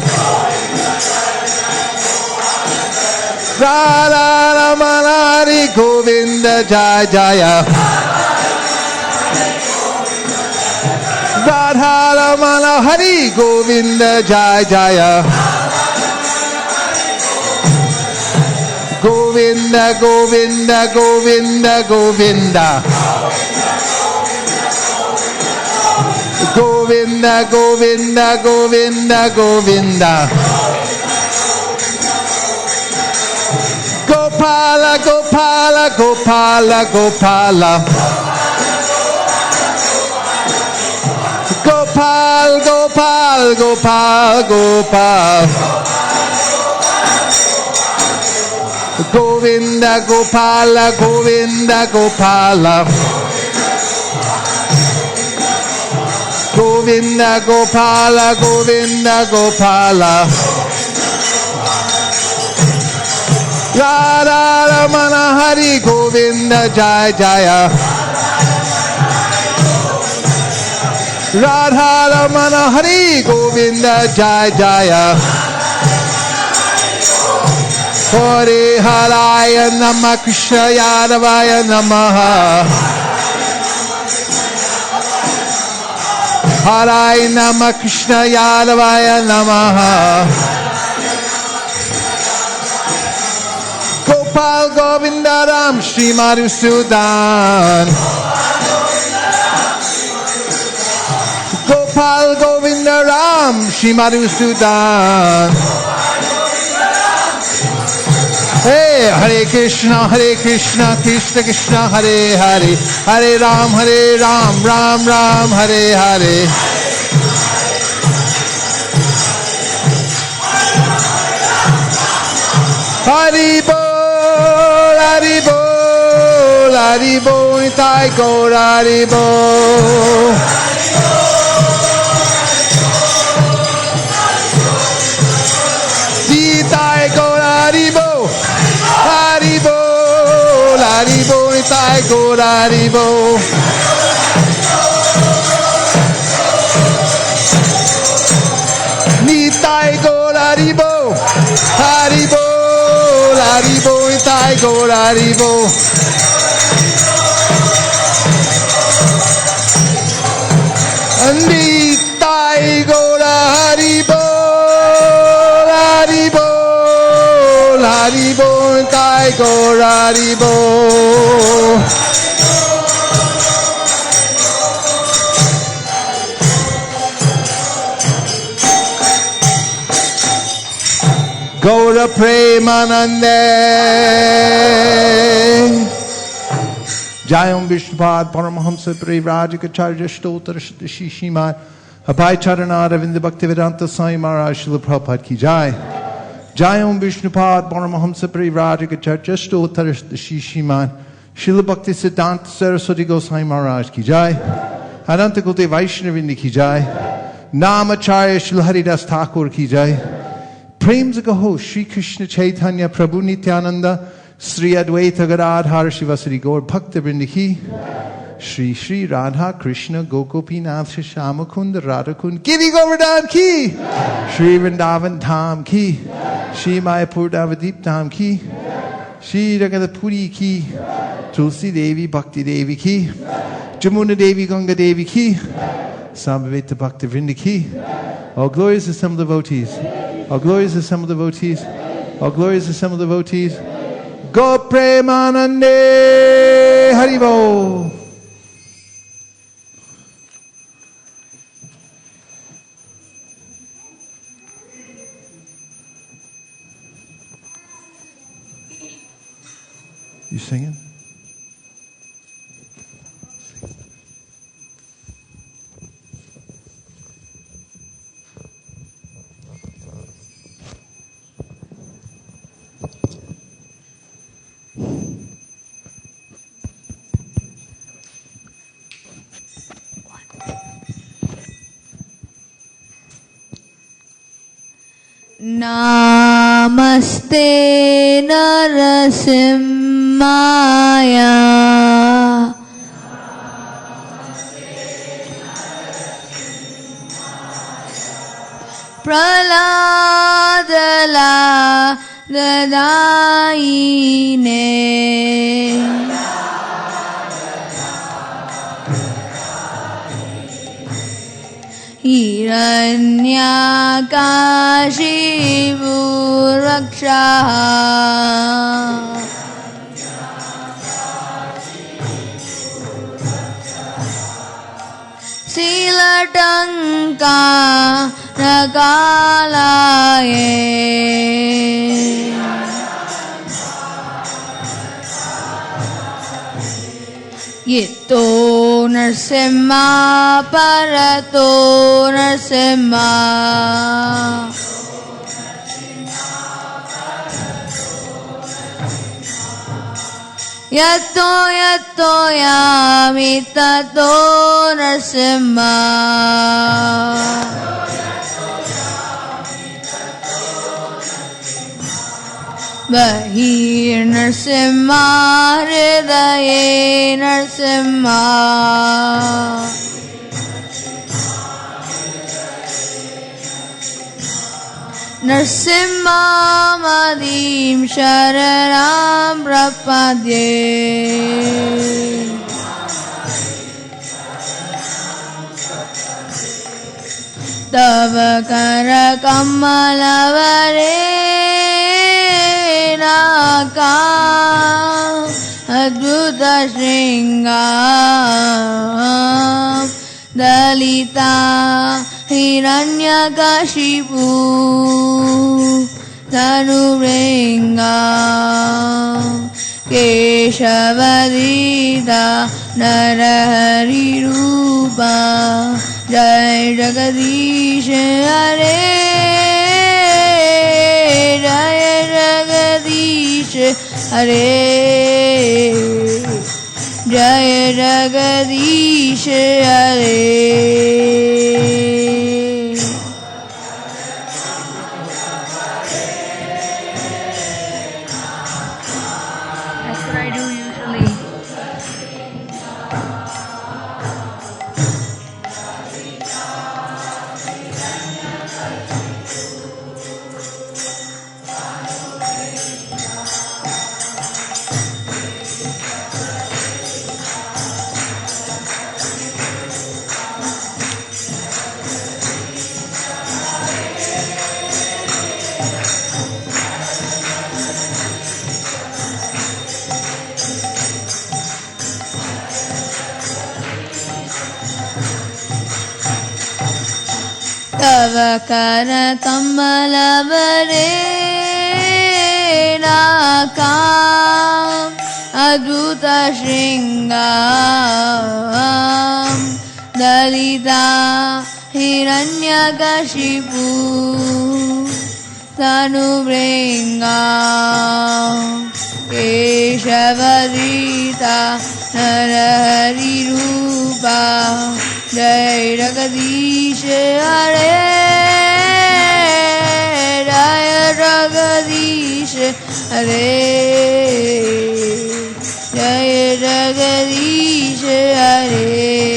Radha Ramana Hari Govinda Jai Jaya. Radha Ramana Hari Govinda Jai Jaya. Govinda, Govinda, Govinda, Govinda. Govinda, Govinda, Govinda, Govinda. Gopala, Gopala, Gopala, Gopala. Gopal, Gopal, Gopal, Gopal. Govinda, Gopala, Govinda, Gopala. Govinda, Gopala, Govinda, Gopala. Radha Ramana Hari Govinda Jai Jaya. Radha Ramana Hari Govinda Jai Jaya. Hare Haraya Namah Krishna Yadavaya Namaha. Haraya Namah Krishna Yadavaya Namaha. Gopal Govinda Ram Shri Madhusudan. Gopal Govinda Ram Shri Madhusudan. Hey, Hare Krishna, Krishna Krishna, Hare Hare, Hare Ram, Ram Ram, Hare Hare. Hari Bol, Hari Bol, Hari Bol, Nitai Gaur, Hari Bol. Nitai Gaur, Hari Bol. Haribo, Haribo, Nitai Gaur, Haribo. Nitai Gaur, Haribo, Haribo, Haribo, Nitai Gaur Haribo. Nitai Gaur Haribo, Haribo, Haribo, Nitai Gaur Haribo. Gaura Premanande Jayam Vishnupad Paramahamsa Privrajakacharya Stotra Shishiman Abhay Charana Ravinda Bhaktivedanta Swami Maharaj Srila Prabhupada Ki Jai Jayam Vishnupad Paramahamsa Privrajakacharya Stotra Shishiman Srila Bhakti Siddhanta Saraswati Goswami Maharaj Ki Jai Ananta Kote Vaishnavinda Ki Jai Namacharya Srila Haridas Thakur Ki Jai Prem Zagaho, Shri Krishna Caitanya Prabhu Nityananda, Sri Advaita Gadadhar Shivasari Gaur Bhakta Vrindaki, Shri Shri Radha Krishna Gokopinath Shama Kunda Radhakund, Giri Govardhan Ki, Shri Vrindavan Dham Ki, Shri Mayapur Davadip Dham Ki, Shri Ragadapuri Ki, Tulsi Devi Bhakti Devi Ki, Jamuna Devi Ganga Devi Ki, Samaveta Bhakta Vrindaki, all glorious assembled devotees. All glorious assembled devotees. All glorious assembled devotees. Go Premanande Haribo. You singing? Namaste Narasimhaya Praladala Dadaine Hiranyakashipu Raksha Silatanka Nakalaye Yito Narsimha Parato Narsimha Yato Yato Yami Tato Narsimha Bahir Narsimha Hridaye Narsimha Narsimha Madim Sharanam Prapadye Tava Kara Kamalavare Naka Adbhuta Shringam Dalita Hiranyakashipu Tanurengam Keshavadita Narahari Rupa Jai Jagadish Hare Jai Jagadish Hare Jai Jagadish Hare That's what I do usually. Tavakara Kamalavare Nakam Adhuta Shringam Dalita Hiranyakashipu Tanuvringam Keshavadita Narahari Rupa Jai Jagadish Hare Jai Jagadish Hare Jai Jagadish Hare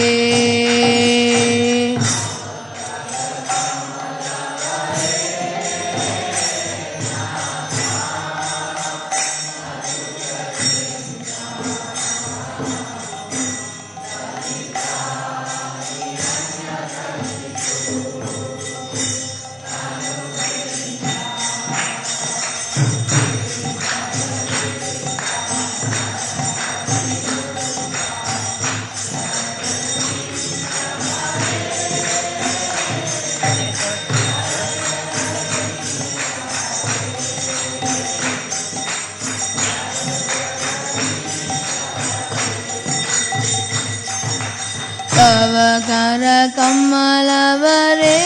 Tavakara Kamalavare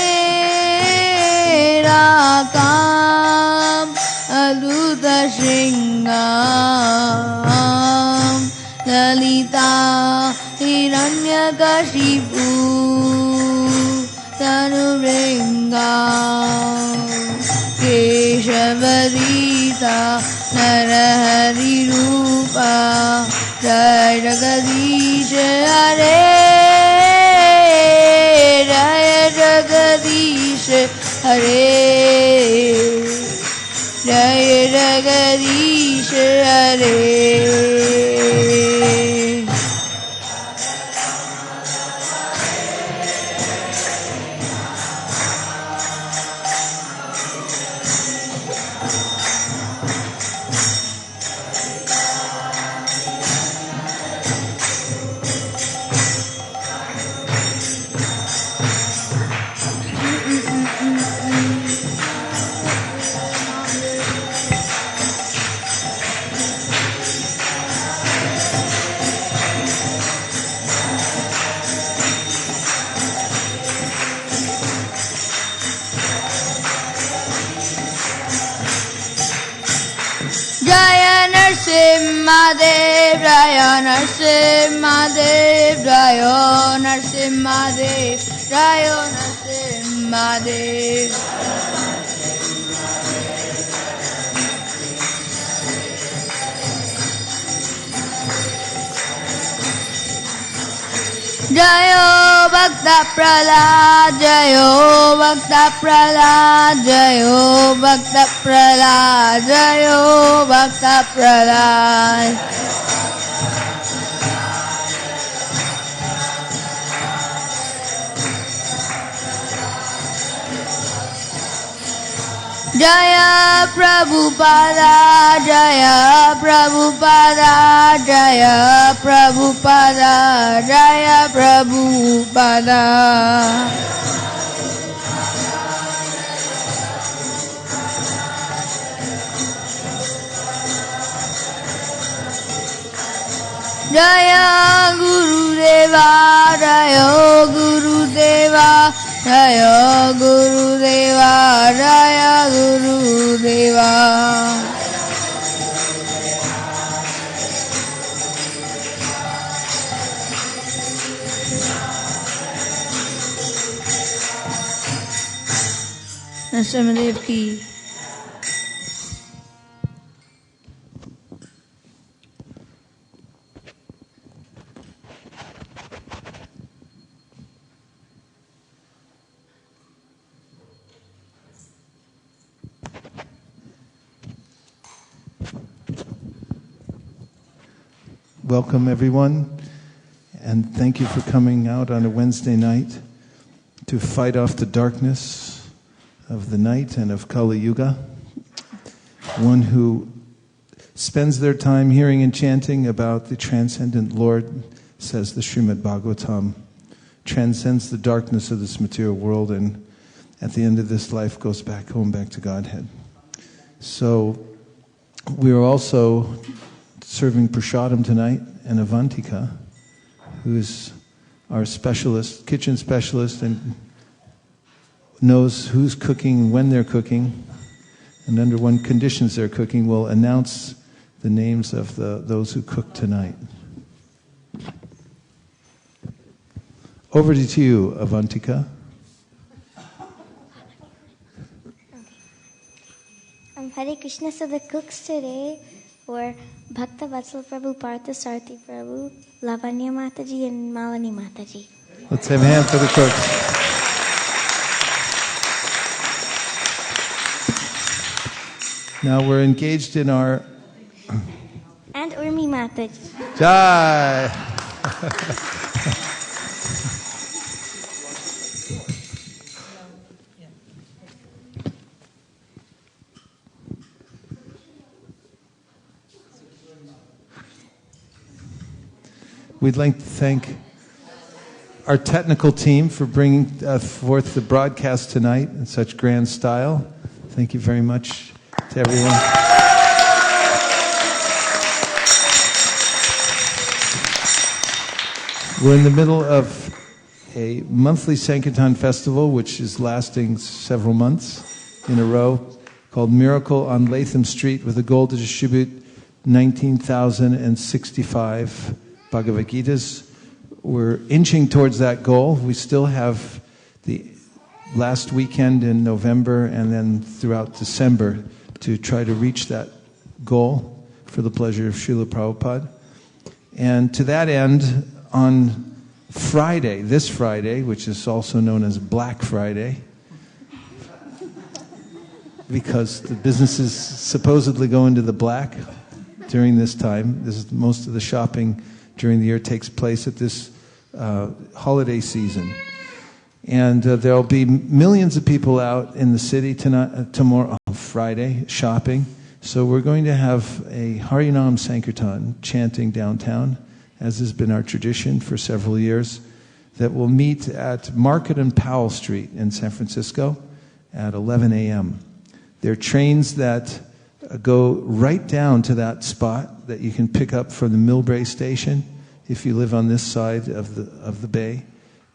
Rakam Adhuta Shringam Lalita Hiranyakashipu Tanuvringam Keshavadita Narahari Rupa Jai Jagadish Hare Jai Jagadish Hare Jai Jagadish Hare Jaya Narsimhadev, Jaya Narsimhadev, Jaya Narsimhadev, Jaya Narsimhadev. Jayo Bhakta Prahlad, Jayo Bhakta Prahlad, Jayo Bhakta Prahlad, Jayo Bhakta Prahlad. Jaya Prabhupada, Jaya Prabhupada, Jaya Prabhupada, Jaya Prabhupada. Jaya Gurudeva, Jaya Gurudeva, Jaya Gurudeva, Jaya Gurudeva. Narasimhadev ki. Welcome, everyone, and thank you for coming out on a Wednesday night to fight off the darkness of the night and of Kali Yuga. One who spends their time hearing and chanting about the transcendent Lord, says the Srimad Bhagavatam, transcends the darkness of this material world and at the end of this life goes back home, back to Godhead. So we are also serving prasadam tonight, and Avantika, who's our specialist, kitchen specialist, and knows who's cooking, when they're cooking, and under what conditions they're cooking, will announce the names of those who cook tonight. Over to you, Avantika. Hare Krishna. So the cooks today were Bhakta Vatsal Prabhu, Parthasarthi Prabhu, Lavanya Mataji, and Malani Mataji. Let's have a hand for the cooks. Now we're engaged in our... And Urmi Mataji. Jai! We'd like to thank our technical team for bringing forth the broadcast tonight in such grand style. Thank you very much to everyone. We're in the middle of a monthly Sankirtan festival, which is lasting several months in a row, called Miracle on Latham Street, with a goal to distribute 19,065 Bhagavad Gitas. We're inching towards that goal. We still have the last weekend in November and then throughout December to try to reach that goal for the pleasure of Srila Prabhupada. And to that end, on Friday, this Friday, which is also known as Black Friday, because the businesses supposedly go into the black during this time. This is most of the shopping during the year takes place at this holiday season. And there'll be millions of people out in the city tomorrow, Friday, shopping. So we're going to have a Harinam Sankirtan chanting downtown, as has been our tradition for several years, that will meet at Market and Powell Street in San Francisco at 11 a.m. There are trains that go right down to that spot that you can pick up from the Millbrae station if you live on this side of the bay.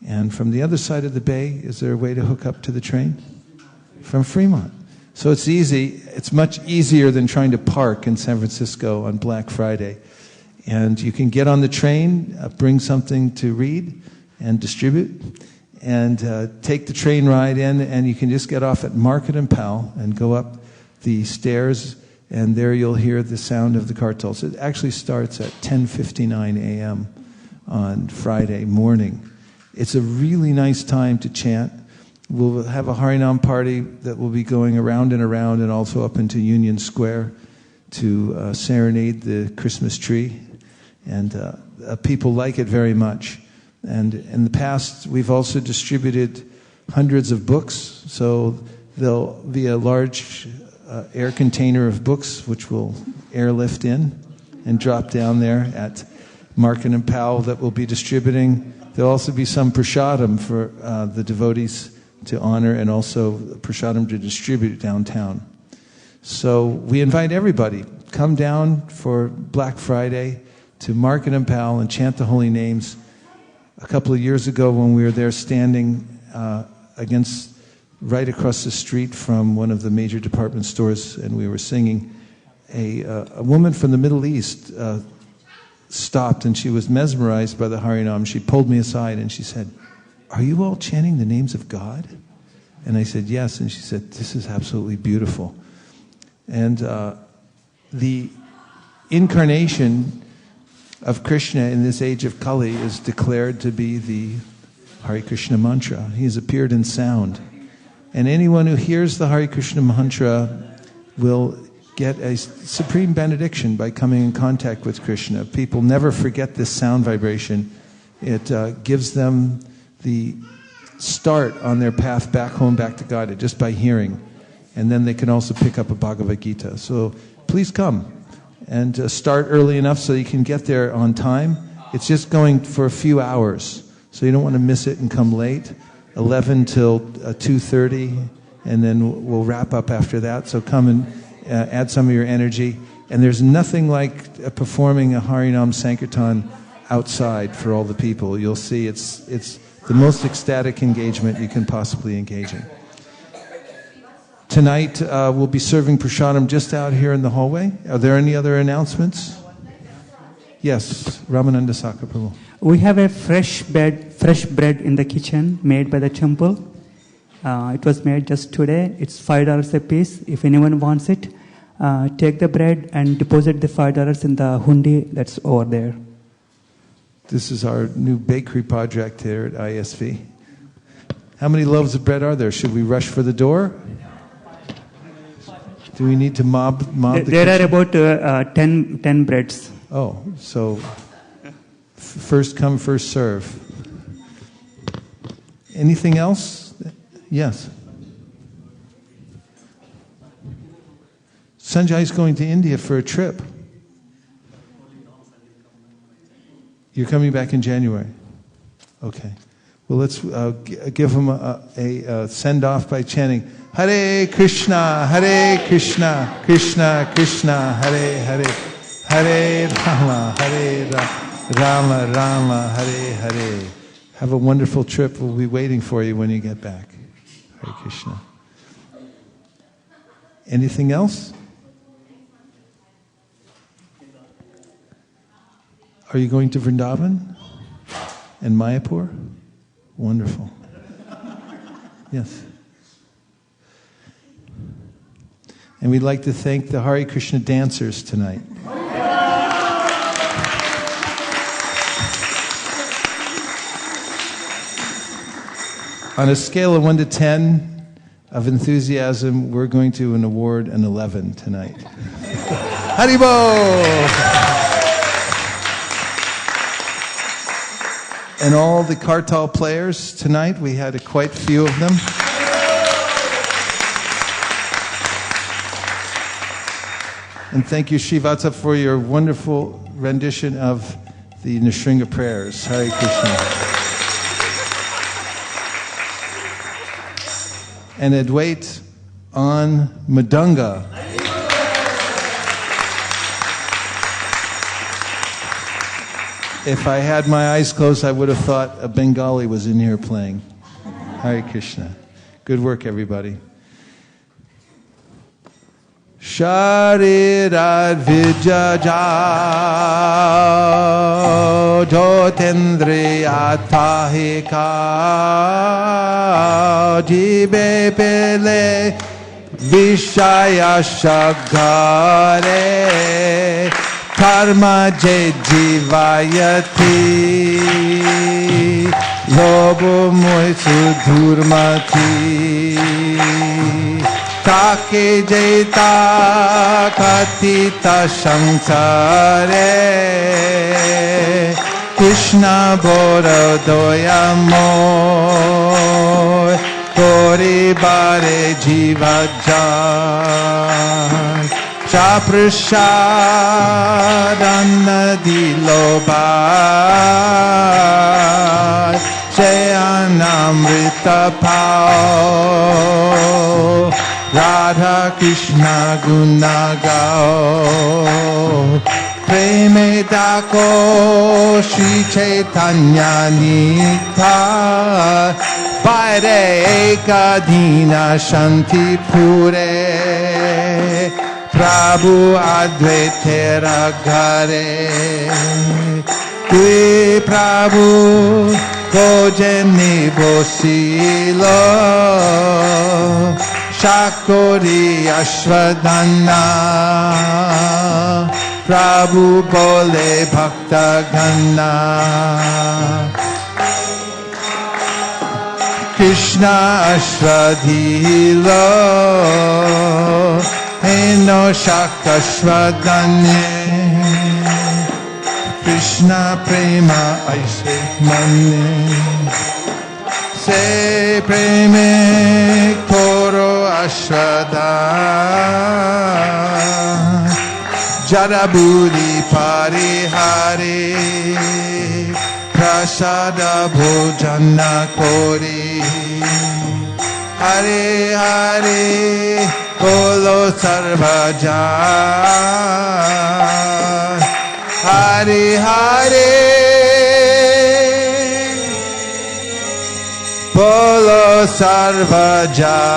And from the other side of the bay, is there a way to hook up to the train? From Fremont. So it's easy. It's much easier than trying to park in San Francisco on Black Friday. And you can get on the train, bring something to read and distribute, and take the train ride in, and you can just get off at Market and Powell and go up the stairs, and there you'll hear the sound of the kartals. It actually starts at 10:59 a.m. on Friday morning. It's a really nice time to chant. We'll have a Harinam party that will be going around and also up into Union Square to serenade the Christmas tree. And people like it very much. And in the past, we've also distributed hundreds of books. So there'll be a large air container of books which will airlift in and drop down there at Market and Powell that will be distributing. There'll also be some prasadam for the devotees to honor, and also prasadam to distribute downtown. So we invite everybody, come down for Black Friday to Market and Powell and chant the holy names. A couple of years ago when we were there standing right across the street from one of the major department stores, and we were singing, a woman from the Middle East stopped, and she was mesmerized by the Harinam. She pulled me aside and she said, "Are you all chanting the names of God?" And I said, "Yes." And she said, "This is absolutely beautiful." And the incarnation of Krishna in this age of Kali is declared to be the Hare Krishna mantra. He has appeared in sound. And anyone who hears the Hare Krishna mantra will get a supreme benediction by coming in contact with Krishna. People never forget this sound vibration. It gives them the start on their path back home, back to God, just by hearing. And then they can also pick up a Bhagavad Gita. So please come and start early enough so you can get there on time. It's just going for a few hours, so you don't want to miss it and come late. 11 till 2:30, and then we'll wrap up after that. So come and add some of your energy. And there's nothing like performing a Harinam Sankirtan outside for all the people. You'll see it's the most ecstatic engagement you can possibly engage in. Tonight we'll be serving prasadam just out here in the hallway. Are there any other announcements? Yes, Ramananda Saka Prabhu. We have a fresh bread in the kitchen made by the temple. It was made just today. It's $5 a piece. If anyone wants it, take the bread and deposit the $5 in the hundi that's over there. This is our new bakery project here at ISV. How many loaves of bread are there? Should we rush for the door? Do we need to mob the There kitchen? are about 10 breads. Oh, so first come, first serve. Anything else? Yes. Sanjay's going to India for a trip. You're coming back in January. Okay. Well, let's give him a send-off by chanting, Hare Krishna, Krishna Krishna, Hare Hare, Hare Rama, Rama Rama, Hare Hare. Have a wonderful trip. We'll be waiting for you when you get back. Hare Krishna. Anything else? Are you going to Vrindavan and Mayapur? Wonderful. Yes. And we'd like to thank the Hare Krishna dancers tonight. On a scale of 1 to 10 of enthusiasm, we're going to award an 11 tonight. Haribo! And all the kartal players tonight, we had quite a few of them. And thank you, Shivatsa, for your wonderful rendition of the Nrsimha prayers. Hare Krishna. And Advait on Madunga. If I had my eyes closed, I would have thought a Bengali was in here playing. Hare Krishna. Good work, everybody. Sharirat Vijaja Jotendriyatahika Jibe Pele Vishaya Shagare Karma je jivayati Lobo moy sudhurmati Take jeta katita samsare Krishna bora doyamoy Kori bare jivajan Chaprashadana dilobai Shayanamrita pao Radha Krishna gunagao Preme dako Shri Caitanya nitha Vaire ekadina shanti pure Prabhu Advaitera Ghare Tui Prabhu Gojeni Bosilo Shakori Ashwadana Prabhu Bole Bhakta Gana Krishna Ashwadhilo Eno Shakashwadane Krishna Prema Aise Mane Se Preme Koro Ashwada Jaraburi Parihare prasada bhojana kori. Hare Hare bolo sarvajan. Hare Hare bolo sarvajan.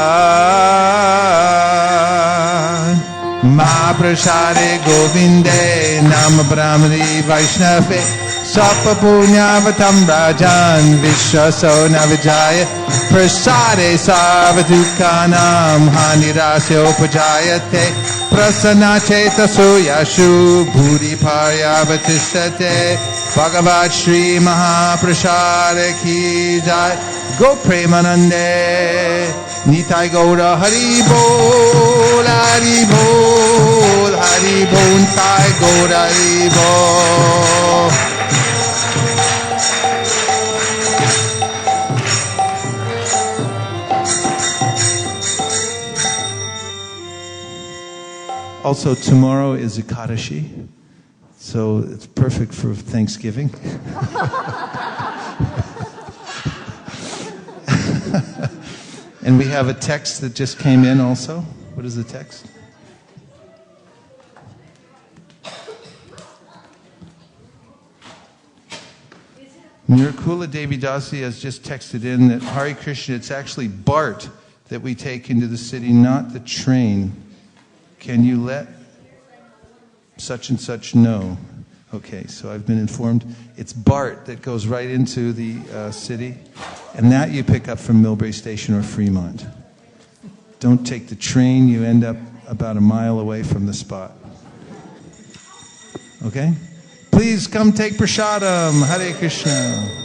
Mahaprasade Govinde Nam Brahmani Vaishnave Sapa Punyavatam Rajan Vishwaso Navijaya Prasade Sarvadukanam Hanirasya Upajayate Prasana Chetaso Yashu Bhuri Paryavatishate Bhagavad Shri Mahaprasade Ki Jai Go Premanande Nitai Gaura Hari Bol, Hari Bol, Hari Bol, Nitai Gaura Hari Bol. Also, tomorrow is ISKCON, so it's perfect for Thanksgiving. And we have a text that just came in also. What is the text? Nirkula Devi Dasi has just texted in that Hare Krishna, it's actually BART that we take into the city, not the train. Can you let such and such know? Okay, so I've been informed it's BART that goes right into the city, and that you pick up from Millbrae Station or Fremont. Don't take the train, you end up about a mile away from the spot. Okay? Please come take prasadam. Hare Krishna.